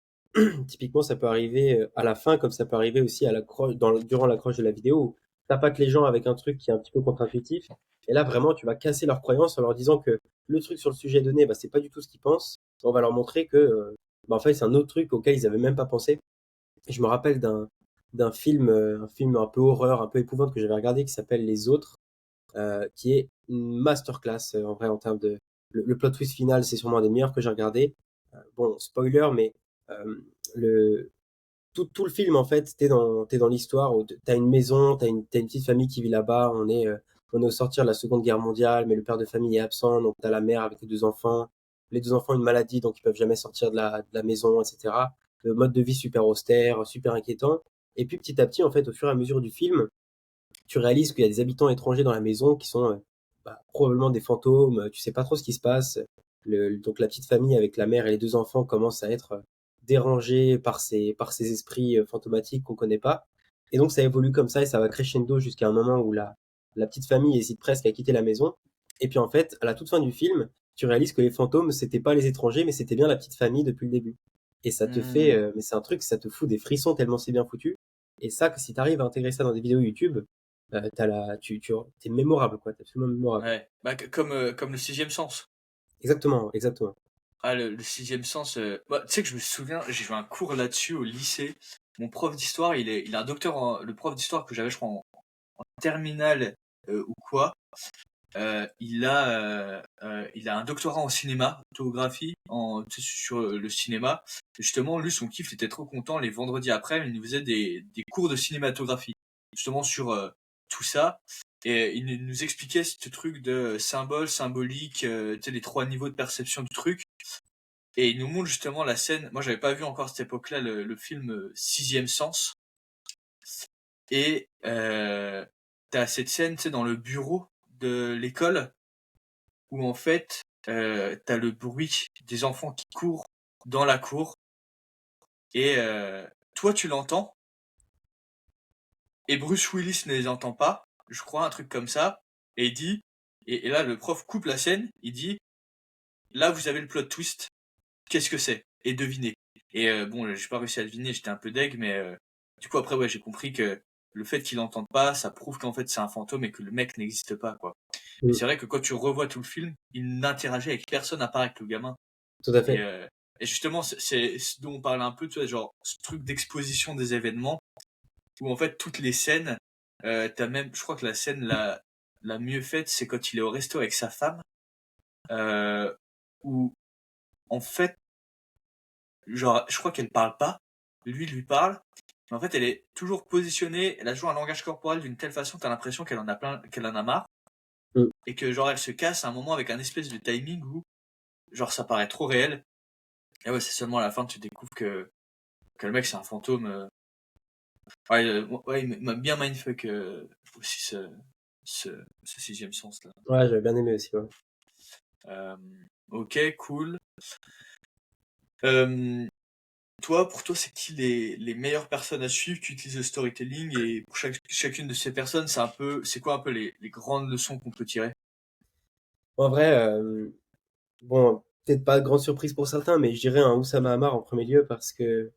typiquement, ça peut arriver à la fin, comme ça peut arriver aussi à l'accroche, durant l'accroche de la vidéo, où t'impactes les gens avec un truc qui est un petit peu contre-intuitif. Et là, vraiment, tu vas casser leurs croyances en leur disant que le truc sur le sujet donné, bah, c'est pas du tout ce qu'ils pensent. On va leur montrer que, bah, en fait, c'est un autre truc auquel ils avaient même pas pensé. Et je me rappelle d'un film, un film un peu horreur, un peu épouvante que j'avais regardé qui s'appelle Les Autres, qui est une masterclass en vrai en termes de le plot twist final, c'est sûrement un des meilleurs que j'ai regardé. Bon, spoiler, mais euh, le tout le film en fait, t'es dans l'histoire où t'as une maison, t'as une petite famille qui vit là-bas. On est au sortir de la Seconde Guerre mondiale, mais le père de famille est absent, donc t'as la mère avec les deux enfants. Les deux enfants ont une maladie, donc ils peuvent jamais sortir de la maison, etc. Le mode de vie super austère, super inquiétant. Et puis petit à petit, en fait, au fur et à mesure du film, tu réalises qu'il y a des habitants étrangers dans la maison qui sont bah, probablement des fantômes. Tu sais pas trop ce qui se passe. Donc la petite famille avec la mère et les deux enfants commence à être dérangée par ces esprits fantomatiques qu'on connaît pas. Et donc ça évolue comme ça et ça va crescendo jusqu'à un moment où la petite famille hésite presque à quitter la maison. Et puis en fait, à la toute fin du film, tu réalises que les fantômes, c'était pas les étrangers, mais c'était bien la petite famille depuis le début. Et ça te fait, Mm. mais c'est un truc, ça te fout des frissons tellement c'est bien foutu. Et ça, que si tu arrives à intégrer ça dans des vidéos YouTube, t'es mémorable, quoi. T'es absolument mémorable. Ouais, bah, comme le sixième sens. Exactement, exactement. Ah, le sixième sens. Bah, tu sais que je me souviens, j'ai eu un cours là-dessus au lycée. Mon prof d'histoire, il a un docteur, le prof d'histoire que j'avais, je crois, en terminale ou quoi. Il a un doctorat en cinéma, photographie, tu sais, sur le cinéma. Et justement, lui, son kiff, il était trop content. Les vendredis après, il nous faisait des cours de cinématographie, justement sur tout ça. Et il nous expliquait ce truc de symbole, symbolique, tu sais, les trois niveaux de perception du truc. Et il nous montre justement la scène. Moi, j'avais pas vu encore à cette époque-là le film Sixième Sens. Et t'as cette scène, tu sais, dans le bureau de l'école où en fait, t'as le bruit des enfants qui courent dans la cour et toi tu l'entends et Bruce Willis ne les entend pas, je crois, un truc comme ça, et il dit, et là le prof coupe la scène, il dit, là vous avez le plot twist, qu'est-ce que c'est? Et devinez. Et bon, j'ai pas réussi à deviner, j'étais un peu deg, mais du coup après ouais j'ai compris que le fait qu'il l'entende pas, ça prouve qu'en fait c'est un fantôme et que le mec n'existe pas quoi. Mais Mm, c'est vrai que quand tu revois tout le film, il n'interagit avec personne à part avec le gamin. tout à Et, fait. justement, c'est ce dont on parle un peu, tu vois, genre ce truc d'exposition des événements, où en fait toutes les scènes, t'as même, je crois que la scène la mieux faite, c'est quand il est au resto avec sa femme, où en fait, genre, je crois qu'elle parle pas, lui parle, mais en fait, elle est toujours positionnée, elle a toujours un langage corporel d'une telle façon, t'as l'impression qu'elle en a marre, Mm. et que genre elle se casse à un moment avec un espèce de timing où genre ça paraît trop réel. Et ouais, c'est seulement à la fin que tu découvres que le mec c'est un fantôme. Ouais, ouais, il m'a bien mindfuck aussi ce sixième sens là. Ouais, j'avais bien aimé aussi, ouais. Euh, ok, cool. Euh, Toi, pour toi, c'est qui les meilleures personnes à suivre qui utilisent le storytelling, et pour chacune de ces personnes, c'est quoi un peu les grandes leçons qu'on peut tirer? En vrai, bon, peut-être pas de grande surprise pour certains, mais je dirais un Oussama Hamar en premier lieu parce que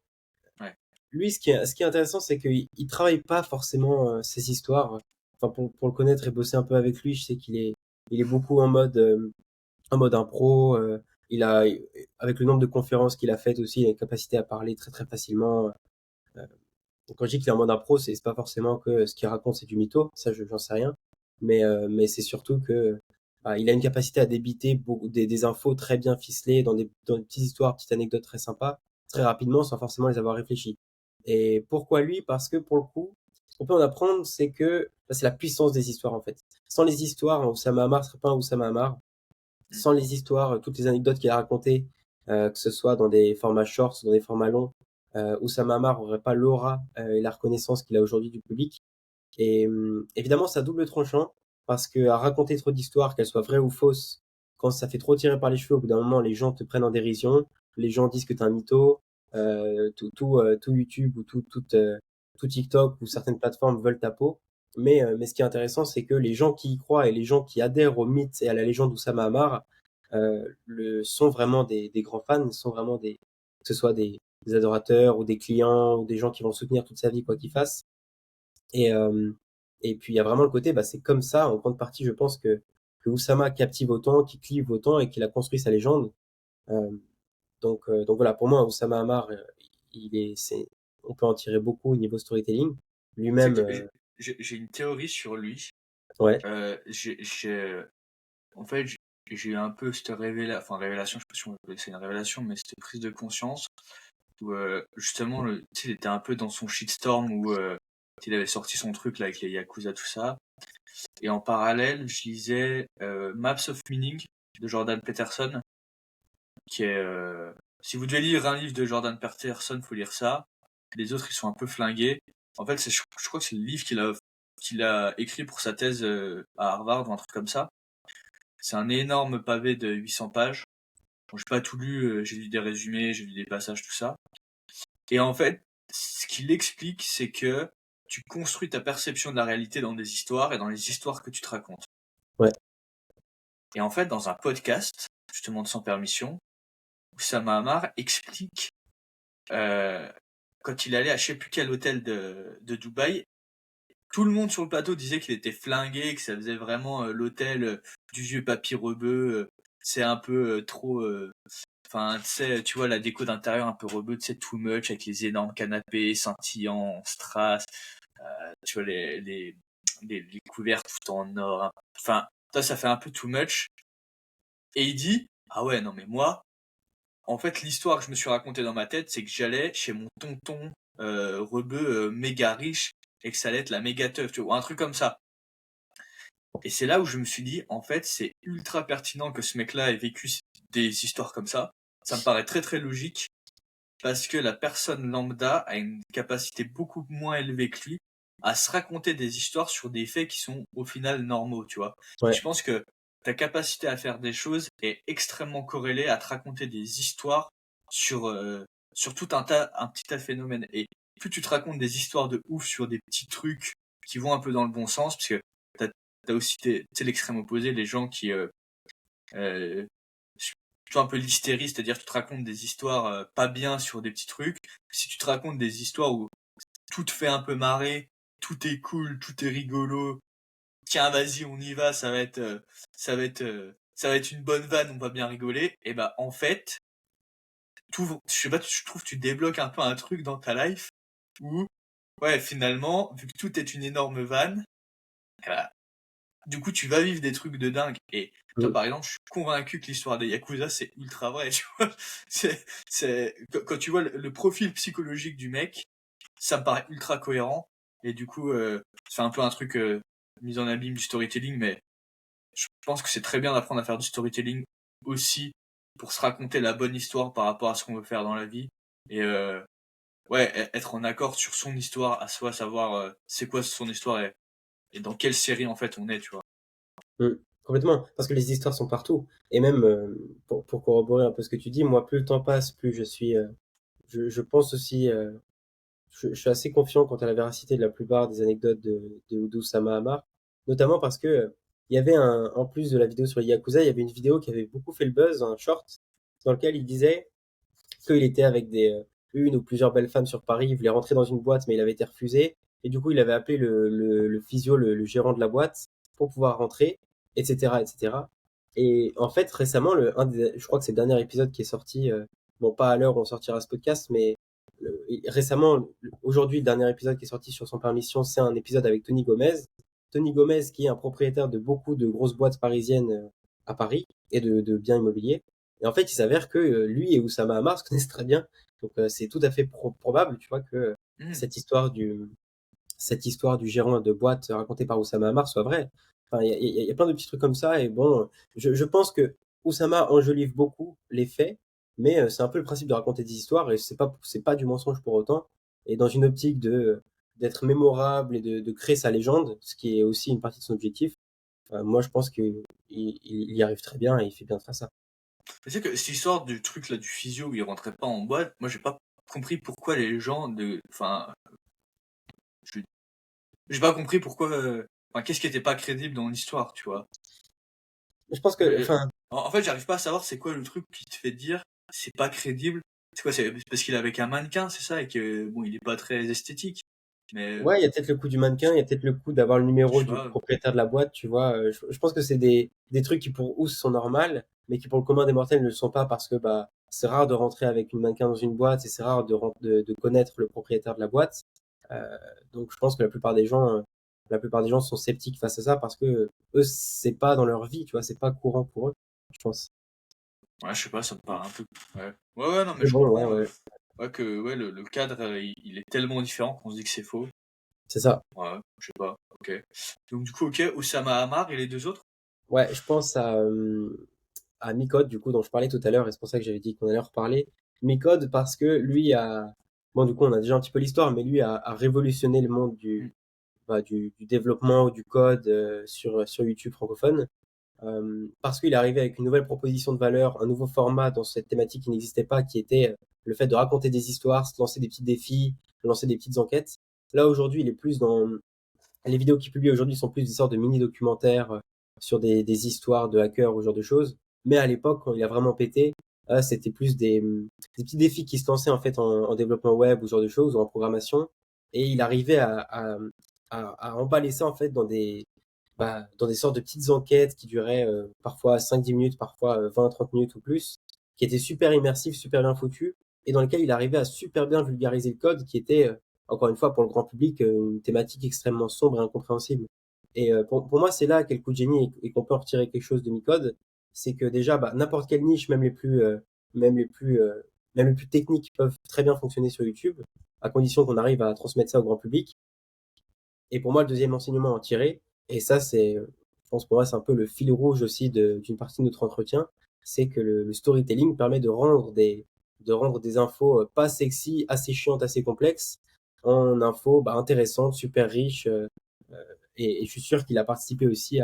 Ouais. lui, ce qui est intéressant, c'est qu'il travaille pas forcément ses histoires. Enfin, pour le connaître et bosser un peu avec lui, je sais qu'il est beaucoup en mode impro. Avec le nombre de conférences qu'il a faites aussi, il a une capacité à parler très très facilement. Euh, donc quand je dis qu'il est en mode impro, c'est pas forcément que ce qu'il raconte c'est du mytho, ça j'en sais rien. Mais c'est surtout que il a une capacité à débiter des infos très bien ficelées dans des petites histoires, petites anecdotes très sympas, très rapidement sans forcément les avoir réfléchies. Et pourquoi lui? Parce que pour le coup, ce qu'on peut en apprendre, c'est que c'est la puissance des histoires en fait. Sans les histoires, un Oussama Hamar serait pas un Oussama Hamar. Mm. Sans les histoires, toutes les anecdotes qu'il a racontées, que ce soit dans des formats shorts, dans des formats longs, Oussama Hamar aurait pas l'aura et la reconnaissance qu'il a aujourd'hui du public. Et évidemment, c'est à double tranchant parce que à raconter trop d'histoires, qu'elles soient vraies ou fausses, quand ça fait trop tirer par les cheveux, au bout d'un moment, les gens te prennent en dérision, les gens disent que t'es un mytho, tout YouTube ou tout TikTok ou certaines plateformes veulent ta peau. Mais ce qui est intéressant, c'est que les gens qui y croient et les gens qui adhèrent au mythe et à la légende d'Oussama Hamar sont vraiment des grands fans, sont vraiment que ce soit des adorateurs ou des clients ou des gens qui vont soutenir toute sa vie quoi qu'il fasse. Et, euh, et puis il y a vraiment le côté, c'est comme ça, en grande partie, je pense que Oussama captive autant, qu'il clive autant et qu'il a construit sa légende. Euh, donc voilà, pour moi, Oussama Hamar, on peut en tirer beaucoup au niveau storytelling. C'est Lui-même, que j'ai une théorie sur lui. ouais, J'ai en fait, j'ai eu un peu cette révélation, je sais pas si on peut appeler ça une révélation, mais cette prise de conscience où justement, tu sais, il était un peu dans son shitstorm où il avait sorti son truc là avec les Yakuza, tout ça. Et en parallèle, je lisais Maps of Meaning de Jordan Peterson, qui est... si vous devez lire un livre de Jordan Peterson, faut lire ça. Les autres, ils sont un peu flingués. En fait, je crois que c'est le livre qu'il a écrit pour sa thèse à Harvard ou un truc comme ça. C'est un énorme pavé de 800 pages. Bon, j'ai pas tout lu, j'ai lu des résumés, j'ai lu des passages, tout ça. Et en fait, ce qu'il explique, c'est que tu construis ta perception de la réalité dans des histoires et dans les histoires que tu te racontes. ouais, Et en fait, dans un podcast, justement de Sans Permission, Oussama Hamar explique euh, quand il allait à je sais plus quel hôtel de Dubaï, tout le monde sur le plateau disait qu'il était flingué, que ça faisait vraiment l'hôtel du vieux papy rebeu. C'est un peu trop... Enfin, tu sais, tu vois la déco d'intérieur un peu rebeu, tu sais, too much, avec les énormes canapés scintillants, strass, tu vois les couverts tout en or. Hein. Enfin, ça fait un peu too much. Et il dit, ah ouais, non mais moi, en fait, l'histoire que je me suis racontée dans ma tête, c'est que j'allais chez mon tonton rebeu méga riche et que ça allait être la méga teuf, tu vois, un truc comme ça. Et c'est là où je me suis dit, en fait, c'est ultra pertinent que ce mec-là ait vécu des histoires comme ça. Ça me paraît très très logique parce que la personne lambda a une capacité beaucoup moins élevée que lui à se raconter des histoires sur des faits qui sont au final normaux, tu vois. Et ouais, je pense que ta capacité à faire des choses est extrêmement corrélée à te raconter des histoires sur, sur un petit tas de phénomènes. Et plus tu te racontes des histoires de ouf sur des petits trucs qui vont un peu dans le bon sens, parce que t'as aussi l'extrême opposé, les gens qui, euh, plutôt un peu l'hystérie, c'est-à-dire que tu te racontes des histoires pas bien sur des petits trucs. Si tu te racontes des histoires où tout te fait un peu marrer, tout est cool, tout est rigolo, tiens vas-y on y va, ça va être une bonne vanne, on va bien rigoler. Et bah en fait, je sais pas, je trouve que tu débloques un peu un truc dans ta life où ouais finalement vu que tout est une énorme vanne, bah, du coup, tu vas vivre des trucs de dingue. Et toi, Mm. par exemple, je suis convaincu que l'histoire des Yakuza, c'est ultra vrai, tu vois. Quand tu vois le profil psychologique du mec, ça me paraît ultra cohérent. Et du coup, c'est un peu un truc mis en abîme du storytelling, mais je pense que c'est très bien d'apprendre à faire du storytelling aussi pour se raconter la bonne histoire par rapport à ce qu'on veut faire dans la vie. Et ouais, être en accord sur son histoire à soi, savoir c'est quoi son histoire et dans quelle série en fait on est, tu vois. Mm. Complètement, parce que les histoires sont partout. Et même, pour corroborer un peu ce que tu dis, moi, plus le temps passe, plus je pense aussi, je suis assez confiant quant à la véracité de la plupart des anecdotes d'Oussama Hamar, notamment parce que il y avait en plus de la vidéo sur les Yakuza, il y avait une vidéo qui avait beaucoup fait le buzz, un short, dans lequel il disait qu'il était avec une ou plusieurs belles femmes sur Paris, il voulait rentrer dans une boîte, mais il avait été refusé, et du coup, il avait appelé le physio, le gérant de la boîte, pour pouvoir rentrer, etc., etc. Et en fait, récemment, je crois que c'est le dernier épisode qui est sorti, bon, pas à l'heure où on sortira ce podcast, mais récemment, aujourd'hui, le dernier épisode qui est sorti sur son permission, c'est un épisode avec Tony Gomez. Tony Gomez, qui est un propriétaire de beaucoup de grosses boîtes parisiennes à Paris et de biens immobiliers. Et en fait, il s'avère que lui et Oussama Hamar se connaissent très bien. Donc, c'est tout à fait probable, tu vois, que Hmm. cette histoire du, cette histoire du gérant de boîte racontée par Oussama Hamar soit vraie. Enfin, il y a plein de petits trucs comme ça. Et bon, je pense que Oussama enjolive beaucoup les faits, mais c'est un peu le principe de raconter des histoires et c'est pas du mensonge pour autant. Et dans une optique d'être mémorable et de créer sa légende, ce qui est aussi une partie de son objectif, moi je pense qu'il y arrive très bien et il fait bien de faire ça. Tu sais que cette histoire du truc là du physio où il rentrait pas en boîte, moi j'ai pas compris pourquoi les gens enfin, je- j'ai pas compris pourquoi, enfin, qu'est-ce qui était pas crédible dans l'histoire, tu vois. Je pense que, Euh, enfin, en fait, j'arrive pas à savoir c'est quoi le truc qui te fait dire c'est pas crédible. C'est quoi, c'est parce qu'il est avec un mannequin, c'est ça, et que bon, il est pas très esthétique. Mais ouais, il y a peut-être le coup du mannequin, il y a peut-être le coup d'avoir le numéro je sais du pas. propriétaire de la boîte, tu vois. Je pense que c'est des trucs qui pour Ous sont normales, mais qui pour le commun des mortels ne le sont pas parce que bah c'est rare de rentrer avec une mannequin dans une boîte et c'est rare de connaître le propriétaire de la boîte. Euh, donc je pense que la plupart des gens sont sceptiques face à ça parce que eux c'est pas dans leur vie, tu vois, c'est pas courant pour eux, je pense. Ouais, je sais pas, ça me paraît un peu. Ouais, ouais, ouais, non, mais Mais je bon, ouais, comprends. ouais, Ouais, que ouais, le cadre, il est tellement différent qu'on se dit que c'est faux. c'est ça. Ouais, je sais pas. Ok. Donc du coup, ok, Oussama Hamar et les deux autres? Ouais, je pense à Micode, du coup, dont je parlais tout à l'heure, et c'est pour ça que j'avais dit qu'on allait en reparler. Micode, parce que lui bon, du coup, on a déjà un petit peu l'histoire, mais lui a révolutionné le monde Hmm. du développement ou du code sur YouTube francophone, parce qu'il est arrivé avec une nouvelle proposition de valeur, un nouveau format dans cette thématique qui n'existait pas, qui était le fait de raconter des histoires, se lancer des petits défis, lancer des petites enquêtes. Là, aujourd'hui, il est plus dans les vidéos qu'il publie aujourd'hui sont plus des sortes de mini-documentaires sur des histoires de hackers ou ce genre de choses. Mais à l'époque, quand il a vraiment pété, c'était plus des petits défis qui se lançaient en fait en développement web ou ce genre de choses ou en programmation. Et il arrivait à emballer ça en fait dans des sortes de petites enquêtes qui duraient parfois 5-10 minutes, parfois 20-30 minutes ou plus, qui étaient super immersifs, super bien foutus, et dans lesquels il arrivait à super bien vulgariser le code, qui était encore une fois, pour le grand public, une thématique extrêmement sombre et incompréhensible. Et pour moi, c'est là quel coup de génie et qu'on peut en retirer quelque chose de Micode, c'est que déjà, bah, n'importe quelle niche, même les plus, euh, même les plus techniques, peuvent très bien fonctionner sur YouTube, à condition qu'on arrive à transmettre ça au grand public. Et pour moi, le deuxième enseignement à en tirer, et ça, je pense pour moi, c'est un peu le fil rouge aussi d'une partie de notre entretien, c'est que le storytelling permet de rendre des infos pas sexy, assez chiantes, assez complexes, en infos bah, intéressantes, super riches. Euh, et je suis sûr qu'il a participé aussi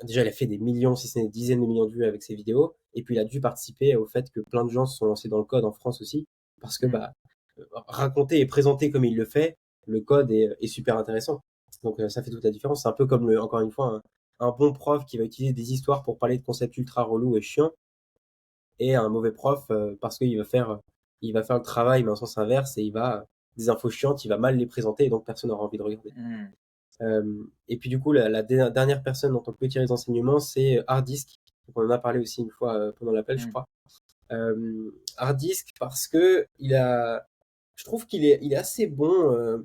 déjà, il a fait des millions, si ce n'est des dizaines de millions de vues avec ses vidéos. Et puis, il a dû participer au fait que plein de gens se sont lancés dans le code en France aussi. Parce que, Hmm. bah, raconter et présenter comme il le fait, le code est super intéressant. Donc, ça fait toute la différence. C'est un peu comme, encore une fois, un bon prof qui va utiliser des histoires pour parler de concepts ultra relous et chiants. Et un mauvais prof, parce qu'il va faire le travail, mais en sens inverse, et des infos chiantes, il va mal les présenter, et donc personne n'aura envie de regarder. Hmm. Et puis du coup, la dernière personne dont on peut tirer des enseignements, c'est Hardisk. Donc, on en a parlé aussi une fois pendant l'appel, je Hmm. crois. Hardisk parce que je trouve qu'il est assez bon.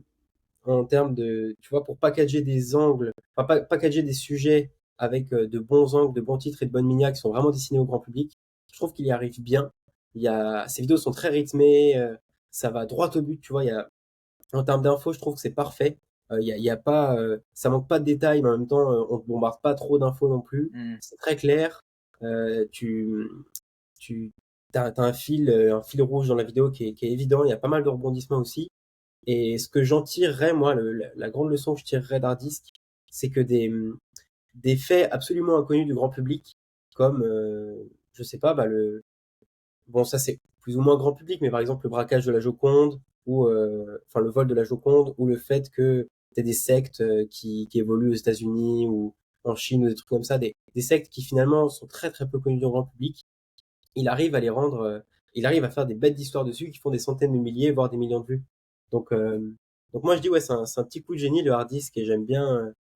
en termes de, tu vois, pour packager des angles, enfin, packager des sujets avec de bons angles, de bons titres et de bonnes minias qui sont vraiment destinés au grand public. Je trouve qu'il y arrive bien. Ces vidéos sont très rythmées, ça va droit au but, tu vois. En termes d'infos, je trouve que c'est parfait. Il y a pas, ça manque pas de détails, mais en même temps, on te bombarde pas trop d'infos non plus. Hmm. C'est très clair. Euh, tu, tu, t'as un fil rouge dans la vidéo qui est évident. Il y a pas mal de rebondissements aussi. Et ce que j'en tirerais, moi, la grande leçon que je tirerais d'Hard Disk, c'est que des faits absolument inconnus du grand public, comme, je sais pas, bon, ça c'est plus ou moins grand public, mais par exemple le braquage de la Joconde, ou, enfin le vol de la Joconde, ou le fait que t'aies des sectes qui évoluent aux États-Unis ou en Chine ou des trucs comme ça, des sectes qui finalement sont très très peu connues du grand public. Il arrive à les rendre, il arrive à faire des bêtes d'histoires dessus qui font des centaines de milliers, voire des millions de vues. Donc, euh, donc moi je dis ouais, c'est un petit coup de génie le hard disk et j'aime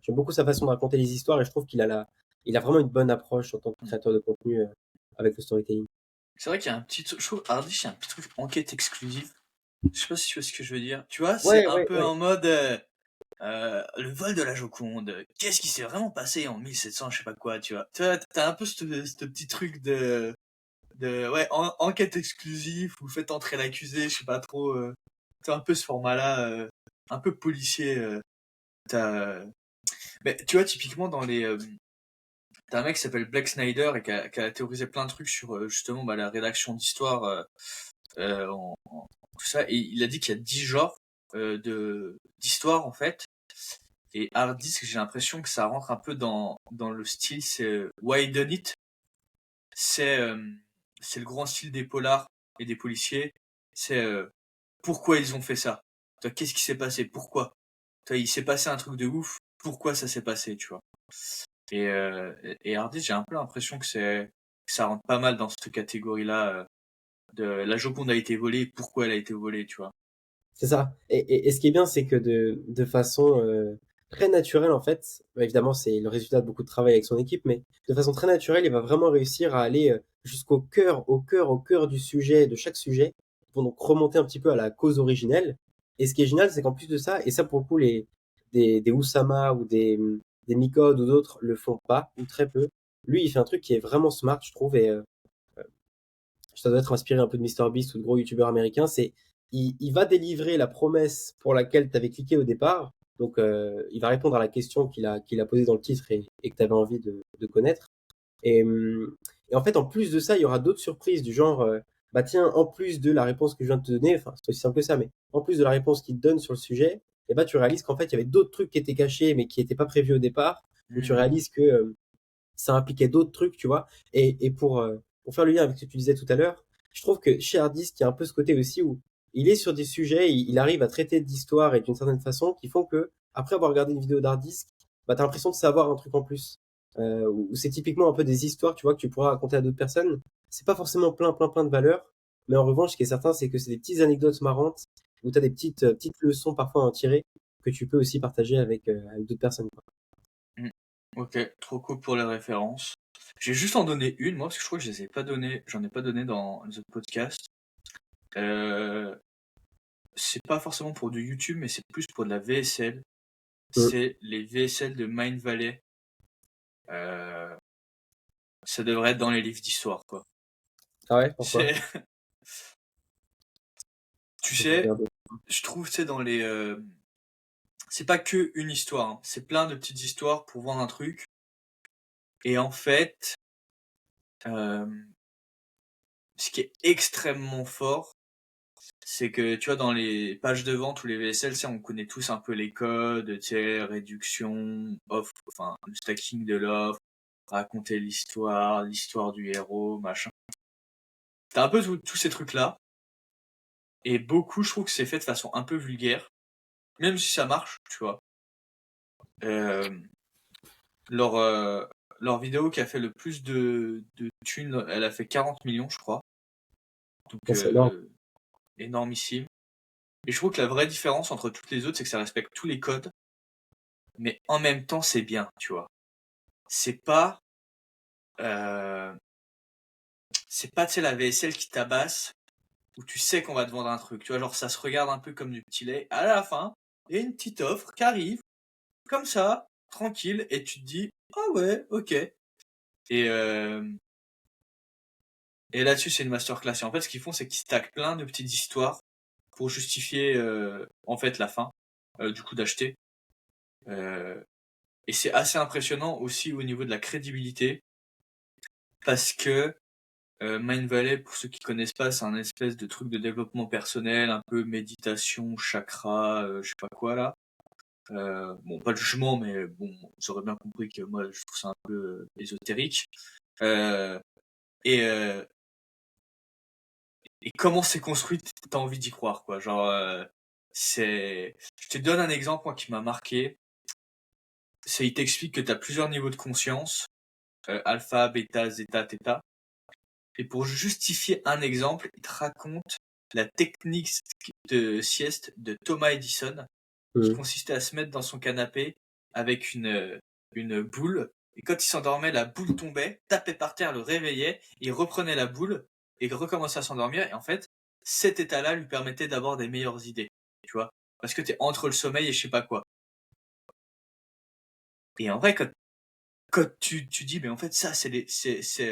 beaucoup sa façon de raconter les histoires et je trouve il a vraiment une bonne approche en tant que créateur de contenu avec le storytelling. C'est vrai qu'il y a un petit truc, je trouve, Hardish, il y a un petit truc enquête exclusive. Je sais pas si tu vois ce que je veux dire. Tu vois, c'est Ouais, un ouais, peu ouais. en mode le vol de la Joconde. Qu'est-ce qui s'est vraiment passé en 1700, je sais pas quoi, tu vois. Tu vois, t'as un peu ce petit truc de ouais, enquête exclusive ou faites entrer l'accusé, je sais pas trop. T'as un peu ce format-là, un peu policier. T'as, mais tu vois, typiquement dans les t'as un mec qui s'appelle Black Snyder et qui a théorisé plein de trucs sur justement bah, la rédaction d'histoire tout ça. Et il a dit qu'il y a 10 genres d'histoire en fait. Et hard disk, j'ai l'impression que ça rentre un peu dans le style, c'est Why Done It. C'est c'est le grand style des polars et des policiers. C'est pourquoi ils ont fait ça. Toi, qu'est-ce qui s'est passé? Pourquoi? Toi, il s'est passé un truc de ouf. Pourquoi ça s'est passé, tu vois? Et Hardis, j'ai un peu l'impression que ça rentre pas mal dans cette catégorie-là de la Joconde a été volée, pourquoi elle a été volée, tu vois. C'est ça. Et ce qui est bien, c'est que de façon très naturelle, en fait, bah, évidemment, c'est le résultat de beaucoup de travail avec son équipe, mais de façon très naturelle, il va vraiment réussir à aller jusqu'au cœur, au cœur du sujet, de chaque sujet, pour donc remonter un petit peu à la cause originelle. Et ce qui est génial, c'est qu'en plus de ça, et ça pour le coup, des Oussama ou des Micode ou d'autres le font pas, ou très peu. Lui, il fait un truc qui est vraiment smart, je trouve, et ça doit être inspiré un peu de MrBeast ou de gros youtubeurs américains, c'est il va délivrer la promesse pour laquelle tu avais cliqué au départ. Donc, il va répondre à la question qu'il a posée dans le titre et que tu avais envie de connaître. Et en fait, en plus de ça, il y aura d'autres surprises du genre, bah tiens, en plus de la réponse que je viens de te donner, enfin, c'est aussi simple que ça, mais en plus de la réponse qu'il te donne sur le sujet, et bah, tu réalises qu'en fait, il y avait d'autres trucs qui étaient cachés, mais qui n'étaient pas prévus au départ, ou tu Mhm. réalises que ça impliquait d'autres trucs, tu vois. Et pour faire le lien avec ce que tu disais tout à l'heure, je trouve que chez Hardist, il y a un peu ce côté aussi où il est sur des sujets, il arrive à traiter d'histoire et d'une certaine façon qui font que, après avoir regardé une vidéo d'Hardist, bah, t'as l'impression de savoir un truc en plus. Où c'est typiquement un peu des histoires, tu vois, que tu pourras raconter à d'autres personnes. C'est pas forcément plein de valeurs, mais en revanche, ce qui est certain, c'est que c'est des petites anecdotes marrantes où tu as des petites leçons parfois à en tirer que tu peux aussi partager avec d'autres personnes, quoi. Mhm. Ok, trop cool pour les références. Je vais juste en donner une, moi, parce que je crois que je les ai pas donné, j'en ai pas donné dans les autres podcasts. Euh, c'est pas forcément pour du YouTube, mais c'est plus pour de la VSL. Mm. C'est les VSL de Mind Valley. Euh, ça devrait être dans les livres d'histoire, quoi. Ah ouais, pourquoi? C'est, tu Je vais sais, regarder. je trouve, c'est dans les, c'est pas que une histoire, hein. C'est plein de petites histoires pour vendre un truc. Et en fait, euh, ce qui est extrêmement fort, c'est que tu vois dans les pages de vente ou les VSL, on connaît tous un peu les codes, tu sais, réduction, offre, enfin le stacking de l'offre, raconter l'histoire du héros, machin. T'as un peu tous ces trucs-là, et beaucoup, je trouve que c'est fait de façon un peu vulgaire, même si ça marche, tu vois. Euh, leur, leur vidéo qui a fait le plus de thunes, elle a fait 40 millions, je crois. Donc, Bon, c'est énorme. énormissime. Et je trouve que la vraie différence entre toutes les autres, c'est que ça respecte tous les codes, mais en même temps, c'est bien, tu vois. C'est pas, euh, c'est pas, tu sais, la VSL qui tabasse, où tu sais qu'on va te vendre un truc. Tu vois, genre, ça se regarde un peu comme du petit lait. À la fin, il y a une petite offre qui arrive, comme ça, tranquille, et tu te dis, ah ouais, ok. Et là-dessus, c'est une masterclass. Et en fait, ce qu'ils font, c'est qu'ils stackent plein de petites histoires pour justifier, en fait, la fin, du coup, d'acheter. Euh, et c'est assez impressionnant aussi au niveau de la crédibilité, parce que Mind Valley, pour ceux qui connaissent pas, c'est un espèce de truc de développement personnel, un peu méditation, chakra, je sais pas quoi là. Bon, pas de jugement, mais bon, vous aurez bien compris que moi, je trouve ça un peu ésotérique. Euh, et, euh, et comment c'est construit, t'as envie d'y croire, quoi. Genre, je te donne un exemple, moi, qui m'a marqué. Il t'explique que t'as plusieurs niveaux de conscience, alpha, bêta, zéta, theta. Et pour justifier un exemple, il te raconte la technique de sieste de Thomas Edison, qui Mhm. consistait à se mettre dans son canapé avec une boule. Et quand il s'endormait, la boule tombait, tapait par terre, le réveillait, il reprenait la boule et recommençait à s'endormir. Et en fait, cet état-là lui permettait d'avoir des meilleures idées, tu vois. Parce que t'es entre le sommeil et je sais pas quoi. Et en vrai, quand tu dis, mais en fait, ça, c'est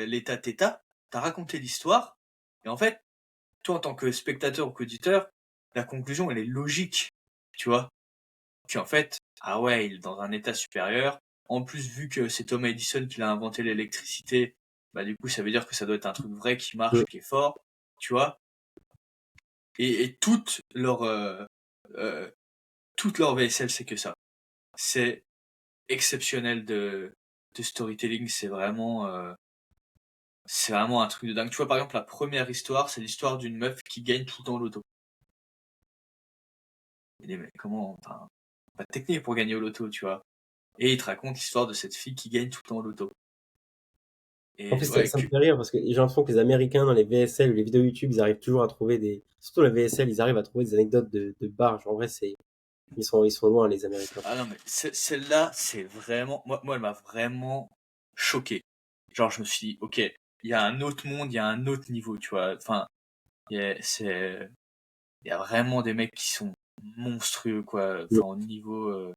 l'état θ, t'as raconté l'histoire, et en fait, toi, en tant que spectateur ou qu'auditeur, la conclusion, elle est logique, tu vois. Qu'en fait, ah ouais, il est dans un état supérieur. En plus, vu que c'est Thomas Edison qui a inventé l'électricité, bah du coup, ça veut dire que ça doit être un truc vrai qui marche, Mhm. qui est fort, tu vois. Et euh, toute leur VSL, c'est que ça. C'est exceptionnel de storytelling. C'est vraiment un truc de dingue. Tu vois, par exemple, la première histoire, c'est l'histoire d'une meuf qui gagne tout le temps au loto. Mais comment, enfin, pas de technique pour gagner au loto, tu vois. Et il te raconte l'histoire de cette fille qui gagne tout le temps au loto. En plus, Et ça, ouais, ça me fait rire parce que j'ai l'impression que les Américains dans les VSL ou les vidéos YouTube, ils arrivent toujours à trouver des. Surtout la VSL, ils arrivent à trouver des anecdotes de barges. En vrai, ils sont loin, les Américains. ah non, mais celle-là, c'est vraiment, moi, elle m'a vraiment choqué. Genre, je me suis dit, ok, il y a un autre monde, il y a un autre niveau, tu vois. Enfin, il y a vraiment des mecs qui sont monstrueux, quoi. Mhm. Enfin, au niveau,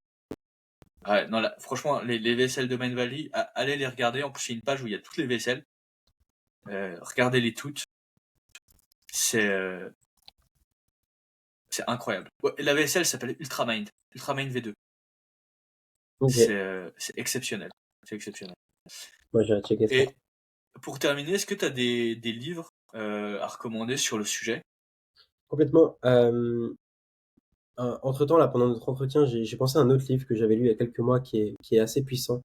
ouais, non, là, franchement, les vaisselles de Main Valley, allez les regarder. En plus, il y a une page où il y a toutes les vaisselles. Regardez-les toutes. C'est, euh, c'est incroyable. Ouais, la vaisselle s'appelle Ultramind. Ultramind V2. Ok, C'est exceptionnel. C'est exceptionnel. moi j'irai checker ça. Et pour terminer, est-ce que tu as des livres à recommander sur le sujet? Complètement. Entre-temps, là, pendant notre entretien, j'ai pensé à un autre livre que j'avais lu il y a quelques mois qui est assez puissant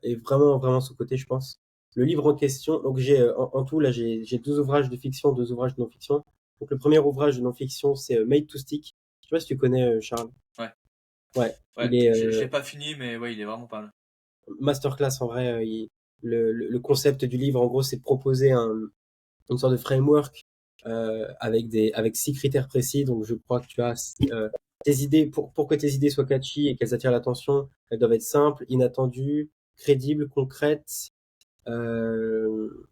et vraiment, vraiment sous-coté, je pense. Le livre en question, donc en tout, là, j'ai 12 ouvrages de fiction, 2 ouvrages de non-fiction. Donc le premier ouvrage de non-fiction, c'est Made to Stick. Je sais pas si tu connais Charles. Ouais, Ouais, ouais, il est je l'ai pas fini, mais ouais, il est vraiment pas mal. masterclass en vrai. Le concept du livre, en gros, c'est de proposer une sorte de framework avec 6 critères précis. Donc, je crois que tu as tes idées, pour que tes idées soient catchy et qu'elles attirent l'attention, elles doivent être simples, inattendues, crédibles, concrètes, euh,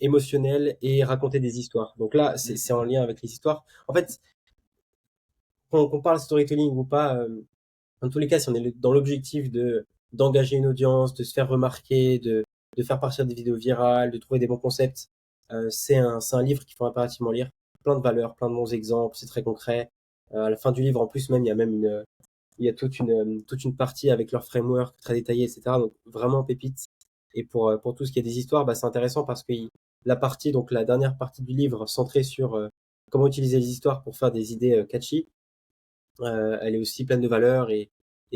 émotionnelles et raconter des histoires. Donc là, c'est en Mhm. lien avec les histoires. En fait, qu'on parle storytelling ou pas, dans tous les cas, si on est dans l'objectif d'engager une audience, de se faire remarquer, de faire partir des vidéos virales, de trouver des bons concepts, c'est un livre qu'il faut impérativement lire. Plein de valeurs, plein de bons exemples, c'est très concret. À la fin du livre, en plus, même, il y a toute une partie avec leur framework très détaillé, etc. Donc, vraiment pépite. Et pour tout ce qui est des histoires, bah, c'est intéressant parce que donc la dernière partie du livre centrée sur comment utiliser les histoires pour faire des idées catchy, elle est aussi pleine de valeur et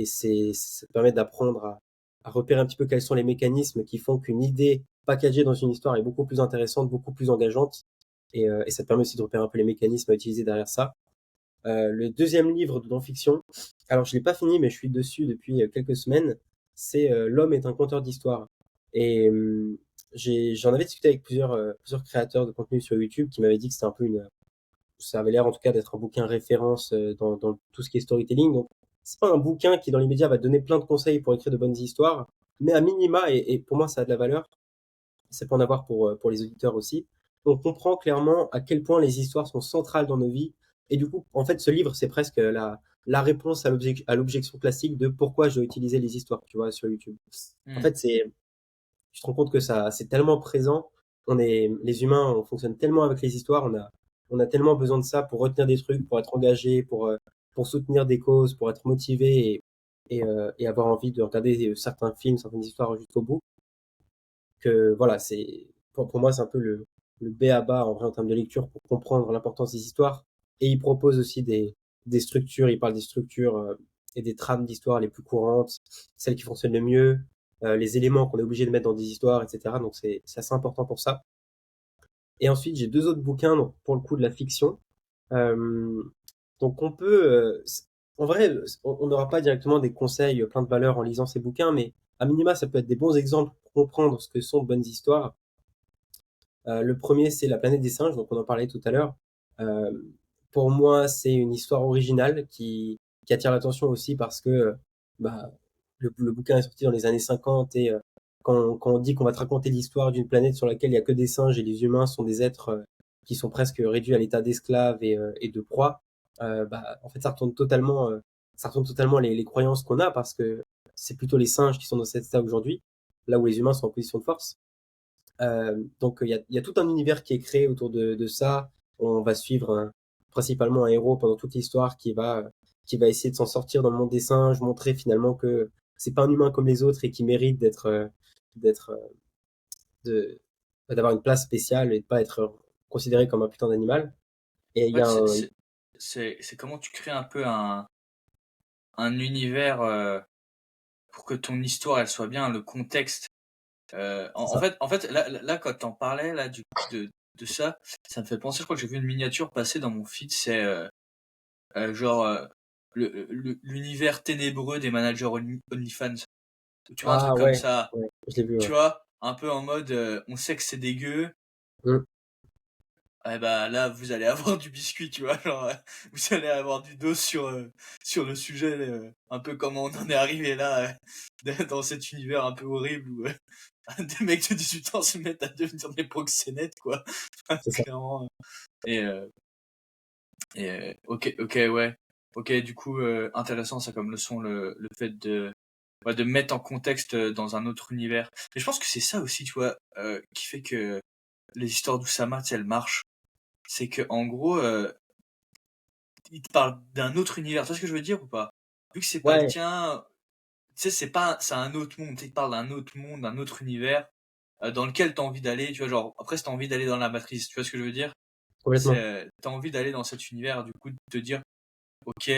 ça te permet d'apprendre à repérer un petit peu quels sont les mécanismes qui font qu'une idée packagée dans une histoire est beaucoup plus intéressante, beaucoup plus engageante. Et ça te permet aussi de repérer un peu les mécanismes à utiliser derrière ça. Le deuxième livre de non-fiction, alors je l'ai pas fini, mais je suis dessus depuis quelques semaines, c'est L'homme est un conteur d'histoire. Et j'en avais discuté avec plusieurs créateurs de contenu sur YouTube qui m'avaient dit que c'était un peu ça avait l'air en tout cas d'être un bouquin référence dans tout ce qui est storytelling. Donc, c'est pas un bouquin qui, dans l'immédiat, va te donner plein de conseils pour écrire de bonnes histoires, mais à minima, et pour moi, ça a de la valeur, ça peut en avoir pour les auditeurs aussi. On comprend clairement à quel point les histoires sont centrales dans nos vies Et du coup, en fait, ce livre, c'est presque la réponse à l'objection classique de pourquoi je dois utiliser les histoires, tu vois, sur YouTube. En Hmm. fait, tu te rends compte que ça, c'est tellement présent. Les humains, on fonctionne tellement avec les histoires, on a tellement besoin de ça pour retenir des trucs, pour être engagé, pour soutenir des causes, pour être motivé et avoir envie de regarder certains films, certaines histoires jusqu'au bout. Que voilà, pour moi, c'est un peu le b à bas en vrai en termes de lecture pour comprendre l'importance des histoires. Et il propose aussi des structures, il parle des structures et des trames d'histoire les plus courantes, celles qui fonctionnent le mieux, les éléments qu'on est obligé de mettre dans des histoires, etc. Donc c'est assez important pour ça. Et ensuite, j'ai deux autres bouquins, donc pour le coup de la fiction. Euh, donc on peut, en vrai, on n'aura pas directement des conseils plein de valeur en lisant ces bouquins, mais à minima, ça peut être des bons exemples pour comprendre ce que sont de bonnes histoires. Le premier, c'est La planète des singes, donc on en parlait tout à l'heure. Euh, pour moi, c'est une histoire originale qui attire l'attention aussi parce que bah, le bouquin est sorti dans les années 50 et quand on dit qu'on va te raconter l'histoire d'une planète sur laquelle il n'y a que des singes et les humains sont des êtres qui sont presque réduits à l'état d'esclaves et de proie, bah, en fait, ça retourne totalement les croyances qu'on a parce que c'est plutôt les singes qui sont dans cet état aujourd'hui, là où les humains sont en position de force. Donc il y a tout un univers qui est créé autour de ça. On va suivre principalement un héros pendant toute l'histoire qui va essayer de s'en sortir dans le monde des singes, montrer finalement que c'est pas un humain comme les autres et qui mérite d'être de d'avoir une place spéciale et de pas être considéré comme un putain d'animal. Et il En y fait, a un c'est comment tu crées un peu un univers pour que ton histoire elle soit bien, le contexte. c'est En ça. fait, là, quand t'en parlais là de ça, ça me fait penser. Je crois que j'ai vu une miniature passer dans mon feed. C'est genre l'univers ténébreux des managers OnlyFans. Tu vois un truc Ah comme ouais, ça. ouais, je l'ai vu, Tu ouais. vois, un peu en mode, on sait que c'est dégueu. Mm, Eh bah là, vous allez avoir du biscuit, tu vois. Genre, vous allez avoir du dos sur le sujet, un peu comment on en est arrivé là, dans cet univers un peu horrible où des mecs de 18 ans se mettent à devenir des proxénètes, quoi. c'est ça. Clairement. Et, euh, ok, ouais. Ok, du coup, intéressant ça comme leçon, le fait ouais, de mettre en contexte dans un autre univers. Mais je pense que c'est ça aussi, tu vois, qui fait que les histoires d'Oussama, tu sais, elles marchent. C'est que en gros, il te parle d'un autre univers. Tu vois ce que je veux dire ou pas? Vu que c'est pas le Ouais, tien, tu sais, c'est un autre monde. Tu sais, il te parle d'un autre monde, d'un autre univers dans lequel t'as envie d'aller. Tu vois, genre, après, si t'as envie d'aller dans la matrice, tu vois ce que je veux dire? C'est, complètement. t'as envie d'aller dans cet univers, du coup, de te dire, ok,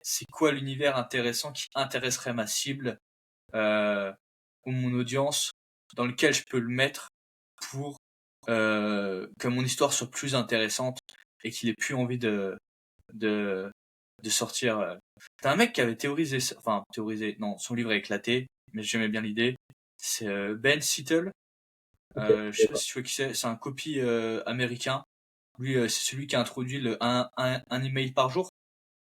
c'est quoi l'univers intéressant qui intéresserait ma cible ou mon audience, dans lequel je peux le mettre pour que mon histoire soit plus intéressante et qu'il ait plus envie de, de sortir. T'as un mec qui avait théorisé, enfin théorisé, non, son livre est éclaté, mais j'aimais bien l'idée. C'est Ben Settle. Ok, Je je sais sais pas pas. si tu vois qui c'est un copie américain. Lui, c'est celui qui a introduit un email par jour.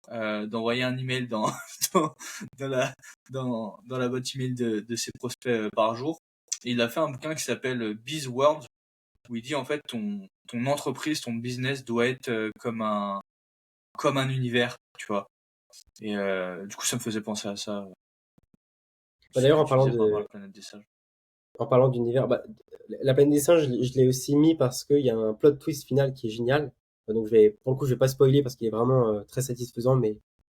D'envoyer un email dans, dans la, dans la boîte email de ses prospects par jour. Et il a fait un bouquin qui s'appelle Biz World, où il dit en fait ton entreprise, ton business doit être comme un univers, tu vois. Et du coup, ça me faisait penser à ça, Bah, ce d'ailleurs, que tu disais par rapport à la planète des sages. en parlant d'univers, bah, la planète des singes, je l'ai aussi mis parce qu'il y a un plot twist final qui est génial. Donc, pour le coup, je vais pas spoiler parce qu'il est vraiment très satisfaisant, mais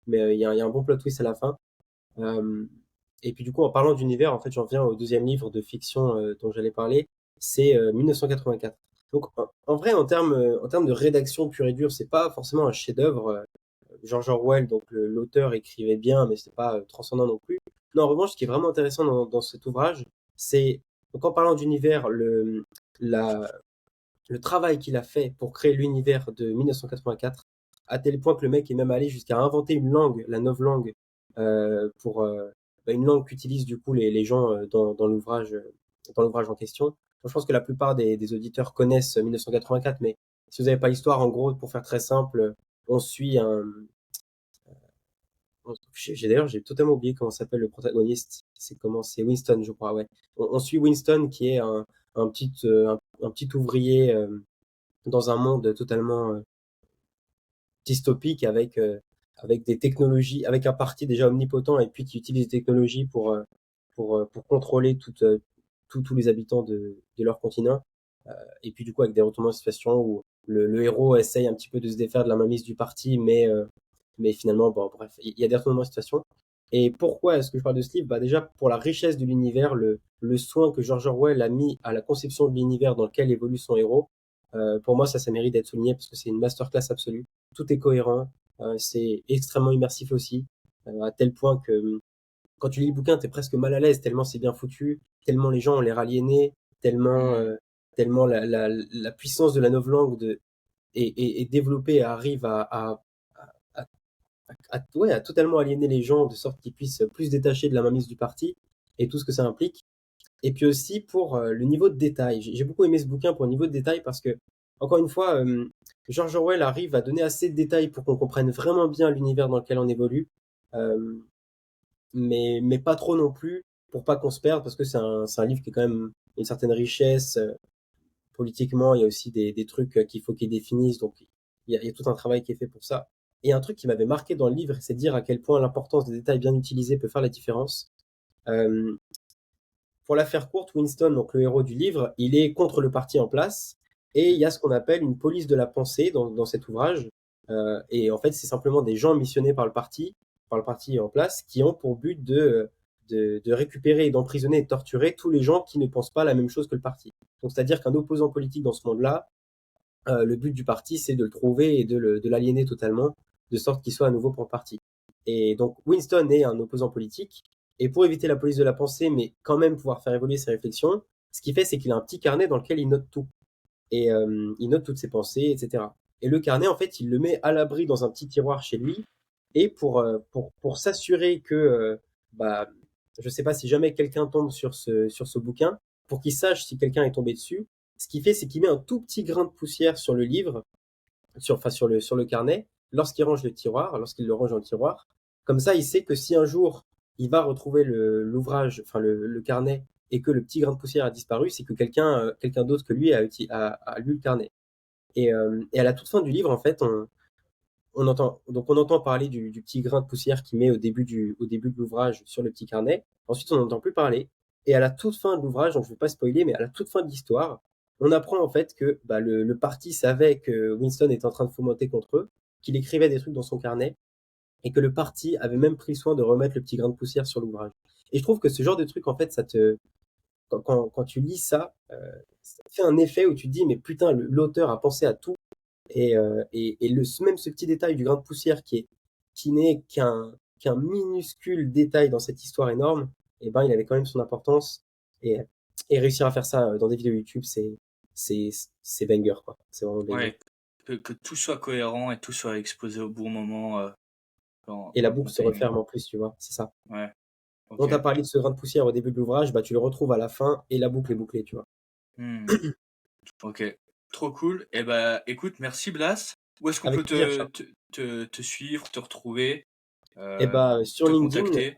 il y a un bon plot twist à la fin. Euh, et puis, du coup, en parlant d'univers, en fait, j'en viens au deuxième livre de fiction dont j'allais parler. C'est 1984. Donc, en vrai, en termes de rédaction pure et dure, c'est pas forcément un chef-d'œuvre. George Orwell, donc l'auteur écrivait bien, mais c'est pas transcendant non plus. Non, en revanche, ce qui est vraiment intéressant dans cet ouvrage, c'est, donc en parlant d'univers, la, le travail qu'il a fait pour créer l'univers de 1984, à tel point que le mec est même allé jusqu'à inventer une langue, la novlangue, pour une langue qu'utilisent du coup les gens dans l'ouvrage en question. Donc, je pense que la plupart des auditeurs connaissent 1984, mais si vous n'avez pas l'histoire, en gros, pour faire très simple, on suit j'ai totalement oublié comment s'appelle le protagoniste. C'est Winston, je crois, ouais. On suit Winston qui est un petit ouvrier dans un monde totalement dystopique avec des technologies, avec un parti déjà omnipotent et puis qui utilise des technologies pour contrôler tous les habitants de leur continent. Et puis du coup avec des retournements de situation où le héros essaye un petit peu de se défaire de la mainmise du parti, mais finalement, bon, bref, il y a des retournements de situation. Et pourquoi est-ce que je parle de ce livre? Bah déjà, pour la richesse de l'univers, le soin que George Orwell a mis à la conception de l'univers dans lequel évolue son héros, pour moi, ça mérite d'être souligné parce que c'est une masterclass absolue. Tout est cohérent, c'est extrêmement immersif aussi, à tel point que quand tu lis le bouquin, t'es presque mal à l'aise tellement c'est bien foutu, tellement les gens ont l'air aliénés, Hmm. tellement la puissance de la novlangue est développée et arrive à, ouais, à totalement aliéner les gens de sorte qu'ils puissent plus se détacher de la mainmise du parti et tout ce que ça implique. Et puis aussi pour le niveau de détail. J'ai beaucoup aimé ce bouquin pour le niveau de détail parce que, encore une fois, George Orwell arrive à donner assez de détails pour qu'on comprenne vraiment bien l'univers dans lequel on évolue, euh, mais pas trop non plus pour pas qu'on se perde parce que c'est un livre qui est quand même une certaine richesse. Politiquement, il y a aussi des trucs qu'il faut qu'ils définissent, donc il y a tout un travail qui est fait pour ça. Et un truc qui m'avait marqué dans le livre, c'est de dire à quel point l'importance des détails bien utilisés peut faire la différence. Euh, pour la faire courte, Winston, donc le héros du livre, il est contre le parti en place, et il y a ce qu'on appelle une police de la pensée dans cet ouvrage. Et en fait, c'est simplement des gens missionnés par le parti en place, qui ont pour but de récupérer, d'emprisonner et de torturer tous les gens qui ne pensent pas la même chose que le parti. Donc, c'est-à-dire qu'un opposant politique dans ce monde-là, le but du parti, c'est de le trouver et de l'aliéner totalement, de sorte qu'il soit à nouveau pour le parti. Et donc Winston est un opposant politique, et pour éviter la police de la pensée, mais quand même pouvoir faire évoluer ses réflexions, ce qu'il fait, c'est qu'il a un petit carnet dans lequel il note tout. Et il note toutes ses pensées, etc. Et le carnet, en fait, il le met à l'abri dans un petit tiroir chez lui, et pour s'assurer que, bah, je sais pas si jamais quelqu'un tombe sur ce bouquin, pour qu'il sache si quelqu'un est tombé dessus, ce qu'il fait, c'est qu'il met un tout petit grain de poussière sur le livre, enfin sur le carnet, lorsqu'il le range dans le tiroir. Comme ça, il sait que si un jour il va retrouver l'ouvrage, enfin le carnet, et que le petit grain de poussière a disparu, c'est que quelqu'un d'autre que lui a lu le carnet. Et à la toute fin du livre, en fait, on entend parler du petit grain de poussière qu'il met au début de l'ouvrage sur le petit carnet. Ensuite, on n'entend plus parler. Et à la toute fin de l'ouvrage, donc je ne vais pas spoiler, mais à la toute fin de l'histoire, on apprend en fait que bah, le parti savait que Winston était en train de fomenter contre eux, qu'il écrivait des trucs dans son carnet, et que le parti avait même pris soin de remettre le petit grain de poussière sur l'ouvrage. Et je trouve que ce genre de truc, en fait, quand tu lis ça, ça fait un effet où tu te dis, mais putain, l'auteur a pensé à tout même ce petit détail du grain de poussière qui n'est qu'un minuscule détail dans cette histoire énorme, et ben il avait quand même son importance. Et, et réussir à faire ça dans des vidéos YouTube, c'est, c'est banger, quoi. C'est vraiment banger. Ouais, que tout soit cohérent et tout soit exposé au bon moment Et dans la le bon boucle se timing. referme en plus, tu vois, c'est ça. Ouais, On ok. t'a parlé de ce grain de poussière au début de l'ouvrage, bah tu le retrouves à la fin et la boucle est bouclée, tu vois. Hmm. Ok, trop cool. Et bah écoute, merci Blas. Où est-ce qu'on Avec peut plaisir, te, Charles. te, te, te suivre, te retrouver, Et bah sur te LinkedIn, contacter?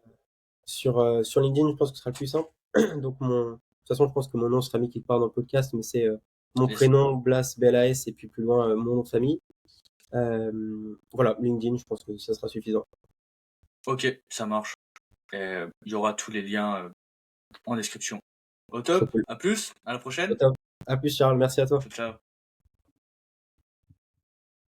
sur LinkedIn, je pense que ce sera le plus simple. Donc de toute façon, je pense que mon nom sera mis quelque part dans le podcast, mais c'est mon Yes. prénom, Blas, BLAS, et puis plus loin, mon nom de famille. Voilà, LinkedIn, je pense que ça sera suffisant. Ok, ça marche. Et il y aura tous les liens en description. Au Trop top, cool. à plus, à la Au prochaine. top. À plus, Charles. Merci à toi. Ciao, ciao.